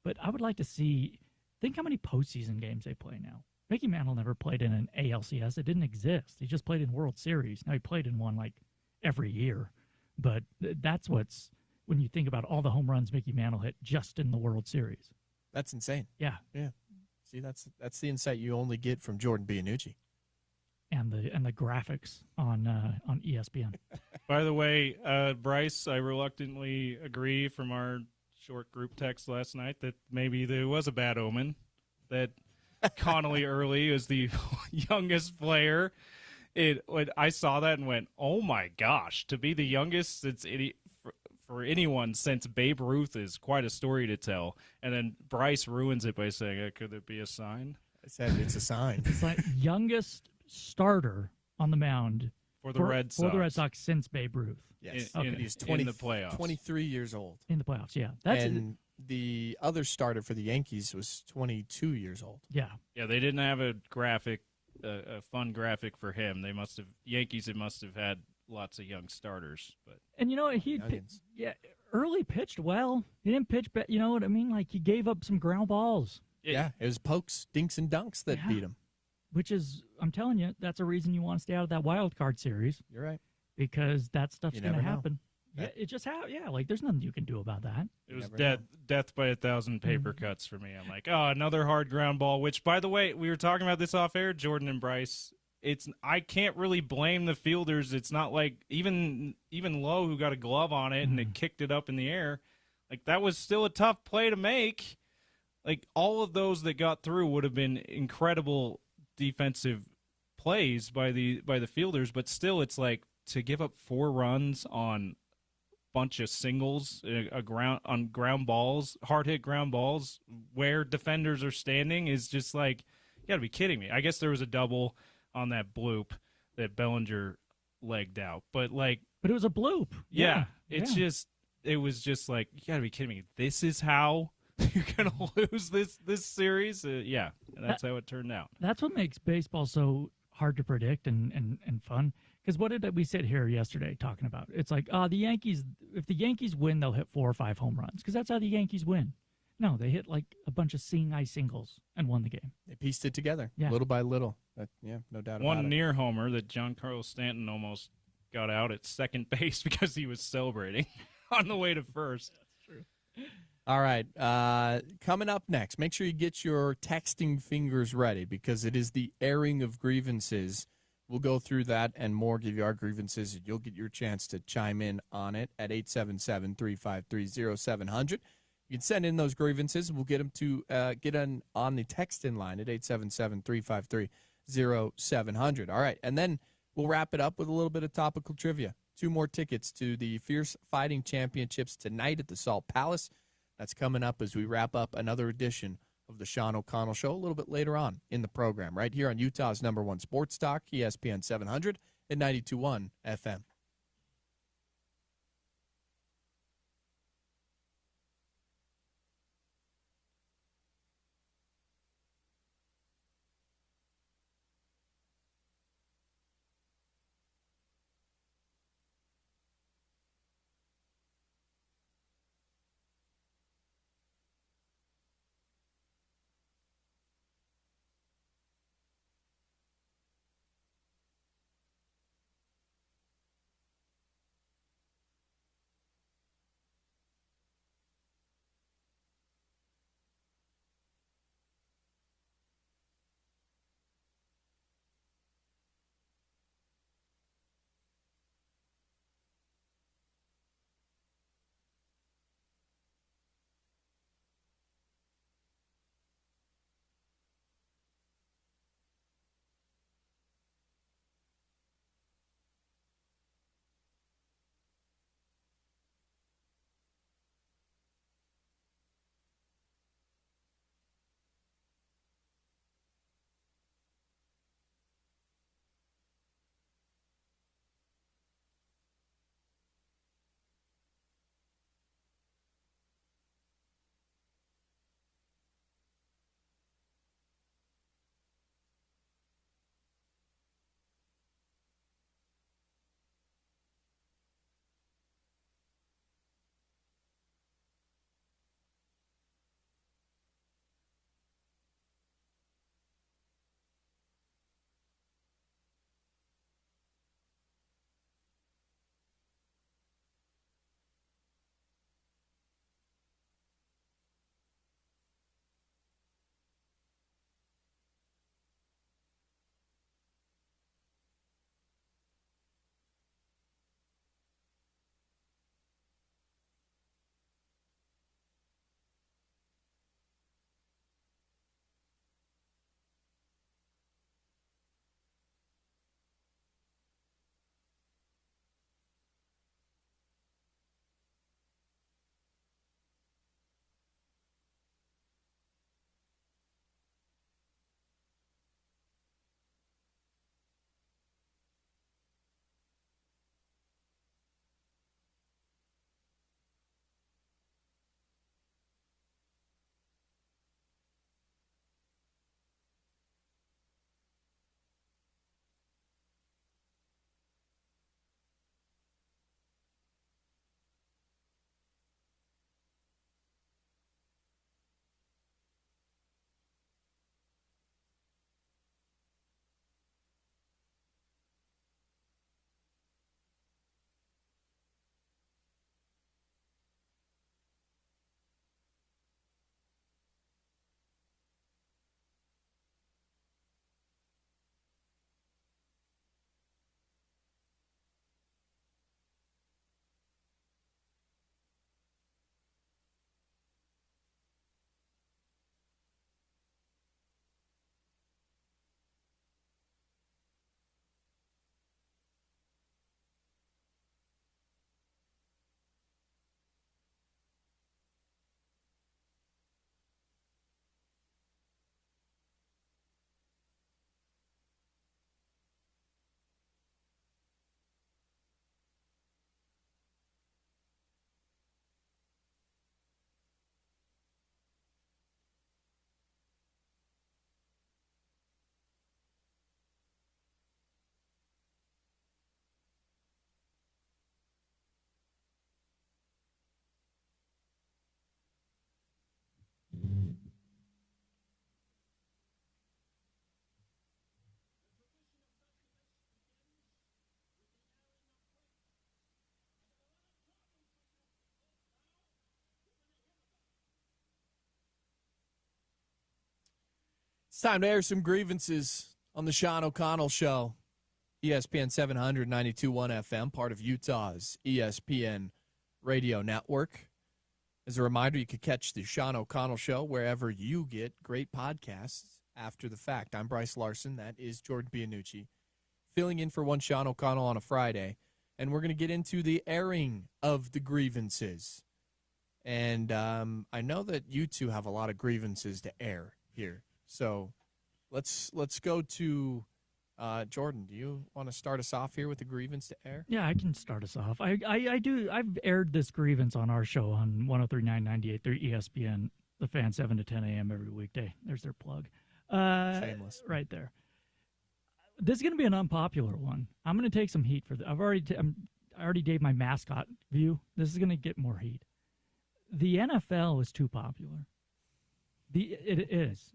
But I would like to think how many postseason games they play now. Mickey Mantle never played in an ALCS. It didn't exist. He just played in World Series. Now he played in one like every year. But that's when you think about all the home runs Mickey Mantle hit just in the World Series. That's insane. Yeah. See, that's the insight you only get from Jordan Bianucci. And the graphics on ESPN. By the way, Brice, I reluctantly agree from our short group text last night that maybe there was a bad omen that Connolly Early is the youngest player. I saw that and went, oh my gosh, to be the youngest for anyone since Babe Ruth is quite a story to tell. And then Brice ruins it by saying, could it be a sign? I said it's a sign. It's like youngest starter on the mound for the Red Sox since Babe Ruth. Yes, he's in the playoffs. 23 years old in the playoffs. Yeah, the other starter for the Yankees was 22 years old. Yeah. They didn't have a graphic, a fun graphic for him. Yankees. It must have had lots of young starters, and Early pitched well. He didn't pitch, but you know what I mean. Like he gave up some ground balls. Yeah, it was pokes, dinks, and dunks that beat him. Which is, I'm telling you, that's a reason you want to stay out of that wild card series. You're right. Because that stuff's going to happen. Yeah. It just like there's nothing you can do about that. It was death by 1,000 paper cuts for me. I'm like, another hard ground ball, which, by the way, we were talking about this off air, Jordan and Brice. I can't really blame the fielders. It's not like even Lowe, who got a glove on it and it kicked it up in the air. Like, that was still a tough play to make. Like, all of those that got through would have been incredible defensive plays by the fielders, but still, it's like to give up 4 runs on bunch of singles, on ground balls, hard hit ground balls, where defenders are standing is just like, you got to be kidding me. I guess there was a double on that bloop that Bellinger legged out, but it was a bloop. Yeah. It was just like, you got to be kidding me. This is how you're going to lose this series? And that's how it turned out. That's what makes baseball so hard to predict and fun. Because what did we sit here yesterday talking about? It's like, the Yankees, if the Yankees win, they'll hit 4 or 5 home runs. Because that's how the Yankees win. No, they hit like a bunch of seeing eye singles and won the game. They pieced it together, little by little. No doubt about it. One near homer that Giancarlo Stanton almost got out at second base because he was celebrating on the way to first. That's true. All right, coming up next, make sure you get your texting fingers ready because it is the airing of grievances. We'll go through that and more, give you our grievances, and you'll get your chance to chime in on it at 877-353-0700. You can send in those grievances, and we'll get them to get on the text-in line at 877-353-0700. All right, and then we'll wrap it up with a little bit of topical trivia. 2 more tickets to the Fierce Fighting Championships tonight at the Salt Palace. That's coming up as we wrap up another edition of the Sean O'Connell Show a little bit later on in the program, right here on Utah's #1 sports talk, ESPN 700 and 92.1 FM. It's time to air some grievances on the Sean O'Connell Show. ESPN 700, 92.1 FM, part of Utah's ESPN radio network. As a reminder, you could catch the Sean O'Connell Show wherever you get great podcasts after the fact. I'm Brice Larson. That is Jordan Bianucci, filling in for one Sean O'Connell on a Friday. And we're going to get into the airing of the grievances. And I know that you two have a lot of grievances to air here. So let's go to Jordan. Do you want to start us off here with the grievance to air? Yeah, I can start us off. I do. I've aired this grievance on our show on 103.9, 98.3 ESPN, the Fan, 7 to 10 a.m. every weekday. There's their plug. Shameless. Right there. This is going to be an unpopular one. I'm going to take some heat for this. I already gave my mascot view. This is going to get more heat. The NFL is too popular. It is.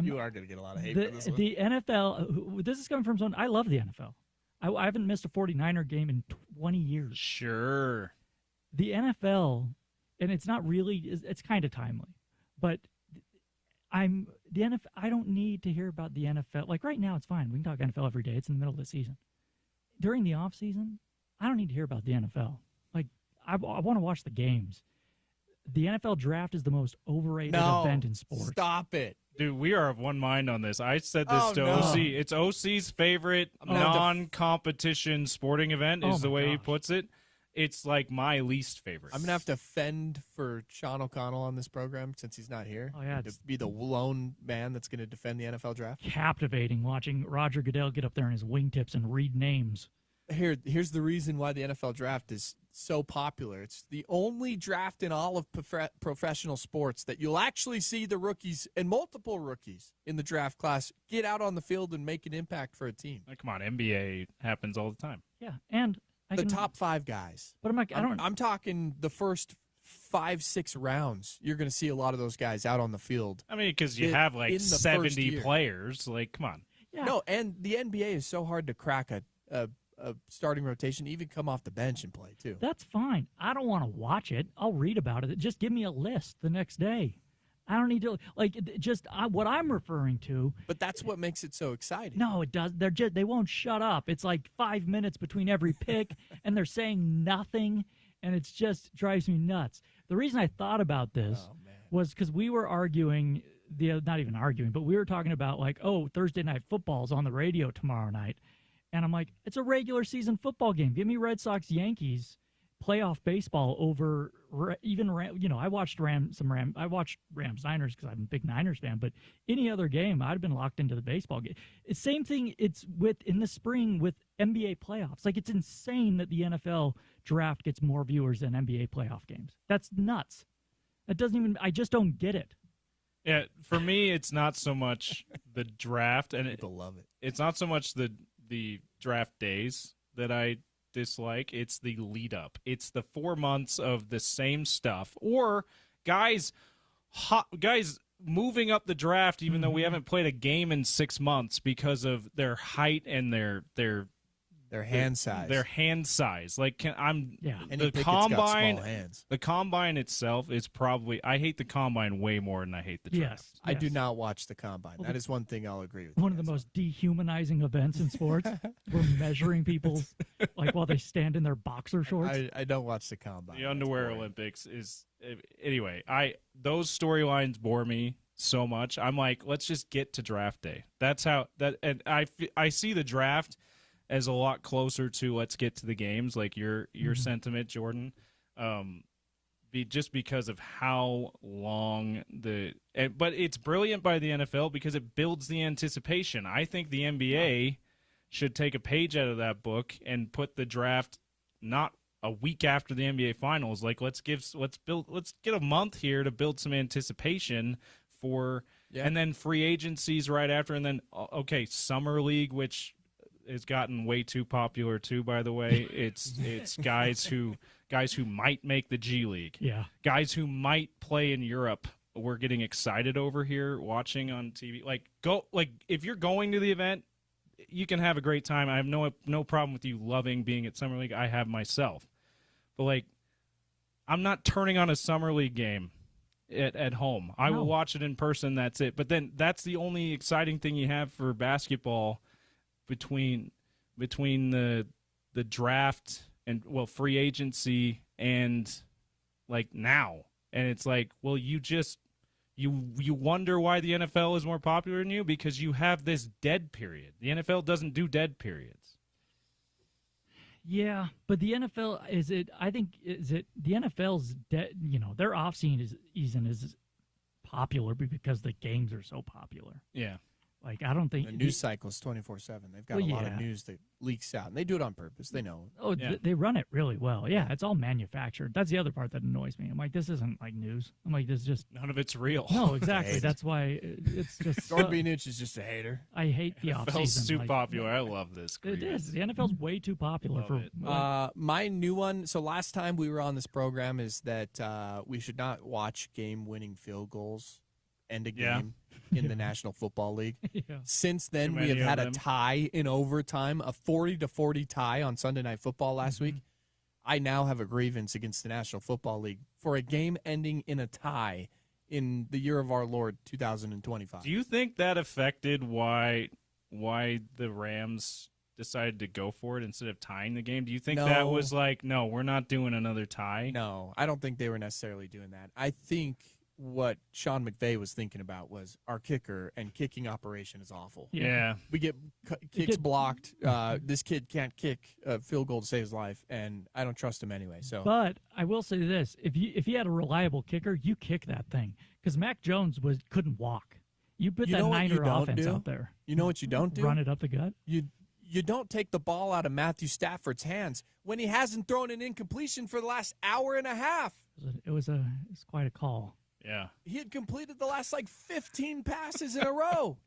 You are going to get a lot of hate for this one. The NFL, this is coming from someone, I love the NFL. I haven't missed a 49er game in 20 years. Sure. The NFL, and it's not really, it's kind of timely, but I don't need to hear about the NFL. Like right now, it's fine. We can talk NFL every day. It's in the middle of the season. During the off season, I don't need to hear about the NFL. Like I want to watch the games. The NFL draft is the most overrated event in sports. Stop it. Dude, we are of one mind on this. I said this to OC. It's OC's favorite non-competition sporting event is the way he puts it. It's like my least favorite. I'm going to have to fend for Sean O'Connell on this program since he's not here. Oh, yeah. To be the lone man that's going to defend the NFL draft. Captivating watching Roger Goodell get up there in his wingtips and read names. Here's the reason why the NFL draft is so popular. It's the only draft in all of professional sports that you'll actually see the rookies and multiple rookies in the draft class get out on the field and make an impact for a team. Like, come on, NBA happens all the time. Yeah, and top 5 guys. But I'm talking the first 5-6 rounds. You're going to see a lot of those guys out on the field. I mean, because you have like 70 players. Like, come on. Yeah. No, and the NBA is so hard to crack a starting rotation, even come off the bench and play too. That's fine. I don't want to watch it. I'll read about it. Just give me a list the next day. I don't need to what I'm referring to. But that's what makes it so exciting. No, it does. They won't shut up. It's like 5 minutes between every pick, and they're saying nothing, and it just drives me nuts. The reason I thought about this was because we were arguing not even arguing, but we were talking about like, Thursday Night Football's on the radio tomorrow night. And I'm like, it's a regular season football game. Give me Red Sox Yankees playoff baseball over even I watched Rams Niners because I'm a big Niners fan. But any other game, I'd have been locked into the baseball game. Same thing. It's in the spring with NBA playoffs. Like it's insane that the NFL draft gets more viewers than NBA playoff games. That's nuts. That doesn't even. I just don't get it. Yeah, for me, it's not so much the draft, and people love it. It's not so much the draft days that I dislike. It's the lead up. It's the 4 months of the same stuff, or guys moving up the draft even though we haven't played a game in 6 months because of their height and their hand size. Their hand size. Like And the combine. Got small hands. The combine itself is probably. I hate the combine way more than I hate the draft. Yes. I do not watch the combine. That is one thing I'll agree with. One of the most dehumanizing events in sports. We're measuring people like while they stand in their boxer shorts. I don't watch the combine. The underwear Olympics is anyway. Those storylines bore me so much. I'm like, let's just get to draft day. That's how that. And I see the draft as a lot closer to let's get to the games, like your sentiment, Jordan. Just because of how long but it's brilliant by the NFL because it builds the anticipation. I think the NBA should take a page out of that book and put the draft not a week after the NBA finals. Like let's get a month here to build some anticipation for, and then free agencies right after, and then summer league, which has gotten way too popular too, by the way. It's guys who might make the G League. Yeah. Guys who might play in Europe. We're getting excited over here watching on TV. If you're going to the event, you can have a great time. I have no problem with you loving being at Summer League. I have myself. But I'm not turning on a Summer League game at home. I will watch it in person. That's it. But then that's the only exciting thing you have for basketball between the draft and free agency and like now. And it's like, well, you wonder why the NFL is more popular than you because you have this dead period. The NFL doesn't do dead periods. Yeah, but the NFL the NFL's their off season is popular because the games are so popular. Yeah. Like, I don't think the news cycle is 24/7. They've got a lot of news that leaks out, and they do it on purpose. They know. Oh, they run it really well. Yeah, it's all manufactured. That's the other part that annoys me. I'm like, this isn't like news. I'm like, this is just none of it's real. No, exactly. That's why it's just. Gordon Bianucci is just a hater. I hate the offseason. NFL's too popular. I love this. It is. The NFL's way too popular love for. My new one. So last time we were on this program is that we should not watch game-winning field goals end a game in the National Football League. Yeah. Since then, we have had a tie in overtime, a 40-40 tie on Sunday Night Football last week. I now have a grievance against the National Football League for a game ending in a tie in the year of our Lord 2025. Do you think that affected why the Rams decided to go for it instead of tying the game? Do you think that was like, no, we're not doing another tie? No, I don't think they were necessarily doing that. I think what Sean McVay was thinking about was our kicker and kicking operation is awful. Yeah. We get kicks blocked. This kid can't kick a field goal to save his life, and I don't trust him anyway. So, but I will say this: if you had a reliable kicker, you kick that thing because Mac Jones couldn't walk. You put that Niner offense out there. You know what you don't do? Run it up the gut. You don't take the ball out of Matthew Stafford's hands when he hasn't thrown an incompletion for the last hour and a half. It was quite a call. Yeah. He had completed the last 15 passes in a row.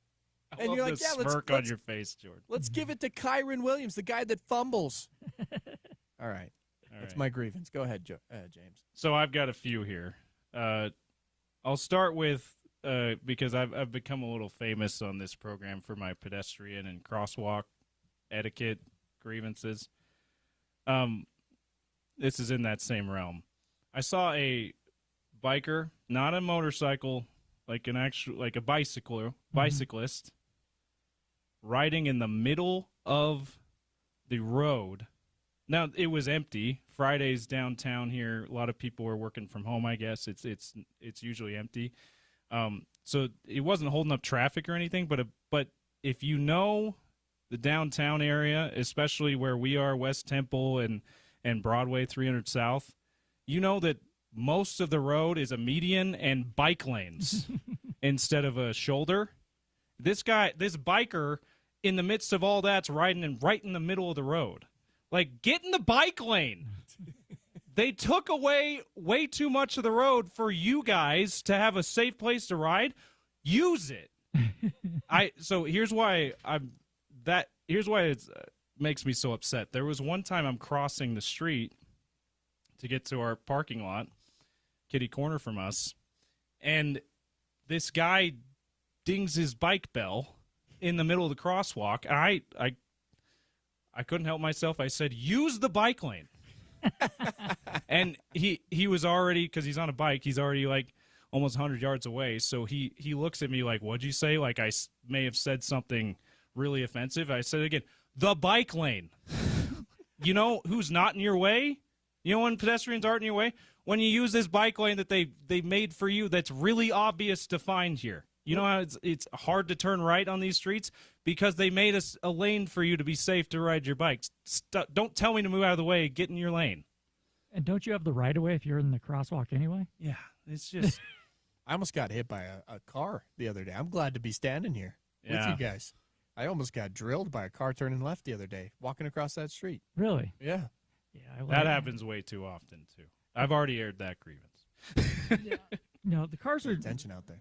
And you're like, let's on your face, Jordan. Let's give it to Kyron Williams, the guy that fumbles. All right. That's my grievance. Go ahead, James. So I've got a few here. I'll start with because I've become a little famous on this program for my pedestrian and crosswalk etiquette grievances. This is in that same realm. I saw a biker, not a motorcycle, like a bicyclist, riding in the middle of the road. Now it was empty. Fridays downtown here, a lot of people were working from home. I guess it's usually empty, so it wasn't holding up traffic or anything. But if you know the downtown area, especially where we are, West Temple and Broadway 300 South, you know that most of the road is a median and bike lanes instead of a shoulder. This biker, in the midst of all that's riding right in the middle of the road. Like, get in the bike lane. They took away way too much of the road for you guys to have a safe place to ride. Use it. So here's why it makes me so upset. There was one time I'm crossing the street to get to our parking lot, kitty corner from us, and this guy dings his bike bell in the middle of the crosswalk. And I couldn't help myself. I said, use the bike lane. And he was already, because he's on a bike, he's already like almost 100 yards away. So he looks at me like, what'd you say? Like I may have said something really offensive. I said it again, the bike lane. You know who's not in your way? You know when pedestrians aren't in your way? When you use this bike lane that they made for you that's really obvious to find here. You know how it's hard to turn right on these streets? Because they made us a lane for you to be safe to ride your bikes. Don't tell me to move out of the way. Get in your lane. And don't you have the right-of-way if you're in the crosswalk anyway? Yeah, it's just... I almost got hit by a car the other day. I'm glad to be standing here with you guys. I almost got drilled by a car turning left the other day, walking across that street. Really? Yeah. Yeah. That happens way too often, too. I've already aired that grievance. Yeah. No, the cars are tension out there,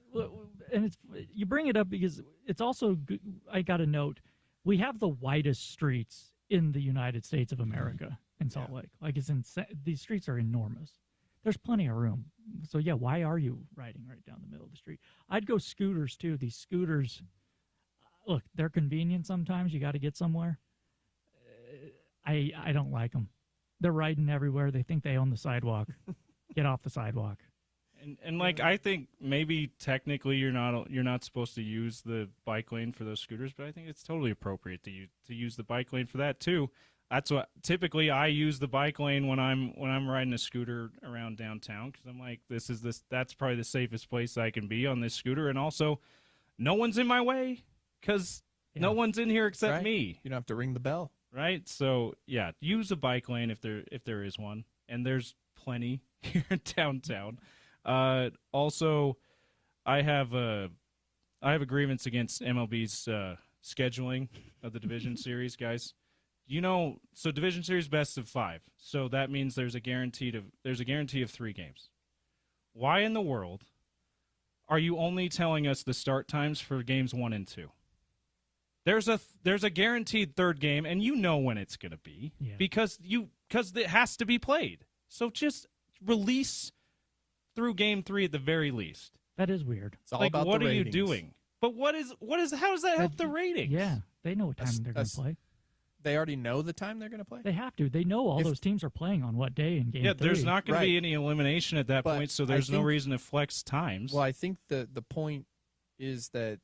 and you bring it up because it's also good. I got a note. We have the widest streets in the United States of America in Salt Lake. Like it's insane. These streets are enormous. There's plenty of room. So yeah, why are you riding right down the middle of the street? I'd go scooters too. These scooters, look, they're convenient sometimes. You got to get somewhere. I don't like them. They're riding everywhere. They think they own the sidewalk. Get off the sidewalk. And like I think maybe technically you're not supposed to use the bike lane for those scooters, but I think it's totally appropriate to use the bike lane for that too. That's what typically I use the bike lane when I'm riding a scooter around downtown, because I'm like, that's probably the safest place I can be on this scooter, and also no one's in my way because no one's in here except me. You don't have to ring the bell, right? So yeah, use a bike lane if there is one, and there's plenty here in downtown. Also, I have a grievance against MLB's scheduling of the division series, guys. So division series best of 5. So that means there's a guarantee of 3 games. Why in the world are you only telling us the start times for games 1 and 2? There's a guaranteed third game, and you know when it's going to be because it has to be played. So just release through game 3 at the very least. That is weird. It's all about what the are ratings. you doing? But how does that help the ratings? Yeah, they know what time they're going to play. They already know the time they're going to play? They have to. They know all those teams are playing on what day in game 3. There's not going to be any elimination at that point, so there's no reason to flex times. Well, I think the point is that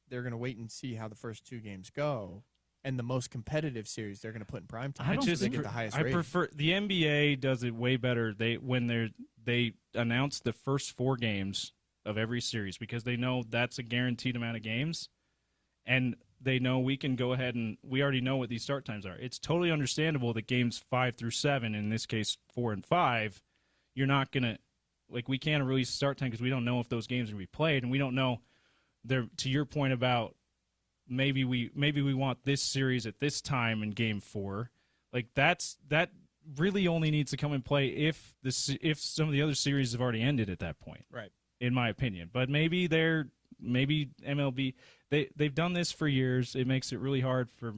they're going to wait and see how the first 2 games go, and the most competitive series they're going to put in prime time. They get the highest rating. Prefer the NBA does it way better. They announce the first 4 games of every series because they know that's a guaranteed amount of games, and they know we can go ahead and we already know what these start times are. It's totally understandable that games 5 through 7, in this case 4 and 5, you're not going to we can't release start time because we don't know if those games are going to be played, and we don't know. To your point about maybe we want this series at this time in game 4, that really only needs to come in play if some of the other series have already ended at that point, right? In my opinion, but maybe MLB they've done this for years. It makes it really hard for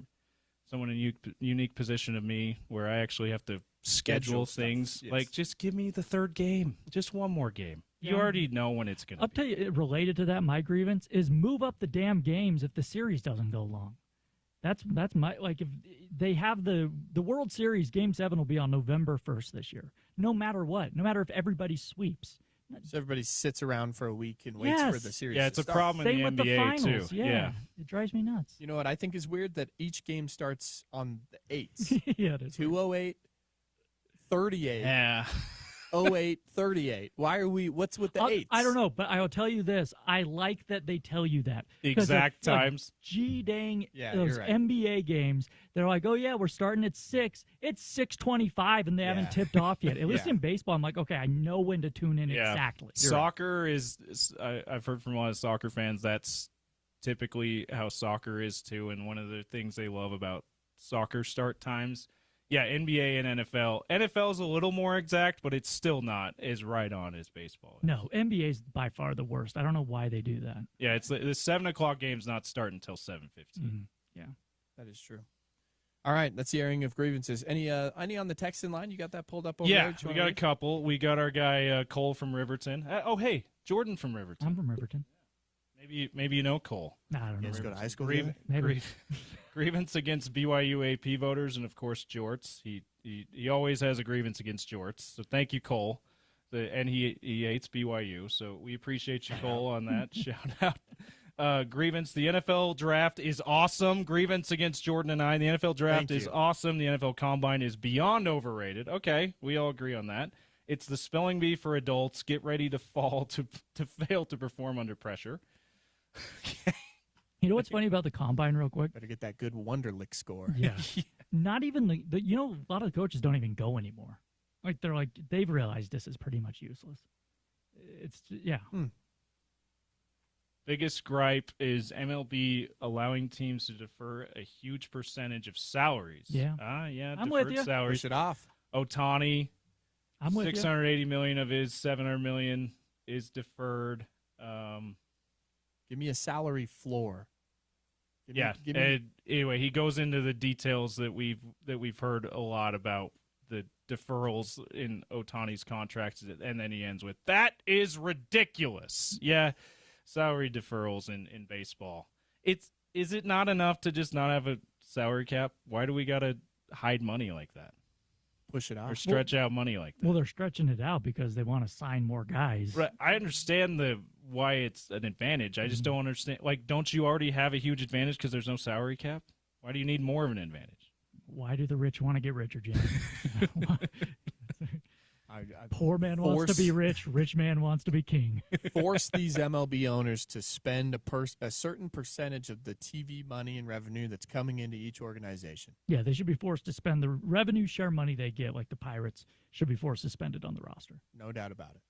someone in a unique position of me where I actually have to schedule things. Yes. Just give me the third game, just one more game. You already know when it's going to be. I'll tell you, related to that, my grievance is move up the damn games if the series doesn't go long. That's my, if they have the World Series, Game 7 will be on November 1st this year. No matter what. No matter if everybody sweeps. So everybody sits around for a week and waits for the series. Yeah, it's to a start. problem Same in with the the NBA finals. too. Yeah, it drives me nuts. You know what I think is weird? That each game starts on the 8th. Yeah, it is. 2:08, 38. Yeah. 08, 38. What's with the 8s? I don't know, but I will tell you this. I like that they tell you that. Exact times. Dang, those right. NBA games, they're like, oh, yeah, we're starting at 6. It's 6:25, and they haven't tipped off yet. At least in baseball, I'm like, okay, I know when to tune in exactly. Soccer is I've heard from a lot of soccer fans, that's typically how soccer is too, and one of the things they love about soccer start times. Yeah, NBA and NFL. NFL is a little more exact, but it's still not as right on as baseball is. No, NBA is by far the worst. I don't know why they do that. Yeah, it's the 7 o'clock game's not starting until 7:15. Mm-hmm. Yeah, that is true. All right, that's the airing of grievances. Any on the text in line? You got that pulled up over there? Yeah, we got a couple. We got our guy Cole from Riverton. Hey, Jordan from Riverton. I'm from Riverton. Maybe you know Cole. No, I don't know. You guys go to high school Maybe. Grievance against BYU AP voters and, of course, jorts. He always has a grievance against jorts. So thank you, Cole. And he hates BYU. So we appreciate you, Cole, on that. Shout out. Grievance. The NFL draft is awesome. Grievance against Jordan and I. The NFL draft is awesome. The NFL Combine is beyond overrated. Okay, we all agree on that. It's the spelling bee for adults. Get ready to fail to perform under pressure. You know what's funny about the Combine real quick? Better get that good Wonderlic score. Yeah. Not even a lot of the coaches don't even go anymore. They've realized this is pretty much useless. It's, Biggest gripe is MLB allowing teams to defer a huge percentage of salaries. Yeah. I'm with you. Salaries. Push it off. Otani, I'm with $680 million of his $700 million is deferred. Give me a salary floor. Anyway, he goes into the details that we've heard a lot about the deferrals in Otani's contracts, and then he ends with, that is ridiculous. Yeah, salary deferrals in baseball. Is it not enough to just not have a salary cap? Why do we got to hide money like that? push it or off. stretch out money like that. Well, they're stretching it out because they want to sign more guys. Right. I understand why it's an advantage. I just don't understand. Like, don't you already have a huge advantage because there's no salary cap? Why do you need more of an advantage? Why do the rich want to get richer, Jim? Poor man wants to be rich. Rich man wants to be king. Force these MLB owners to spend a certain percentage of the TV money and revenue that's coming into each organization. Yeah, they should be forced to spend the revenue share money they get, like the Pirates should be forced to spend it on the roster. No doubt about it.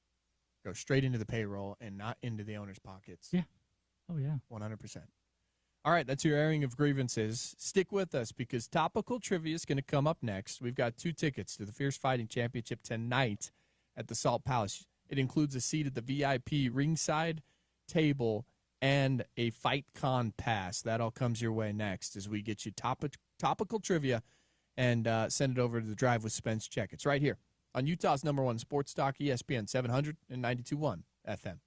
Go straight into the payroll and not into the owners' pockets. Yeah. Oh, yeah. 100%. All right, that's your airing of grievances. Stick with us because topical trivia is going to come up next. We've got 2 tickets to the Fierce Fighting Championship tonight at the Salt Palace. It includes a seat at the VIP ringside table and a Fight Con pass. That all comes your way next as we get you topical trivia and send it over to the Drive with Spence Checketts right here on Utah's #1 sports talk, ESPN 700 and 92.1 FM.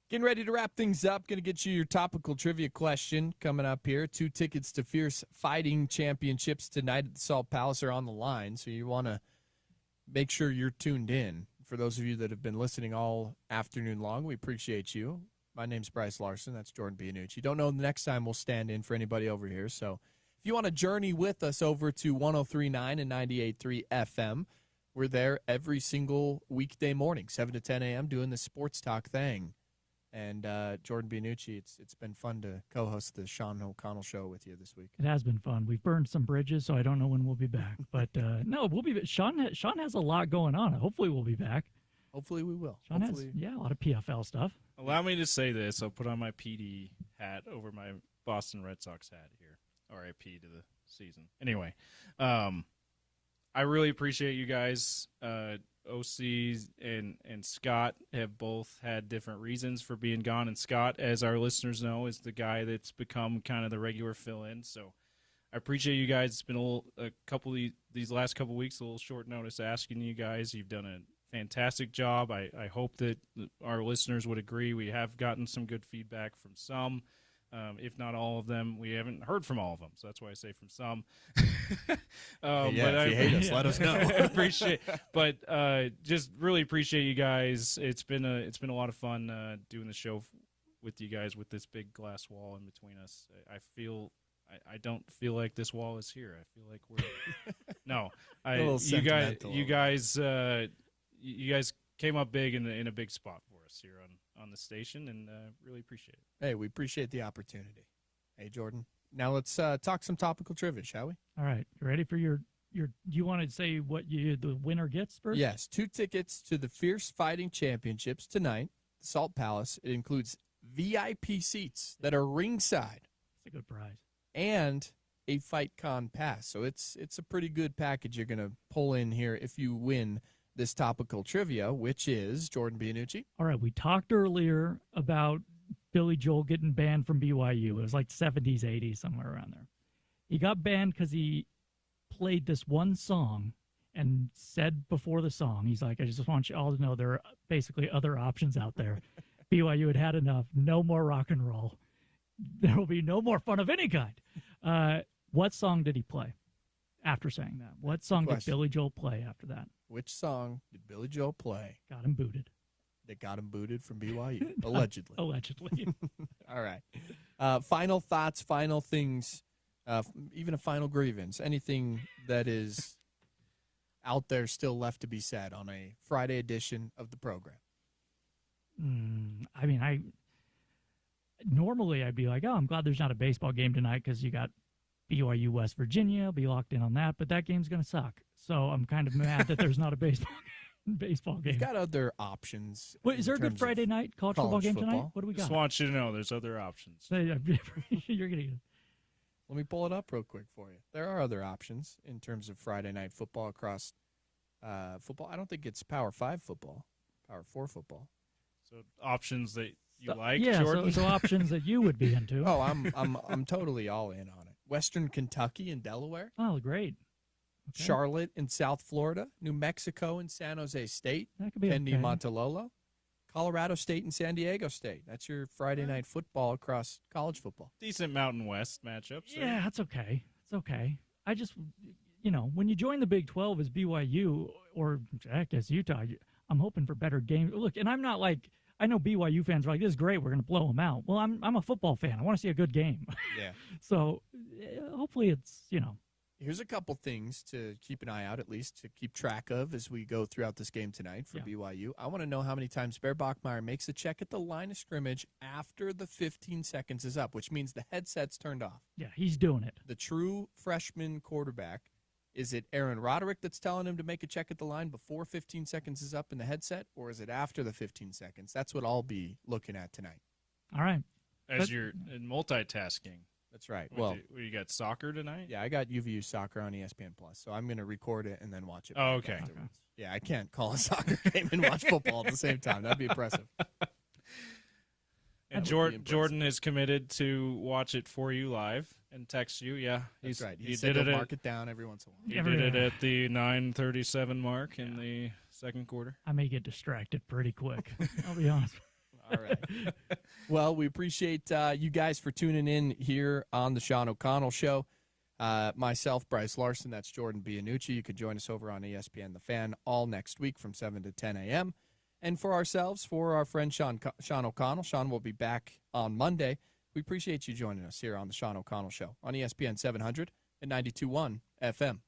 Getting ready to wrap things up. Going to get you your topical trivia question coming up here. 2 tickets to Fierce Fighting Championships tonight at the Salt Palace are on the line. So you want to make sure you're tuned in. For those of you that have been listening all afternoon long, we appreciate you. My name's Brice Larson. That's Jordan Bianucci. Don't know the next time we'll stand in for anybody over here. So if you want to journey with us over to 103.9 and 98.3 FM, we're there every single weekday morning, 7 to 10 a.m., doing the sports talk thing. And Jordan Bianucci, it's been fun to co-host the Sean O'Connell show with you this week. It has been fun. We've burned some bridges, so I don't know when we'll be back. But no, we'll be. Sean has a lot going on. Hopefully, we'll be back. Hopefully, we will. Sean has a lot of PFL stuff. Allow me to say this. I'll put on my PD hat over my Boston Red Sox hat here. RIP to the season. Anyway, I really appreciate you guys. OC and Scott have both had different reasons for being gone, and Scott, as our listeners know, is the guy that's become kind of the regular fill-in. So I appreciate you guys. It's been these last couple weeks, a little short notice asking you guys. You've done a fantastic job. I hope that our listeners would agree. We have gotten some good feedback from some. If not all of them. We haven't heard from all of them, so that's why I say from some. But if you hate us, let us know. Appreciate, but just really appreciate you guys. It's been a lot of fun doing the show with you guys with this big glass wall in between us. I don't feel like this wall is here. I feel like we're no. You guys came up big in a big spot for us here on the station, and really appreciate it. Hey, we appreciate the opportunity. Hey, Jordan. Now let's talk some topical trivia, shall we? All right. You ready for your do you want to say what the winner gets first? Yes. 2 tickets to the Fierce Fighting Championships tonight, the Salt Palace. It includes VIP seats that are ringside. It's a good prize. And a Fight Con pass. So it's a pretty good package you're going to pull in here if you win this topical trivia, which is Jordan Bianucci. All right, we talked earlier about Billy Joel getting banned from BYU. It was like 70s, 80s, somewhere around there. He got banned because he played this one song and said before the song, he's like, I just want you all to know there are basically other options out there. BYU had enough. No more rock and roll. There will be no more fun of any kind. What song did he play after saying that? What song did Billy Joel play after that? Which song did Billy Joel play? Got him booted. That got him booted from BYU, allegedly. Allegedly. All right. Final thoughts, final things, even a final grievance, anything that is out there still left to be said on a Friday edition of the program. I mean, normally I'd be like, oh, I'm glad there's not a baseball game tonight because you got BYU West Virginia. I'll be locked in on that, but that game's going to suck. So I'm kind of mad that there's not a baseball game. We've got other options. Wait, is there a good Friday night college football game tonight? What do we got? Just want you to know there's other options. You're getting. Let me pull it up real quick for you. There are other options in terms of Friday night football across football. I don't think it's Power 5 football, Power 4 football. So options that you like, yeah, Jordan? So options that you would be into. Oh, I'm totally all in on it. Western Kentucky and Delaware. Oh, great. Okay. Charlotte and South Florida. New Mexico and San Jose State. That could be Pendy okay. Montelolo. Colorado State and San Diego State. That's your Friday night football across college football. Decent Mountain West matchups. Yeah, that's okay. It's okay. I just, when you join the Big 12 as BYU or heck, as Utah, I'm hoping for better games. Look, and I'm not like, I know BYU fans are like, this is great, we're going to blow them out. Well, I'm a football fan. I want to see a good game. Yeah. So hopefully it's, Here's a couple things to keep an eye out, at least, to keep track of as we go throughout this game tonight for BYU. I want to know how many times Bear Bachmeier makes a check at the line of scrimmage after the 15 seconds is up, which means the headset's turned off. Yeah, he's doing it. The true freshman quarterback, is it Aaron Roderick that's telling him to make a check at the line before 15 seconds is up in the headset, or is it after the 15 seconds? That's what I'll be looking at tonight. All right. As you're multitasking. That's right. You got soccer tonight? Yeah, I got UVU soccer on ESPN+, so I'm going to record it and then watch it. Oh, okay. Yeah, I can't call a soccer game and watch football at the same time. That'd be impressive. And Jordan is committed to watch it for you live and text you. Yeah, that's right. He said he'll mark it down every once in a while. He did it at the 9:37 mark in the second quarter. I may get distracted pretty quick. I'll be honest. All right. Well, we appreciate you guys for tuning in here on the Sean O'Connell Show. Myself, Brice Larson, that's Jordan Bianucci. You could join us over on ESPN The Fan all next week from 7 to 10 a.m. And for ourselves, for our friend Sean O'Connell, Sean will be back on Monday. We appreciate you joining us here on the Sean O'Connell Show on ESPN 700 and 92.1 FM.